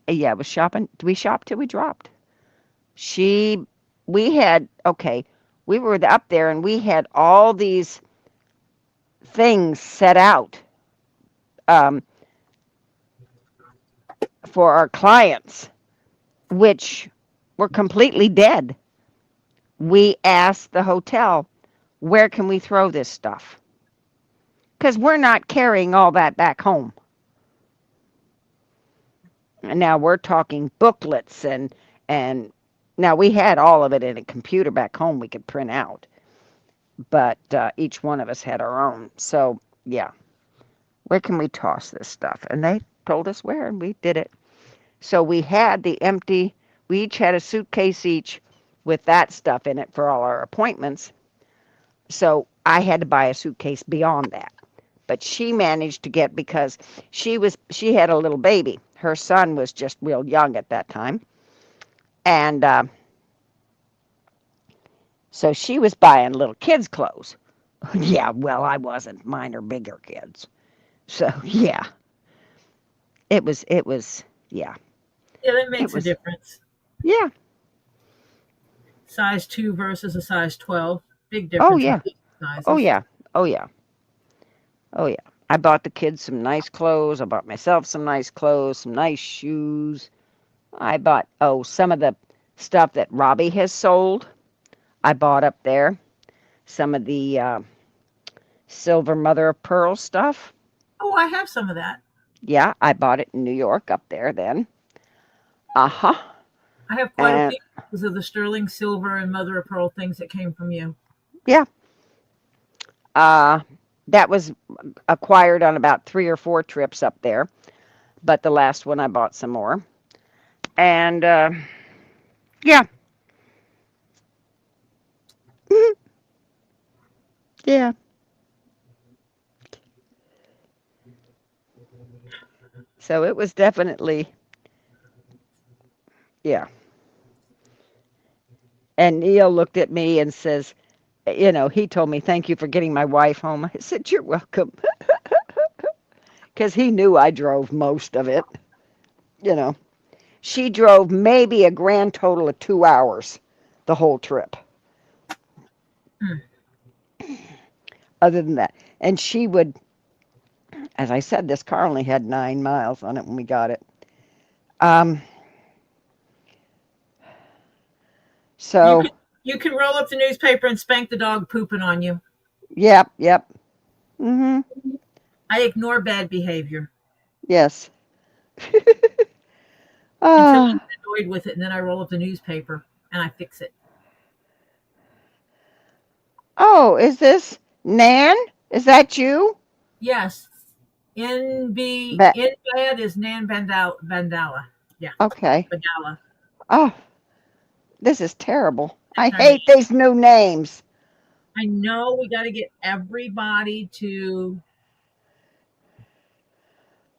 yeah. It was shopping. We shopped till we dropped. She, we had okay. We were up there and we had all these things set out um, for our clients, which were completely dead. We asked the hotel, "Where can we throw this stuff?" Because we're not carrying all that back home. And now we're talking booklets and now we had all of it in a computer back home we could print out, but each one of us had our own. So yeah, where can we toss this stuff? And they told us where, and we did it. So we had the empty. We each had a suitcase each with that stuff in it for all our appointments. So I had to buy a suitcase beyond that. But she managed to get because she had a little baby. Her son was just real young at that time, and so she was buying little kids' clothes. Yeah, well, I wasn't. Mine are bigger kids. So yeah, it was. Yeah, Yeah, that it makes a was. difference. Yeah. Size 2 versus a size 12. Big Oh difference in yeah. Oh sizes. yeah. Oh yeah. Oh yeah. I bought the kids some nice clothes. I bought myself some nice clothes, some nice shoes. I bought some of the stuff that Robbie has sold. I bought up there some of the silver mother of pearl stuff. Oh, I have some of that. Yeah, I bought it in New York up there then. Uh huh. I have quite a And few because of the sterling silver and mother of pearl things that came from you. yeah, uh, that was acquired on about 3 or 4 trips up there. But the last one I bought some more. And yeah, yeah. So it was definitely, yeah. And Neil looked at me and says, he told me, thank you for getting my wife home. I said, you're welcome. Because he knew I drove most of it. You know, she drove maybe a grand total of 2 hours the whole trip, Hmm. other than that. And she would, as I said, this car only had 9 miles on it when we got it. Um, You so, can you can roll up the newspaper and spank the dog pooping on you. yep, yep. Mm-hmm. I ignore bad behavior Yes. until I uh, get annoyed with it, and then I roll up the newspaper and I fix it. is this Nan? Is that you? Yes, NB Ba- in bad is Nan Bandala. Yeah, okay. Bandala. Oh, this is terrible. I That's our name. hate these new names. I know we got to get everybody to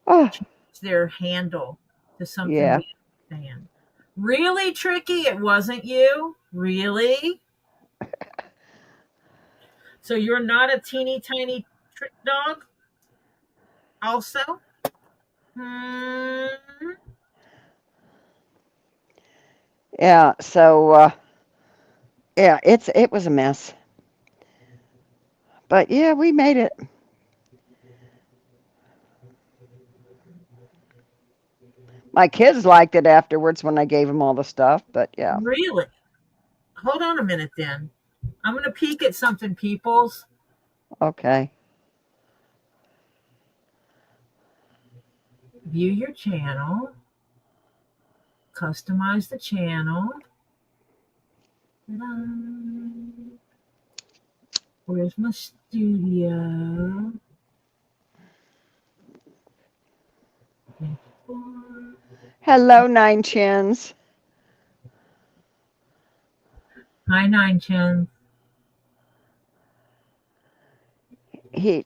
Oh, change their handle to something yeah. we understand. Really tricky? It wasn't you? Really? So you're not a teeny tiny trick dog? Also? Hmm. Yeah, so yeah, it was a mess. But yeah, we made it. My kids liked it afterwards when I gave them all the stuff, but yeah. Really? Hold on a minute then. I'm going to peek at something, peoples. Okay. View your channel. Customize the channel. Ta-da. Where's my studio? Hello, Nine Chins. Hi, Nine Chin.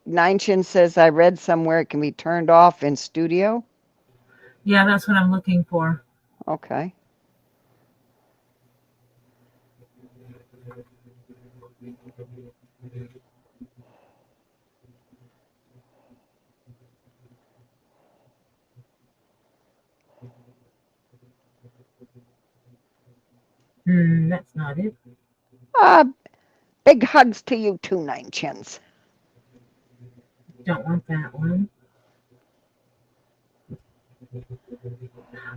Nine Chin says I read somewhere it can be turned off in studio. Yeah, that's what I'm looking for. Okay. That's not it. Uh, big hugs to you too, Nine Chins. Don't want that one.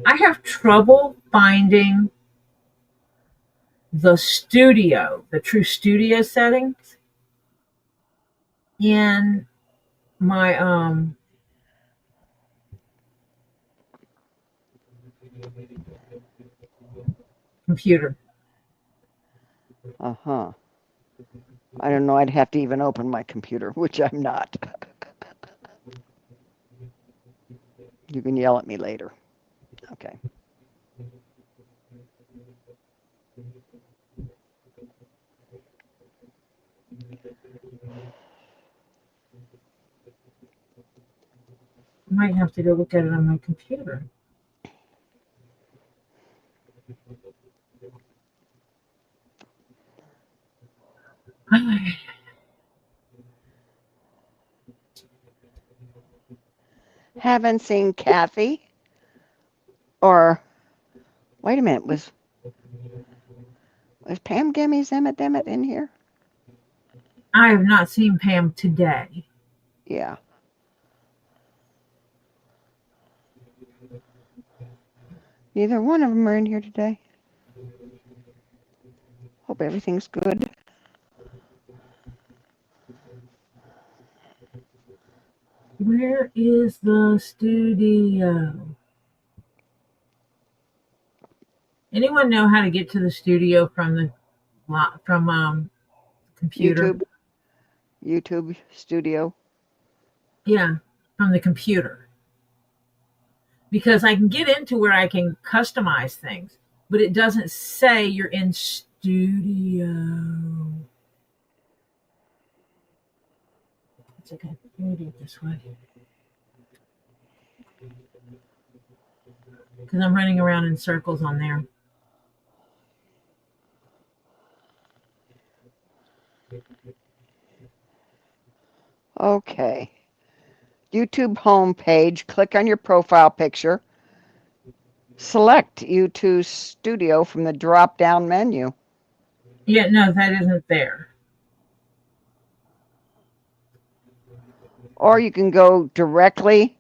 I have trouble finding the studio, the true studio settings in my computer. Uh-huh. I don't know. I'd have to even open my computer, which I'm not. You can yell at me later. Okay. I might have to go look at it on my computer. Haven't seen Kathy. Or wait a minute, was Pam Gemmy Zemmet Demet in here? I have not seen Pam today. Yeah. Neither one of them are in here today. Hope everything's good. Where is the studio? Anyone know how to get to the studio from the computer? YouTube studio. Yeah, from the computer. Because I can get into where I can customize things, but it doesn't say you're in studio. It's okay. Let me do it this way. Because I'm running around in circles on there. Okay. YouTube homepage. Click on your profile picture. Select YouTube Studio from the drop-down menu. Yeah, no, that isn't there. Or you can go directly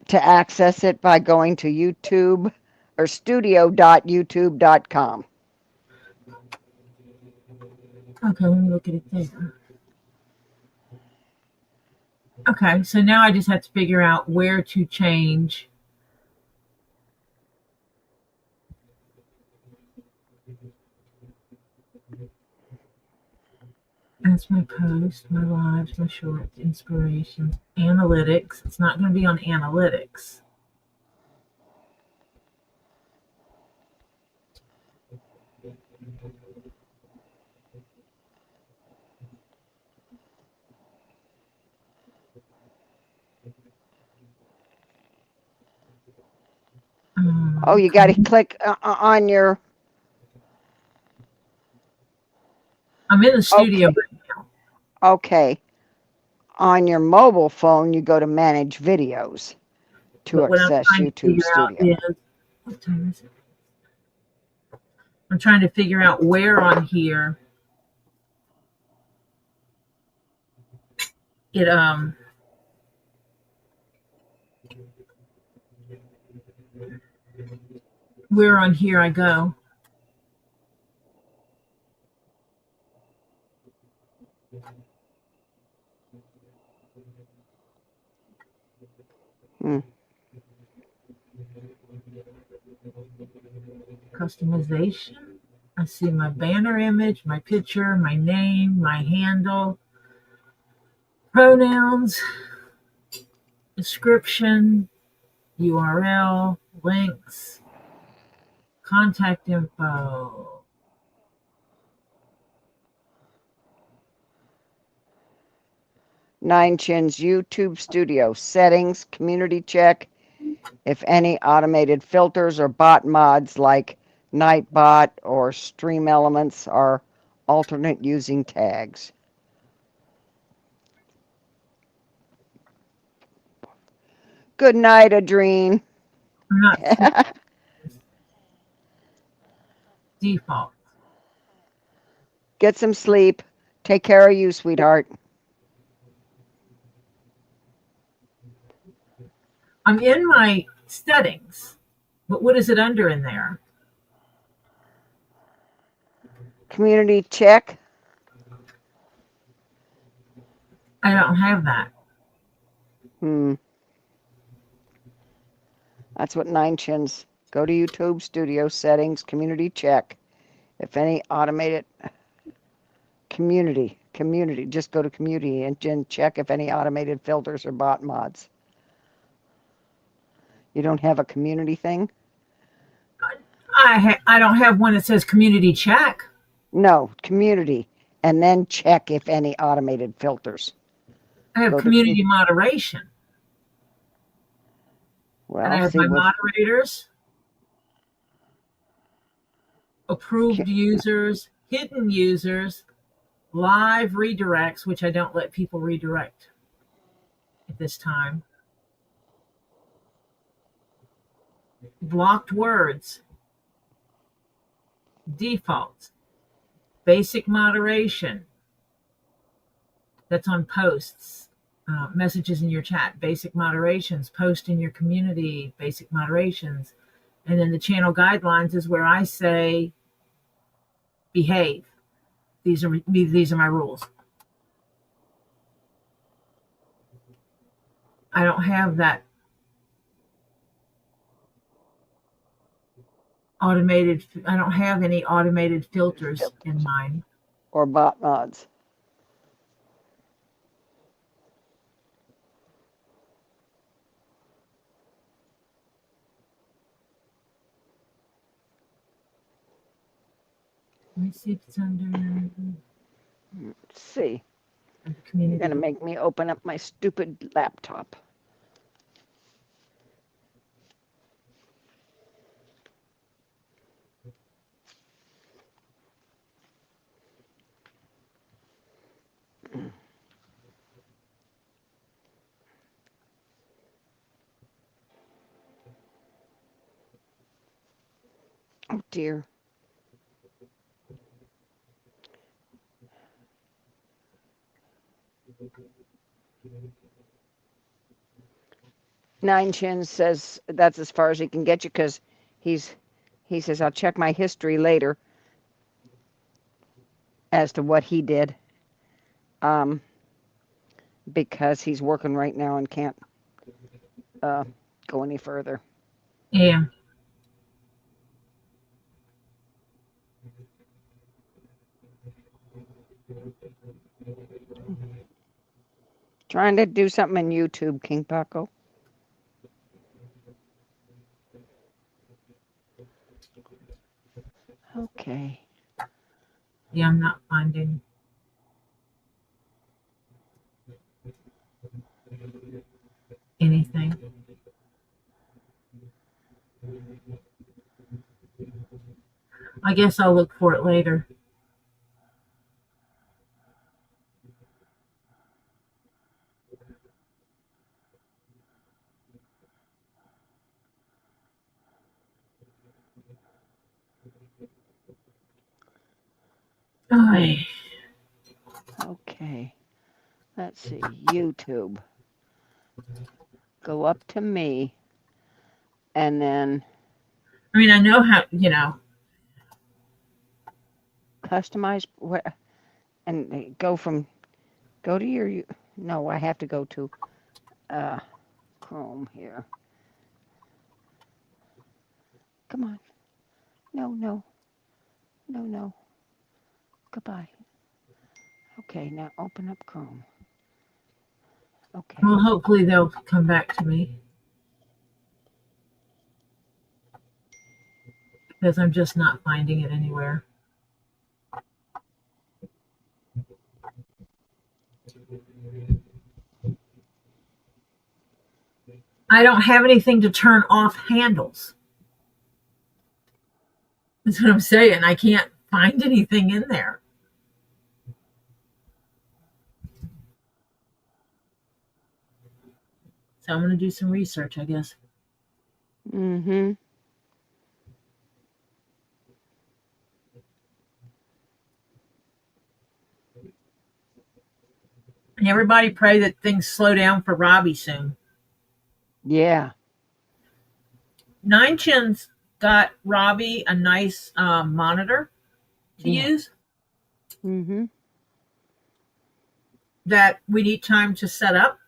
to access it by going to YouTube or studio.youtube.com. Okay, let me look at it there. Okay, so now I just have to figure out where to change. That's my post, my lives, my shorts, inspiration, analytics. It's not going to be on analytics. Oh, you got to Okay. click on your. I'm in the studio Okay. right now. Okay. On your mobile phone, you go to Manage Videos to But what I'm access trying to YouTube figure out Studio. is what time is it? I'm trying to figure out where on here it where on here I go. Hmm. Customization. I see my banner image, my picture, my name, my handle, pronouns, description, URL, links, contact info. Nine Chin's YouTube Studio settings, community check, if any automated filters or bot mods like Nightbot or Stream Elements are alternate using tags. Good night, Adrene. I'm not seeing default. Get some sleep. Take care of you, sweetheart. I'm in my settings, but what is it under in there? Community check. I don't have that. That's what Nine Chins. Go to YouTube Studio settings, community check. If any automated community, just go to community and check if any automated filters or bot mods. You don't have a community thing? I don't have one that says community check. No, community, and then check if any automated filters. I have Go to community moderation. And I well, have see my what moderators, approved users, hidden users, live redirects, which I don't let people redirect at this time. blocked words, defaults, basic moderation. That's on posts, messages in your chat, basic moderations, post in your community, basic moderations. And then the channel guidelines is where I say, behave. These are my rules. I don't have that automated. I don't have any automated filters in mine. Or bot mods. Let me see if it's under Let's see. You're community. going to make me open up my stupid laptop. Oh dear. Nine Chins says that's as far as he can get you because he says I'll check my history later as to what he did, because he's working right now and can't go any further. Yeah. Trying to do something in YouTube, King Paco. Okay. Yeah, I'm not finding anything. I guess I'll look for it later. Ay. Okay. Let's see. YouTube. Go up to me. And then I mean, I know how, customize what and go to your, no, I have to go to Chrome here. Come on. No. Goodbye. Okay, now open up Chrome. Okay. Well, hopefully they'll come back to me. Because I'm just not finding it anywhere. I don't have anything to turn off handles. That's what I'm saying. I can't find anything in there. So I'm going to do some research, I guess. Mm-hmm. And everybody pray that things slow down for Robbie soon. Yeah. Nine Chins got Robbie a nice monitor to use Mm-hmm. that we need time to set up.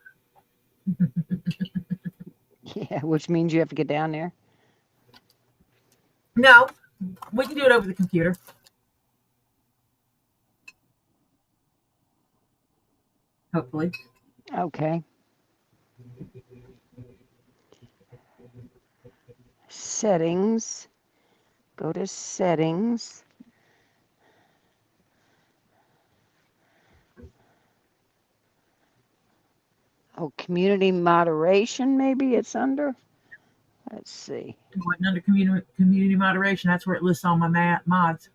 Yeah, which means you have to get down there. No, we can do it over the computer. Hopefully. Okay. Settings. Go to settings. Oh, community moderation, maybe it's under. Let's see. Under community moderation, that's where it lists all my mods.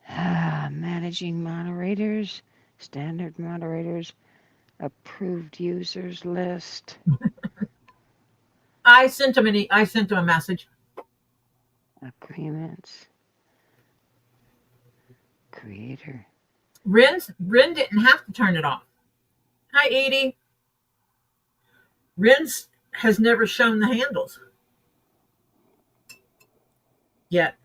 Managing moderators, standard moderators, approved users list. I sent him a message. Agreements. Creator. Rin didn't have to turn it off. Hi, Edie. Rin has never shown the handles yet.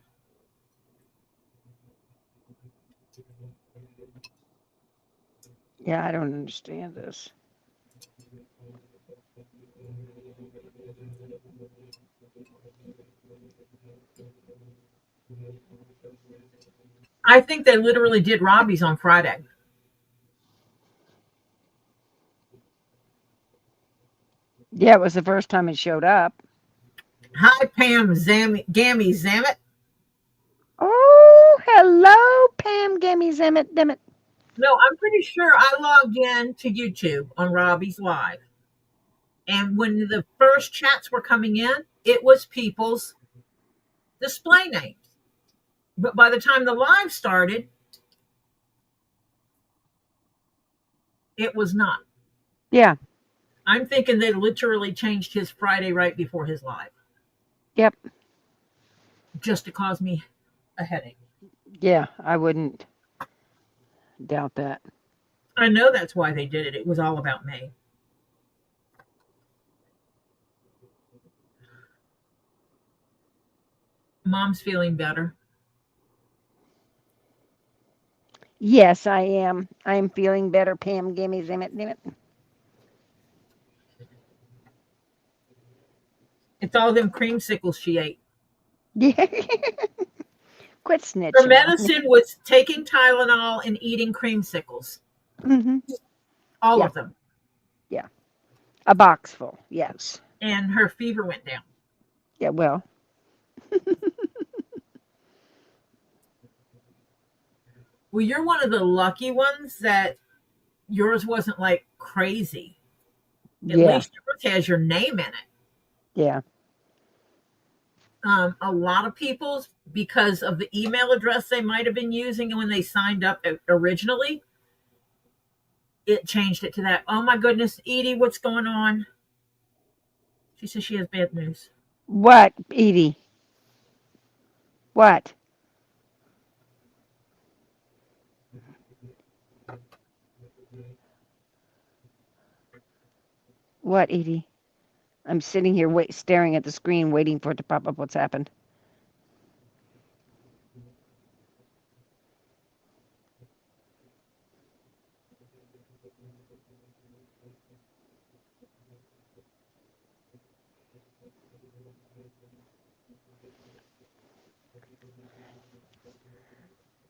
Yeah, I don't understand this. I think they literally did Robbie's on Friday. Yeah, it was the first time it showed up. Hi, Pam Gammy Zamet. Oh, hello, Pam, Gimme, Zimmit, Dimit. No, I'm pretty sure I logged in to YouTube on Robbie's Live. And when the first chats were coming in, it was people's display names. But by the time the live started, it was not. Yeah, I'm thinking they literally changed his Friday right before his live yep, just to cause me a headache. yeah, I wouldn't doubt that. I know that's why they did it. It was all about me. Mom's feeling better. Yes, I am. I am feeling better, Pam, Gimme, Zimmit, Dimit. It's all them creamsicles she ate. Yeah. Quit Her snitching on me. medicine was taking Tylenol and eating creamsicles. Hmm. All Yeah, of them. yeah. A box full, yes. And her fever went down. Yeah, well, Well, you're one of the lucky ones that yours wasn't like crazy. At yeah, least yours has your name in it. yeah. A lot of people's, because of the email address they might have been using when they signed up originally, it changed it to that. Oh my goodness, Edie, what's going on? She says she has bad news. What, Edie? What? What, Edie? I'm sitting here staring at the screen, waiting for it to pop up. What's happened?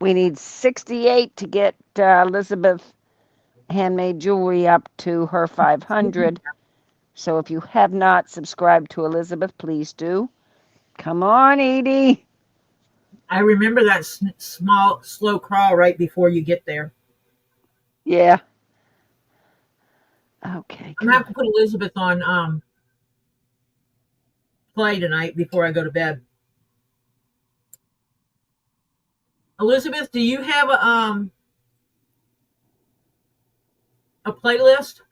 We need 68 to get Elizabeth Handmade Jewelry up to her 500. So if you have not subscribed to Elizabeth, please do. Come on, Edie. I remember that small, slow crawl right before you get there. Yeah. Okay, I'm gonna have good. to put Elizabeth on play tonight before I go to bed. Elizabeth, do you have a playlist?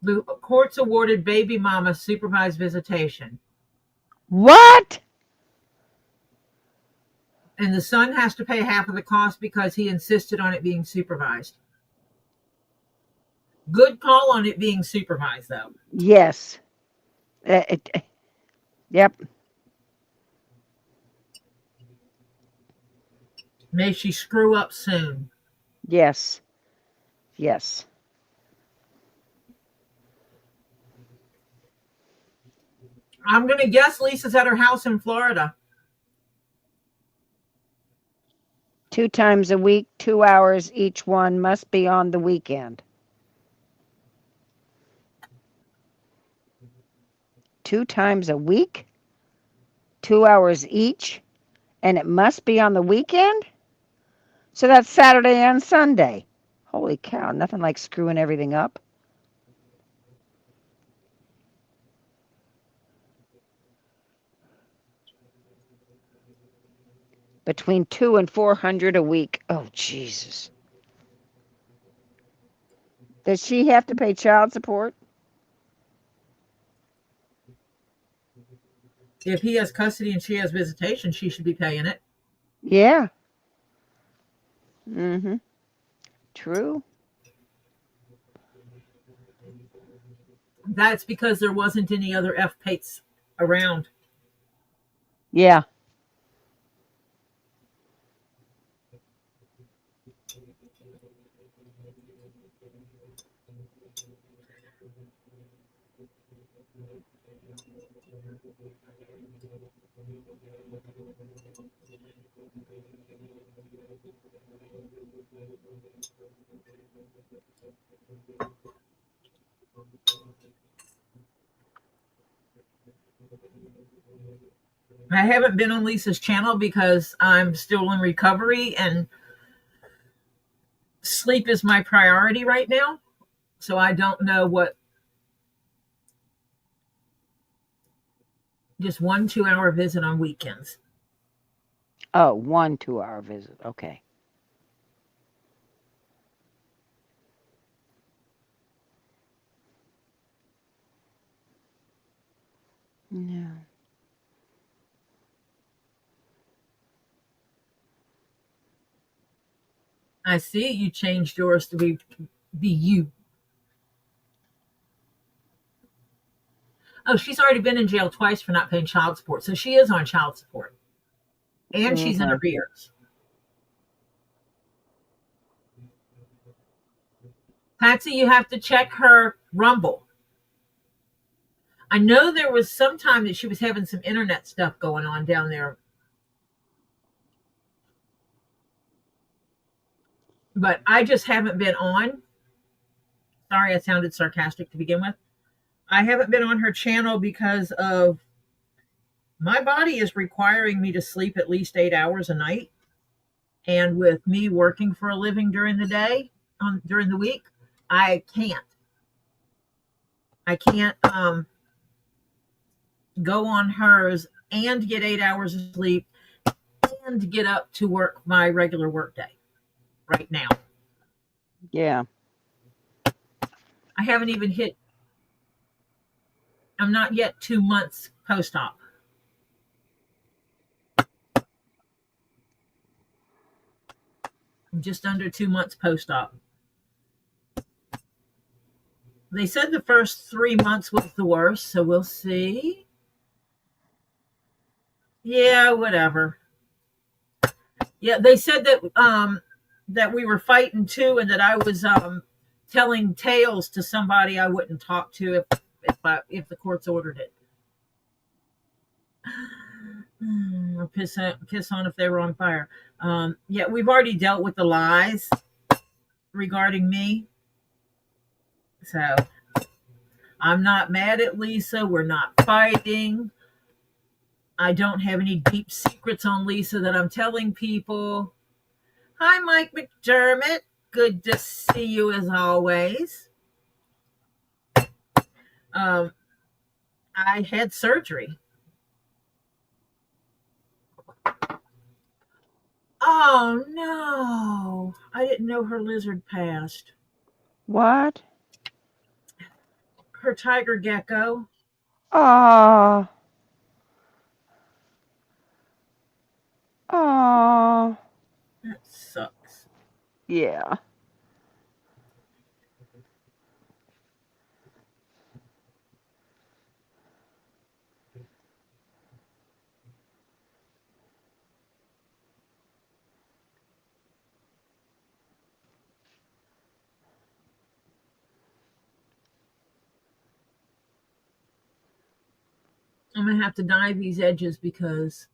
The courts awarded baby mama supervised visitation, What? and the son has to pay half of the cost because he insisted on it being supervised. Good call on it being supervised, though. Yes. Yep. May she screw up soon. Yes. Yes. I'm going to guess Lisa's at her house in Florida. 2 times a week, 2 hours each one, must be on the weekend. 2 times a week, 2 hours each, and it must be on the weekend? So that's Saturday and Sunday. Holy cow, nothing like screwing everything up. Between 2 and 400 a week. Oh, Jesus. Does she have to pay child support? If he has custody and she has visitation, she should be paying it. Yeah. Mm-hmm. True. That's because there wasn't any other FPATs around. Yeah. I haven't been on Lisa's channel because I'm still in recovery and sleep is my priority right now. So I don't know what just 1 2 hour visit on weekends. Oh, 1 2 hour visit. Okay. No. I see you changed yours to be you. Oh, she's already been in jail twice for not paying child support. So she is on child support. And she's in Okay. arrears. Patsy, you have to check her Rumble. I know there was some time that she was having some internet stuff going on down there, but I just haven't been on. Sorry, I sounded sarcastic to begin with. I haven't been on her channel because of my body is requiring me to sleep at least 8 hours a night. And with me working for a living during the day, during the week, I can't. I can't go on hers and get 8 hours of sleep and get up to work my regular work day right now. Yeah. I haven't even hit, I'm not yet 2 months post op. I'm just under 2 months post op. They said the first 3 months was the worst, so we'll see. Yeah, whatever. Yeah, they said that we were fighting too, and that I was telling tales to somebody I wouldn't talk to if the courts ordered it. Or piss on if they were on fire. Yeah, we've already dealt with the lies regarding me, so I'm not mad at Lisa. We're not fighting. I don't have any deep secrets on Lisa that I'm telling people. Hi, Mike McDermott. Good to see you as always. Um, I had surgery. Oh no! I didn't know her lizard passed. What? Her tiger gecko. Oh. Oh. That sucks. Yeah. I'm gonna have to dye these edges because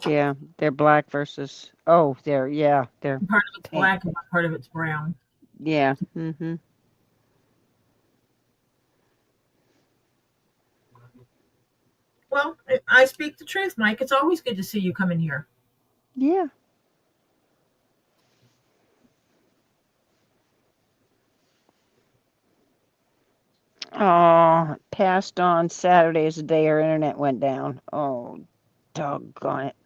Yeah. They're black versus. Oh, they're part of it's tan. black and part of it's brown. Yeah. Mm-hmm. Well, I speak the truth, Mike. It's always good to see you come in here. Yeah. Oh, passed on Saturday is the day our internet went down. Oh, doggone it.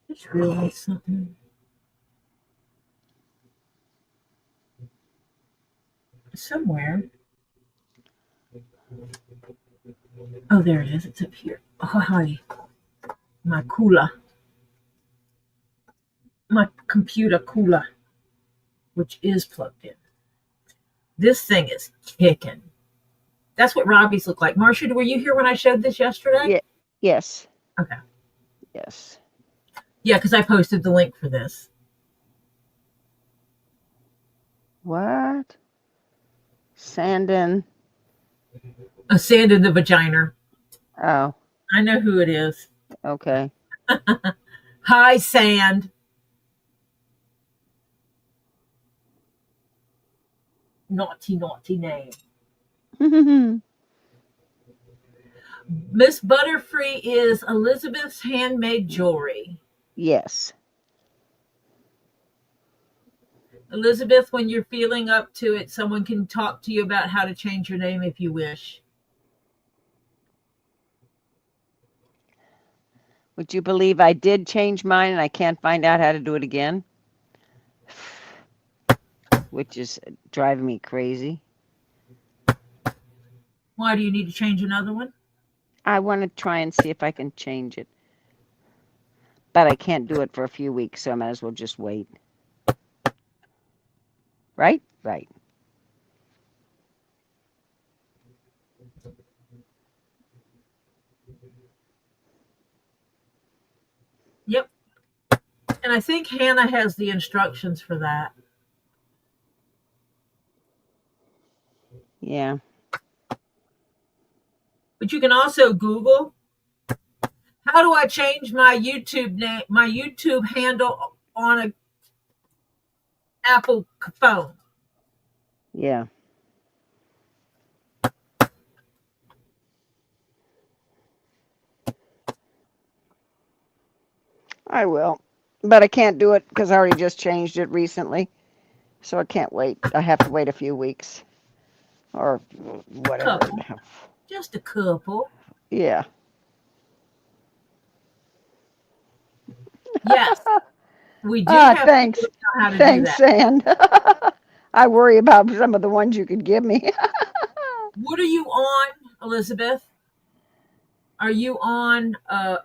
Just realized something. Somewhere. Oh, there it is. It's up here. Oh, hi. My cooler. My computer cooler, which is plugged in. This thing is kicking. That's what Robbie's look like. Marcia, were you here when I showed this yesterday? Yeah. Yes. Okay. Yes. Yeah, because I posted the link for this. What? Sandin. A sand in the vagina. Oh, I know who it is. okay. Hi, Sand. Naughty, naughty name. Miss Butterfree is Elizabeth's handmade jewelry. Yes. Elizabeth, when you're feeling up to it, someone can talk to you about how to change your name if you wish. Would you believe I did change mine and I can't find out how to do it again? Which is driving me crazy. Why do you need to change another one? I want to try and see if I can change it. But I can't do it for a few weeks, so I might as well just wait. Right? Right. Yep. And I think Hannah has the instructions for that. Yeah. But you can also Google, how do I change my YouTube name, my YouTube handle on an Apple phone? Yeah. I will. But I can't do it because I already just changed it recently. So I can't wait. I have to wait a few weeks. Or whatever. Couple. Just a couple. Yeah. Yes. We do have Thanks. to know how to do Thanks, that. Sand. I worry about some of the ones you could give me. What are you on, Elizabeth? Are you on a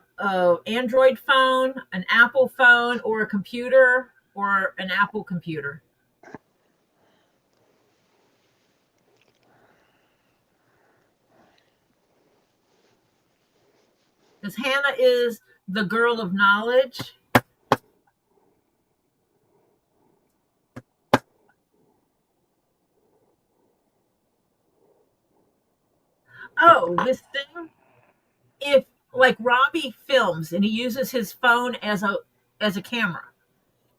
Android phone, an Apple phone, or a computer, or an Apple computer? Because Hannah is the girl of knowledge. Oh, this thing. If like Robbie films and he uses his phone as a camera,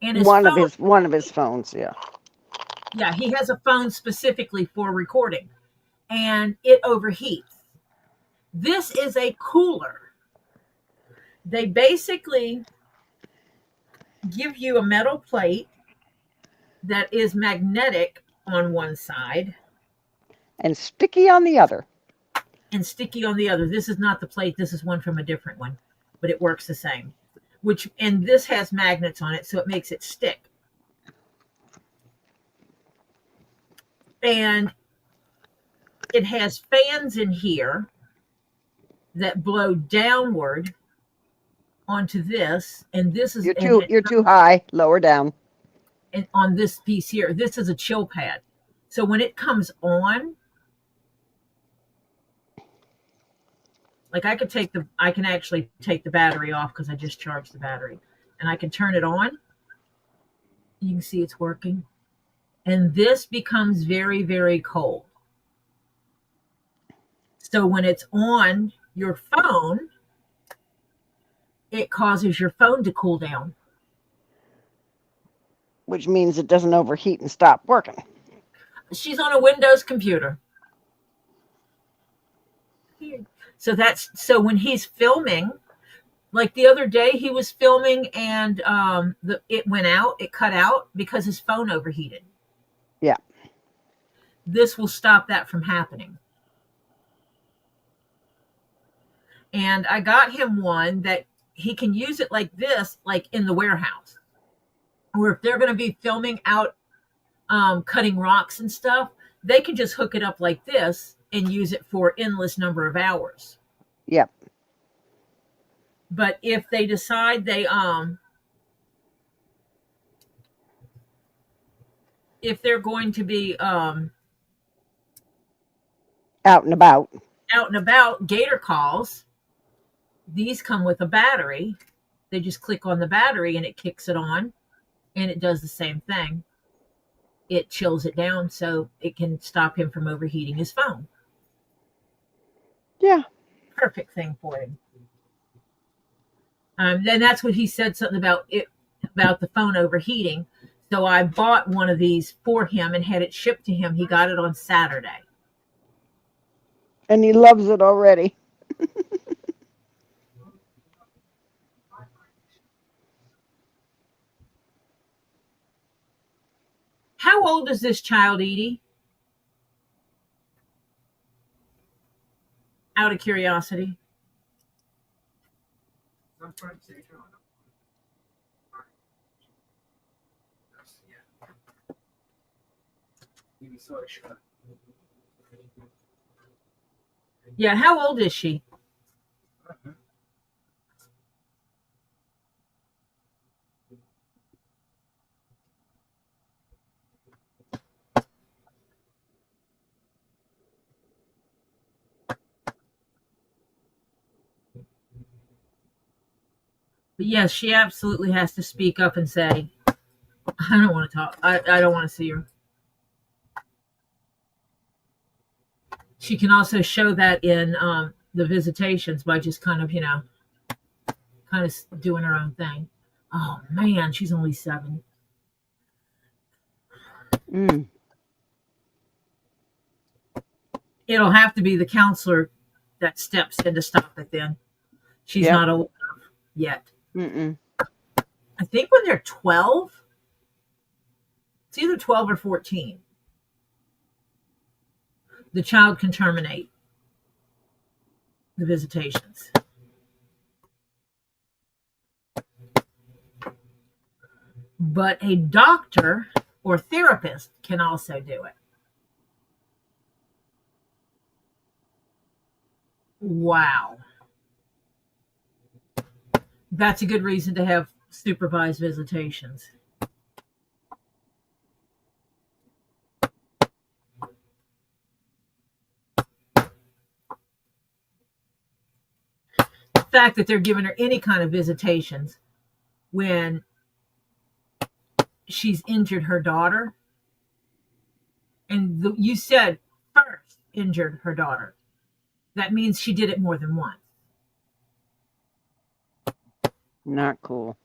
and his one of phone, his phones, yeah. yeah, he has a phone specifically for recording, and it overheats. This is a cooler. They basically give you a metal plate that is magnetic on one side And sticky on the other. and sticky on the other. This is not the plate, this is one from a different one, but it works the same. And this has magnets on it, so it makes it stick. And it has fans in here that blow downward onto this, and this is You're too high. Lower down. and on this piece here. This is a chill pad. So when it comes on, like I can actually take the battery off because I just charged the battery, and I can turn it on. You can see it's working, and this becomes very, very cold. So when it's on your phone, it causes your phone to cool down. Which means it doesn't overheat and stop working. She's on a Windows computer. So when he's filming, Like the other day, he was filming and it went out, it cut out because his phone overheated. Yeah. This will stop that from happening. And I got him one that he can use it like this, like in the warehouse. Or if they're going to be filming out cutting rocks and stuff, they can just hook it up like this and use it for endless number of hours. Yep. But if they decide if they're going to be out and about, gator calls, these come with a battery. They just click on the battery and it kicks it on, and it does the same thing. It chills it down so it can stop him from overheating his phone. Yeah. Perfect thing for him. Then that's what he said, something about the phone overheating. So I bought one of these for him and had it shipped to him. He got it on Saturday. And he loves it already. How old is this child, Edie? Out of curiosity. Yeah, how old is she? But yes, she absolutely has to speak up and say, I don't want to talk. I don't want to see her. She can also show that in the visitations by just kind of doing her own thing. Oh man, she's only 7. It'll have to be the counselor that steps in to stop it then. She's not old enough yet. I think when they're 12, it's either 12 or 14, the child can terminate the visitations. But a doctor or therapist can also do it. Wow. That's a good reason to have supervised visitations. The fact that they're giving her any kind of visitations when she's injured her daughter, and you said first injured her daughter. That means she did it more than once. Not cool.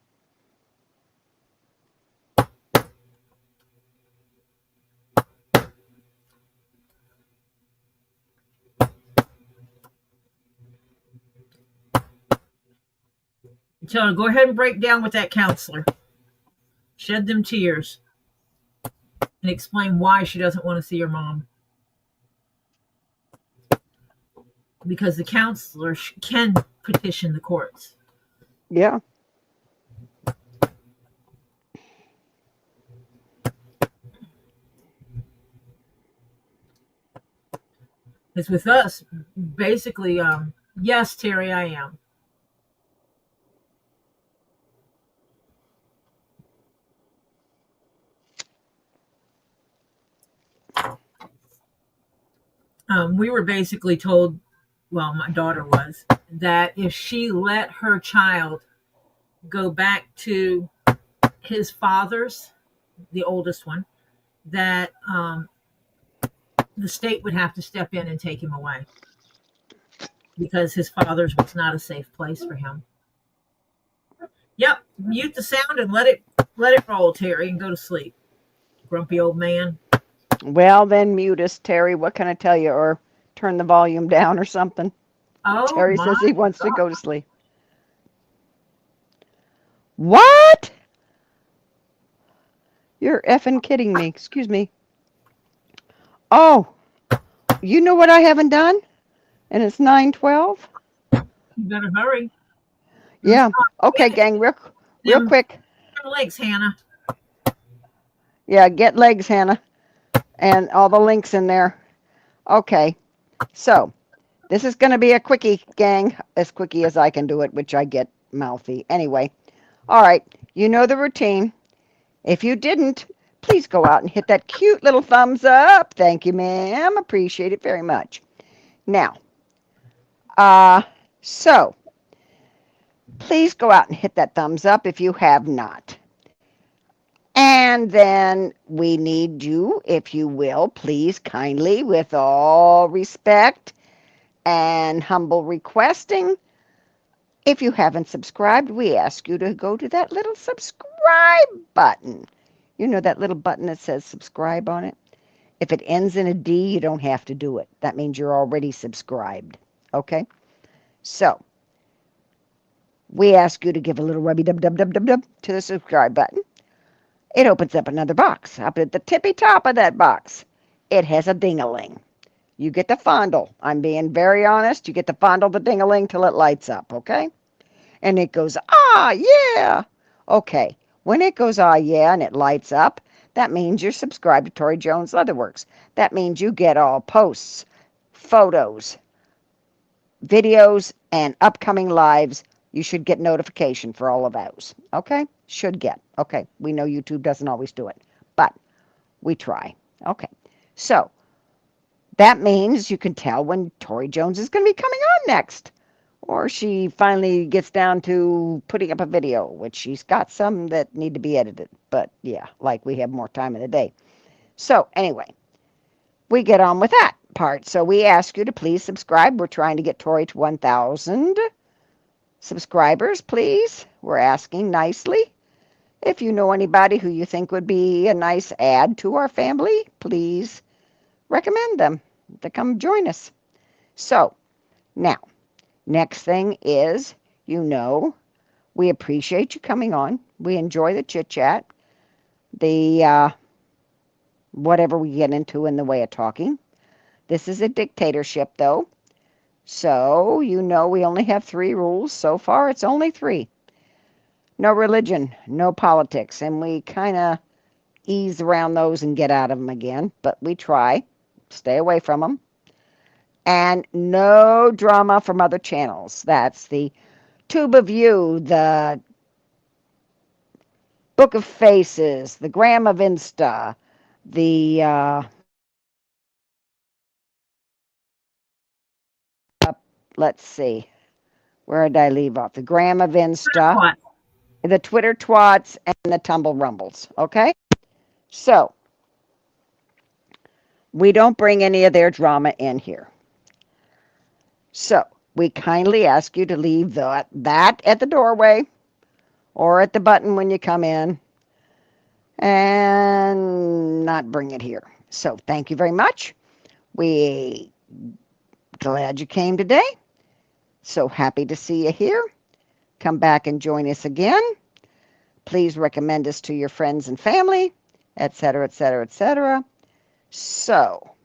So go ahead and break down with that counselor. Shed them tears and explain why she doesn't want to see her mom. Because the counselor can petition the courts. Yeah. It's with us, basically, yes, Terry, I am. We were basically told, well, my daughter was, that if she let her child go back to his father's, the oldest one, that the state would have to step in and take him away because his father's was not a safe place for him. Yep, mute the sound and let it roll, Terry, and go to sleep. Grumpy old man. Well, then mute us, Terry. What can I tell you? Or turn the volume down or something. Oh, Terry says he wants to go to sleep. What? You're effing kidding me. Excuse me. Oh, you know what I haven't done? And it's 9:12? You better hurry. Yeah. Okay, Get gang, real them quick. legs, Hannah. Yeah, get legs, Hannah, and all the links in there. Okay. So, this is going to be a quickie, gang, as quickie as I can do it, which I get mouthy. Anyway, all right, you know the routine. If you didn't, please go out and hit that cute little thumbs up. Thank you, ma'am. Appreciate it very much. Now, uh, so please go out and hit that thumbs up if you have not. And then we need you, if you will, please kindly, with all respect and humble requesting, if you haven't subscribed, we ask you to go to that little subscribe button. You know that little button that says subscribe on it? If it ends in a D, you don't have to do it. That means you're already subscribed. Okay? So, we ask you to give a little rubby dub dub dub dub dub to the subscribe button. It opens up another box. Up at the tippy top of that box, it has a ding-a-ling. You get to fondle. I'm being very honest. You get to fondle the ding-a-ling till it lights up, okay? And it goes, ah, yeah. Okay, when it goes, ah, yeah, and it lights up, that means you're subscribed to Tori Jones Leatherworks. That means you get all posts, photos, videos, and upcoming lives. You should get notification for all of those. Okay? Should get. Okay, we know YouTube doesn't always do it, but we try. Okay, so that means you can tell when Tori Jones is going to be coming on next. Or she finally gets down to putting up a video, which she's got some that need to be edited. But yeah, like we have more time in the day. So anyway, we get on with that part. So we ask you to please subscribe. We're trying to get Tori to 1,000 subscribers, please. We're asking nicely. If you know anybody who you think would be a nice add to our family, please recommend them to come join us. So now, next thing is, we appreciate you coming on. We enjoy the chit chat, the whatever we get into in the way of talking. This is a dictatorship, though. So, we only have 3 rules. So far, it's only 3. No religion, no politics. And we kind of ease around those and get out of them again. But we try. Stay away from them. And no drama from other channels. That's the Tube of You, the Book of Faces, the Gram of Insta, the let's see, where did I leave off? The Gram of Insta, What? the Twitter twats, and the Tumble Rumbles. Okay, so we don't bring any of their drama in here. So we kindly ask you to leave that at the doorway or at the button when you come in, and not bring it here. So thank you very much. We glad you came today. So happy to see you here. Come back and join us again. Please recommend us to your friends and family, etc., etc., etc. So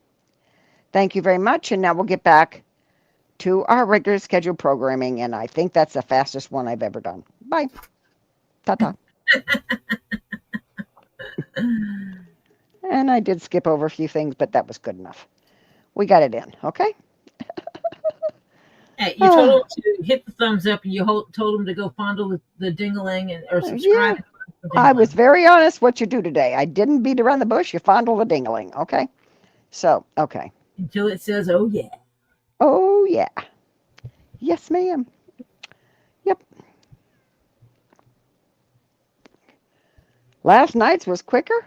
thank you very much. And now we'll get back to our regular scheduled programming. And I think that's the fastest one I've ever done. Bye. Ta-ta. And I did skip over a few things, but that was good enough. We got it in, okay? Hey, you told them to hit the thumbs up, and you told them to go fondle the ding-a-ling or Yeah, subscribe to the I was ding-a-ling very honest what you do today. I didn't beat around the bush. You fondle the ding-a-ling, okay? So, okay. until it says, "Oh yeah." Oh, yeah. Yes, ma'am. Yep. Last night's was quicker.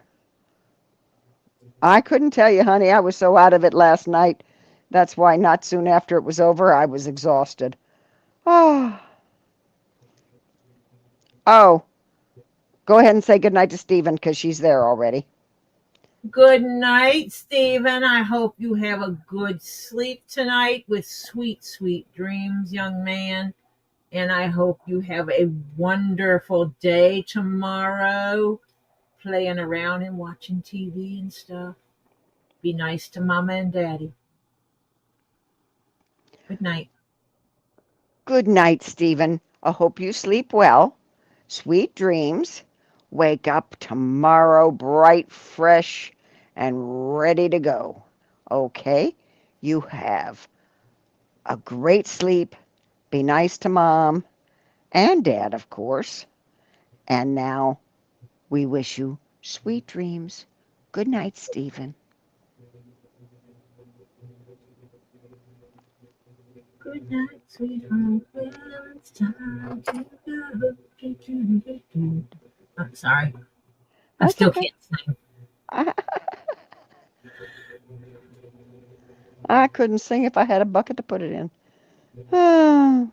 I couldn't tell you, honey. I was so out of it last night. That's why not soon after it was over, I was exhausted. Oh. Oh. Go ahead and say goodnight to Stephen because she's there already. Good night, Stephen. I hope you have a good sleep tonight with sweet, sweet dreams, young man. And I hope you have a wonderful day tomorrow, playing around and watching TV and stuff. Be nice to Mama and Daddy. Good night. Good night, Stephen. I hope you sleep well. Sweet dreams. Wake up tomorrow bright, fresh, and ready to go. Okay? You have a great sleep. Be nice to Mom and Dad, of course. And now we wish you sweet dreams. Good night, Stephen. Good night, sweetheart. Well, it's time to go. I'm sorry. I That's still okay. can't sing. I couldn't sing if I had a bucket to put it in. I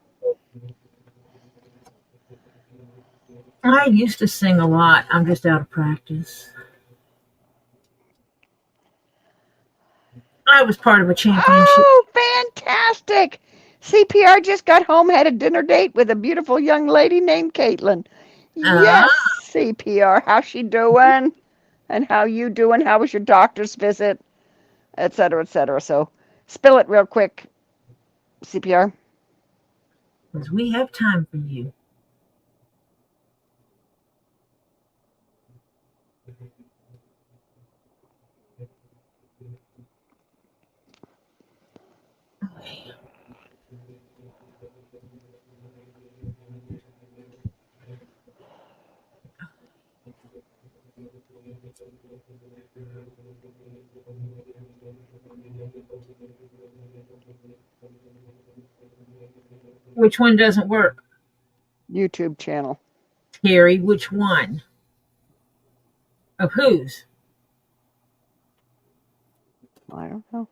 I used to sing a lot. I'm just out of practice. I was part of a championship. Oh, fantastic! CPR just got home, had a dinner date with a beautiful young lady named Caitlin. Ah, Yes, CPR. How's she doing? And how you doing? How was your doctor's visit? Etc. Etc. So, spill it real quick, CPR. because we have time for you. Okay. Which one doesn't work? YouTube channel. Terry, which one? Of whose? I don't know.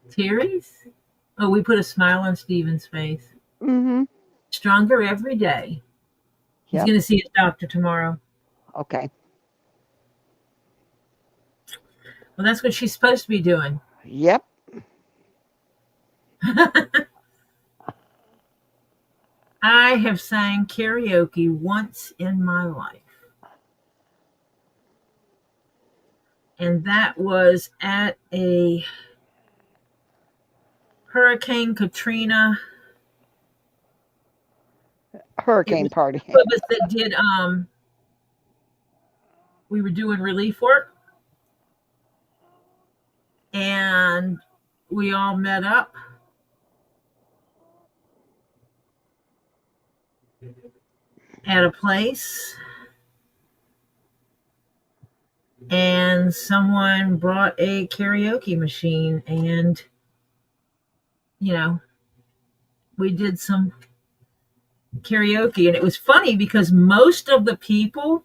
Terry's? Oh, we put a smile on Steven's face. Mm-hmm. Stronger every day. He's Yep. going to see his doctor tomorrow. Okay. Well, that's what she's supposed to be doing. Yep. I have sang karaoke once in my life, and that was at a Hurricane Katrina. It Hurricane was party. two of us that did. We were doing relief work, and we all met up at a place, and someone brought a karaoke machine, and you know, we did some karaoke, and it was funny because most of the people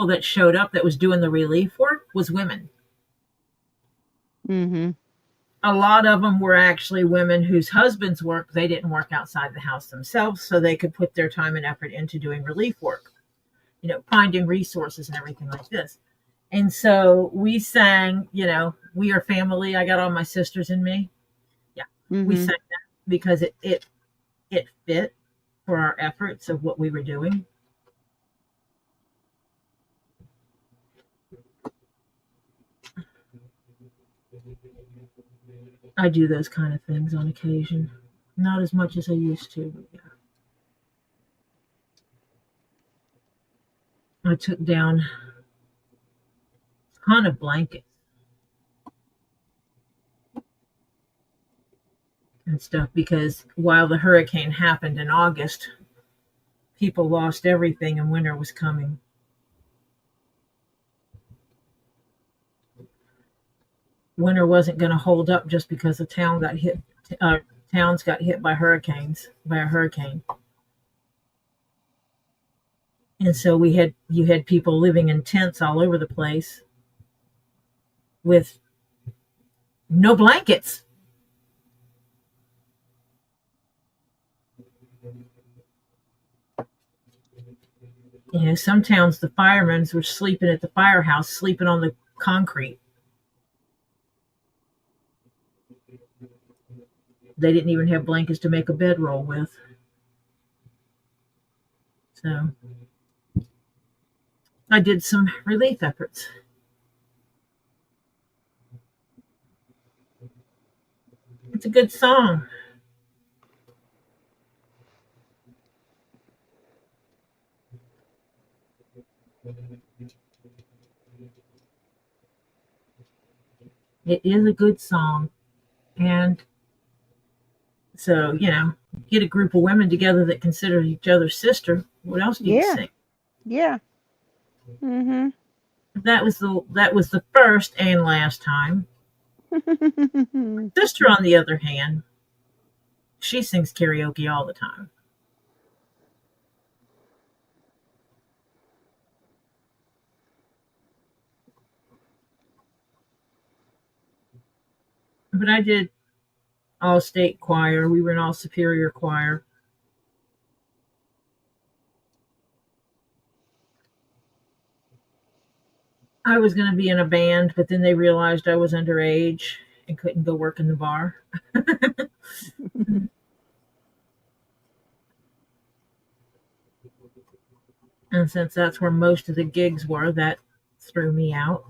that showed up that was doing the relief work was women. Mm-hmm. A lot of them were actually women whose husbands worked. They didn't work outside the house themselves, so they could put their time and effort into doing relief work, finding resources and everything like this. And so we sang, We Are Family. I got all my sisters in me. Yeah, we Mm-hmm. sang that because it fit for our efforts of what we were doing. I do those kind of things on occasion. Not as much as I used to, but yeah. I took down a ton of blankets and stuff because while the hurricane happened in August, people lost everything and winter was coming. Winter wasn't going to hold up just because the town got hit. Towns got hit by a hurricane, and so you had people living in tents all over the place with no blankets. Some towns the firemen were sleeping at the firehouse, sleeping on the concrete. They didn't even have blankets to make a bedroll with. So I did some relief efforts. It's a good song. It is a good song. And so, get a group of women together that consider each other sister. What else do you Yeah. sing? Yeah. Mhm. That was the first and last time. Sister, on the other hand, she sings karaoke all the time. But I did all state choir. We were an all superior choir. I was going to be in a band, but then they realized I was underage and couldn't go work in the bar. And since that's where most of the gigs were, that threw me out.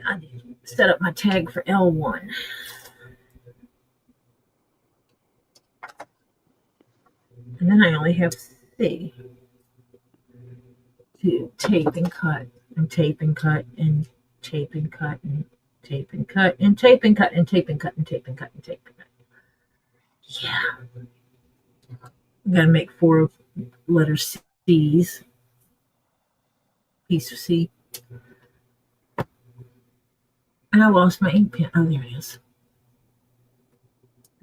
I set up my tag for L1. And then I only have C to tape and cut and tape and cut and tape and cut and tape and cut and tape and cut and tape and cut and tape and cut and tape and cut. Yeah. I'm going to make 4 letter C's. Piece of C. And I lost my ink pen. Oh, there it is.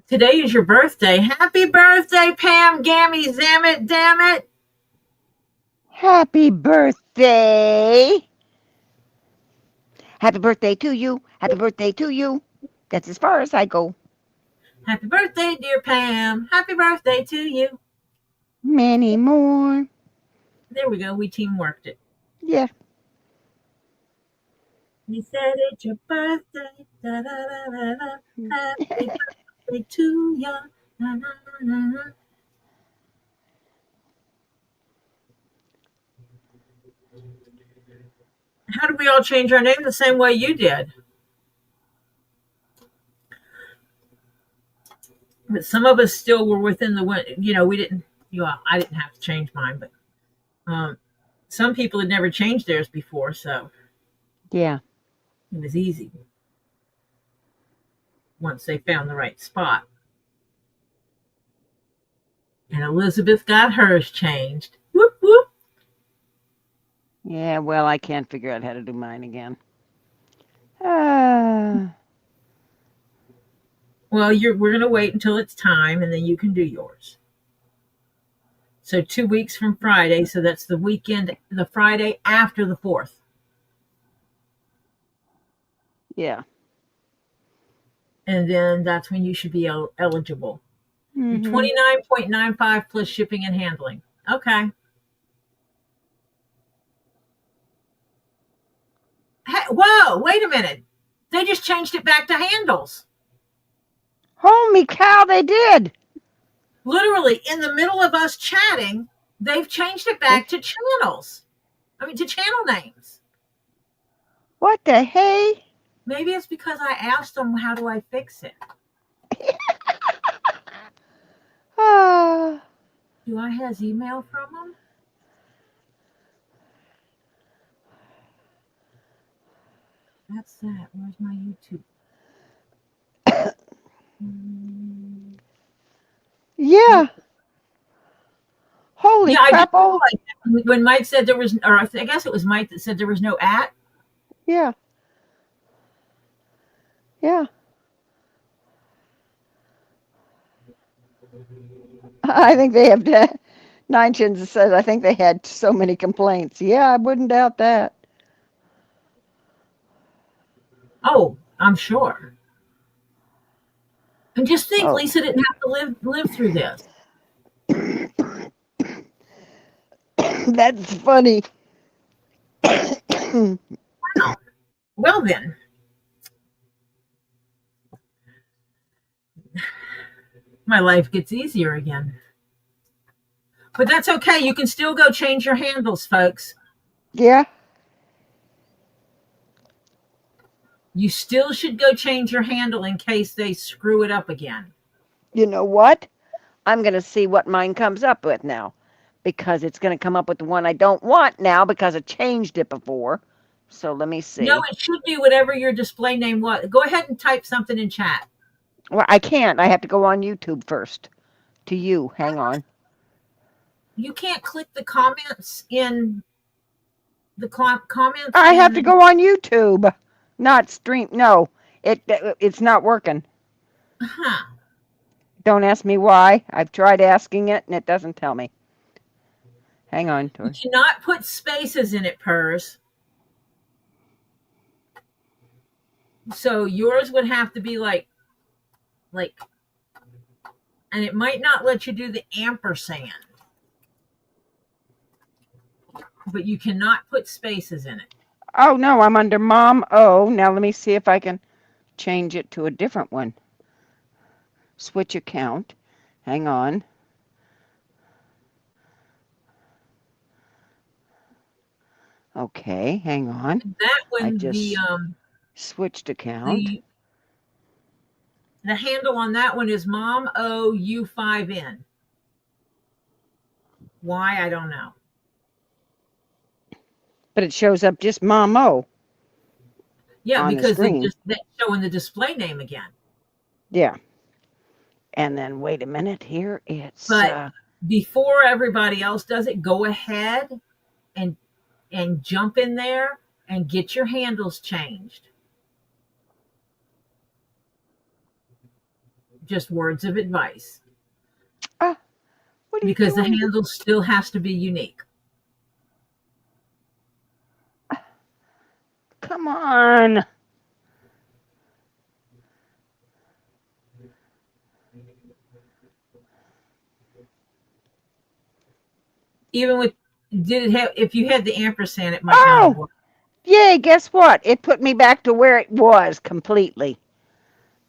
Today is your birthday. Happy birthday, Pam Gammy Zammit, damn it. Happy birthday. Happy birthday to you. Happy birthday to you. That's as far as I go. Happy birthday, dear Pam. Happy birthday to you. Many more. There we go. We teamworked it. Yeah. You said it's your birthday. Da, da, da, da, da. Happy birthday to you. Na, na, na, na. How did we all change our name the same way you did? But some of us still were within the, we didn't, I didn't have to change mine, but some people had never changed theirs before, so Yeah. it was easy once they found the right spot. And Elizabeth got hers changed. Whoop, whoop. Yeah, well, I can't figure out how to do mine again. Ah. Well, we're going to wait until it's time, and then you can do yours. So 2 weeks from Friday, so that's the weekend, the Friday after the 4th. Yeah. And then that's when you should be eligible. You're Mhm. 29.95 plus shipping and handling. Okay. Hey, whoa, wait a minute. They just changed it back to handles. Holy cow, they did. Literally, in the middle of us chatting, they've changed it back to channels. To channel names. What the hey? Maybe it's because I asked them, how do I fix it? Ah. Do I have email from them? That's that. Where's my YouTube? Yeah. Holy Yeah, I did crap! feel Oh, like that. When Mike said there was, or I guess it was Mike that said there was no at. yeah. Yeah. I think they have Nine Chins says I think they had so many complaints. Yeah, I wouldn't doubt that. Oh, I'm sure. And just think, Oh, Lisa didn't have to live through this. That's funny. Wow. Well then, my life gets easier again. But that's okay. You can still go change your handles, folks. Yeah. You still should go change your handle in case they screw it up again. You know what? I'm going to see what mine comes up with now, because it's going to come up with the one I don't want now because I changed it before. So let me No, see. it should be whatever your display name was. Go ahead and type something in chat. Well, I can't. I have to go on YouTube first. To you. Hang on. You can't click the comments in the comments I have to in. go on YouTube, not stream. No, it's not working. Huh. Don't ask me why. I've tried asking it and it doesn't tell me. Hang on, You Tori. cannot put spaces in it, Pers. So yours would have to be like, and it might not let you do the ampersand, but you cannot put spaces in it. Oh no, I'm under Mom O. Now let me see if I can change it to a different one. Switch account. Hang on. Okay, hang on. That I one, just switched account. the the handle on that one is Mom O U5N. Why, I don't know. But it shows up just Mom O Yeah, on the because screen. that's showing the display name again. Yeah. And then wait a minute here. It's But before everybody else does it, go ahead and jump in there and get your handles changed. Just words of advice. what are you Because the doing? handle still has to be unique. Come on. Even with did it have if you had the ampersand, it might not have Oh, worked. yay, guess what? It put me back to where it was completely.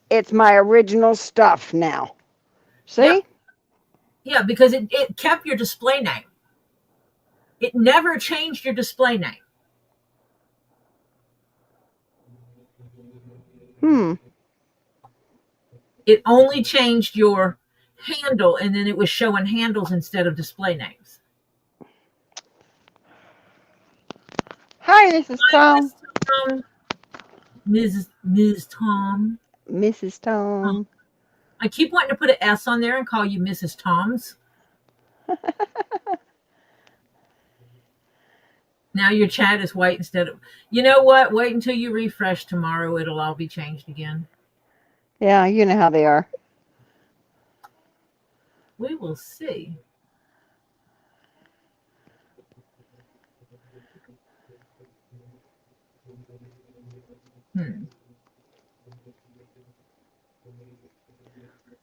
It's my original stuff now. Yep. See? Yeah, because it kept your display name. It never changed your display name. Hmm. It only changed your handle, and then it was showing handles instead of display names. Hi, this is Hi, Tom. Miss Tom. Ms. Tom. Mrs. Tom. I keep wanting to put an S on there and call you Mrs. Tom's. Now your chat is white instead of. You know what? Wait until you refresh tomorrow. It'll all be changed again. Yeah, you know how they are. We will see. Hmm.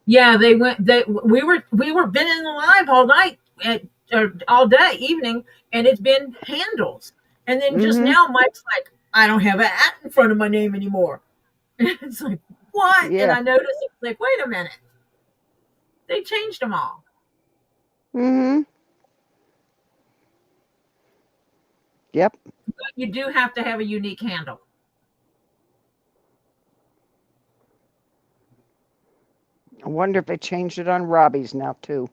Yeah, they went. We were been in the live all night or all day, evening, and it's been handles. And then just Mm-hmm. now, Mike's like, I don't have an at in front of my name anymore. It's like what? And Yeah. I noticed it's like, wait a minute, they changed them all. Mm-hmm. Yep. But you do have to have a unique handle. I wonder if they changed it on Robbie's now too,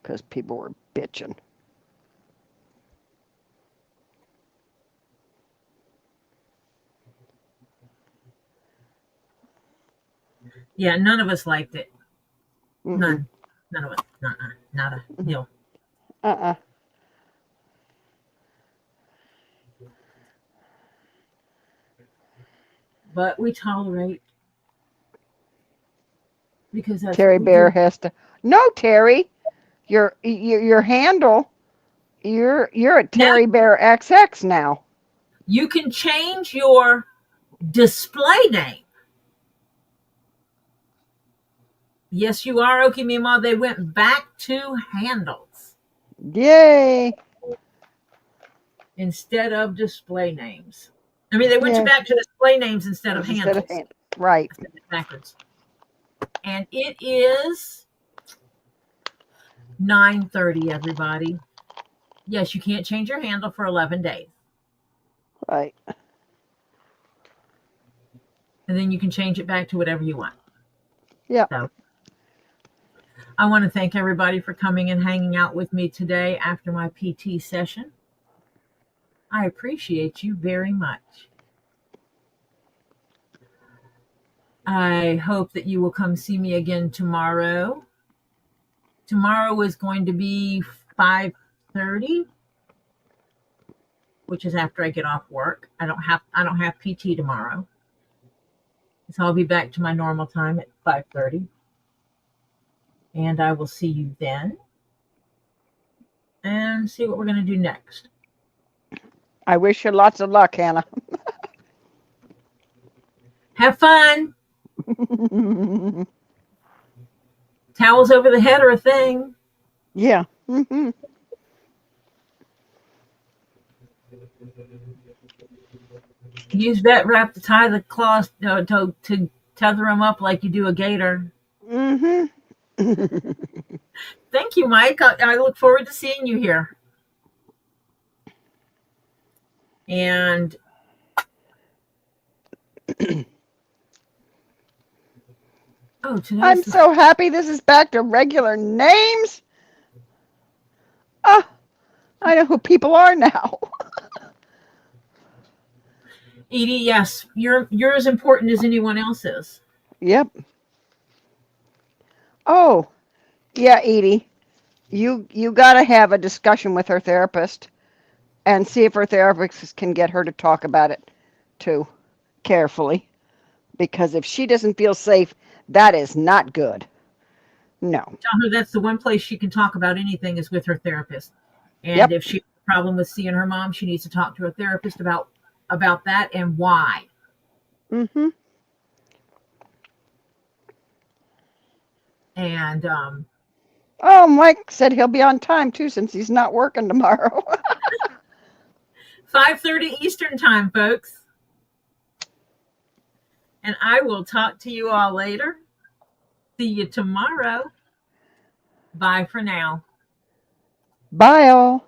because people were bitching. Yeah, none of us liked it. Mm-mm. None of us. Not a deal. Uh-uh. But we tolerate because that's what Terry we Bear do. has to. No, Terry, your handle. You're a Now Terry Bear XX now. you can change your display name. Yes, you are, Okimima. They went back to handles. Yay! instead of display names. I mean, they went you Yeah, back to display names instead of instead of handles. hand. Right. I said it backwards. And it is 9:30, everybody. Yes, you can't change your handle for 11 days. Right. And then you can change it back to whatever you want. Yep. So I want to thank everybody for coming and hanging out with me today after my PT session. I appreciate you very much. I hope that you will come see me again tomorrow. Tomorrow is going to be 5:30, which is after I get off work. I don't have PT tomorrow. So I'll be back to my normal time at 5:30. And I will see you then and see what we're going to do next. I wish you lots of luck, Hannah. Have fun. Towels over the head are a thing. Yeah. Hmm. Use vet wrap to tie the claws to tether them up like you do a gator. Hmm. Thank you, Mike. I look forward to seeing you here. And I'm today's so happy this is back to regular names. Ah, I know who people are now. Edie. Yes, you're as important as anyone else's. Yep. Oh, yeah, Edie. You got to have a discussion with her therapist and see if her therapist can get her to talk about it too carefully. Because if she doesn't feel safe, that is not good. No. Tell her that's the one place she can talk about anything is with her therapist. And Yep. if she has a problem with seeing her mom, she needs to talk to her therapist about that and why. Mm-hmm. And Oh, Mike said he'll be on time too since he's not working tomorrow. 5:30 Eastern time, folks. And I will talk to you all later. See you tomorrow. Bye for now. Bye, all.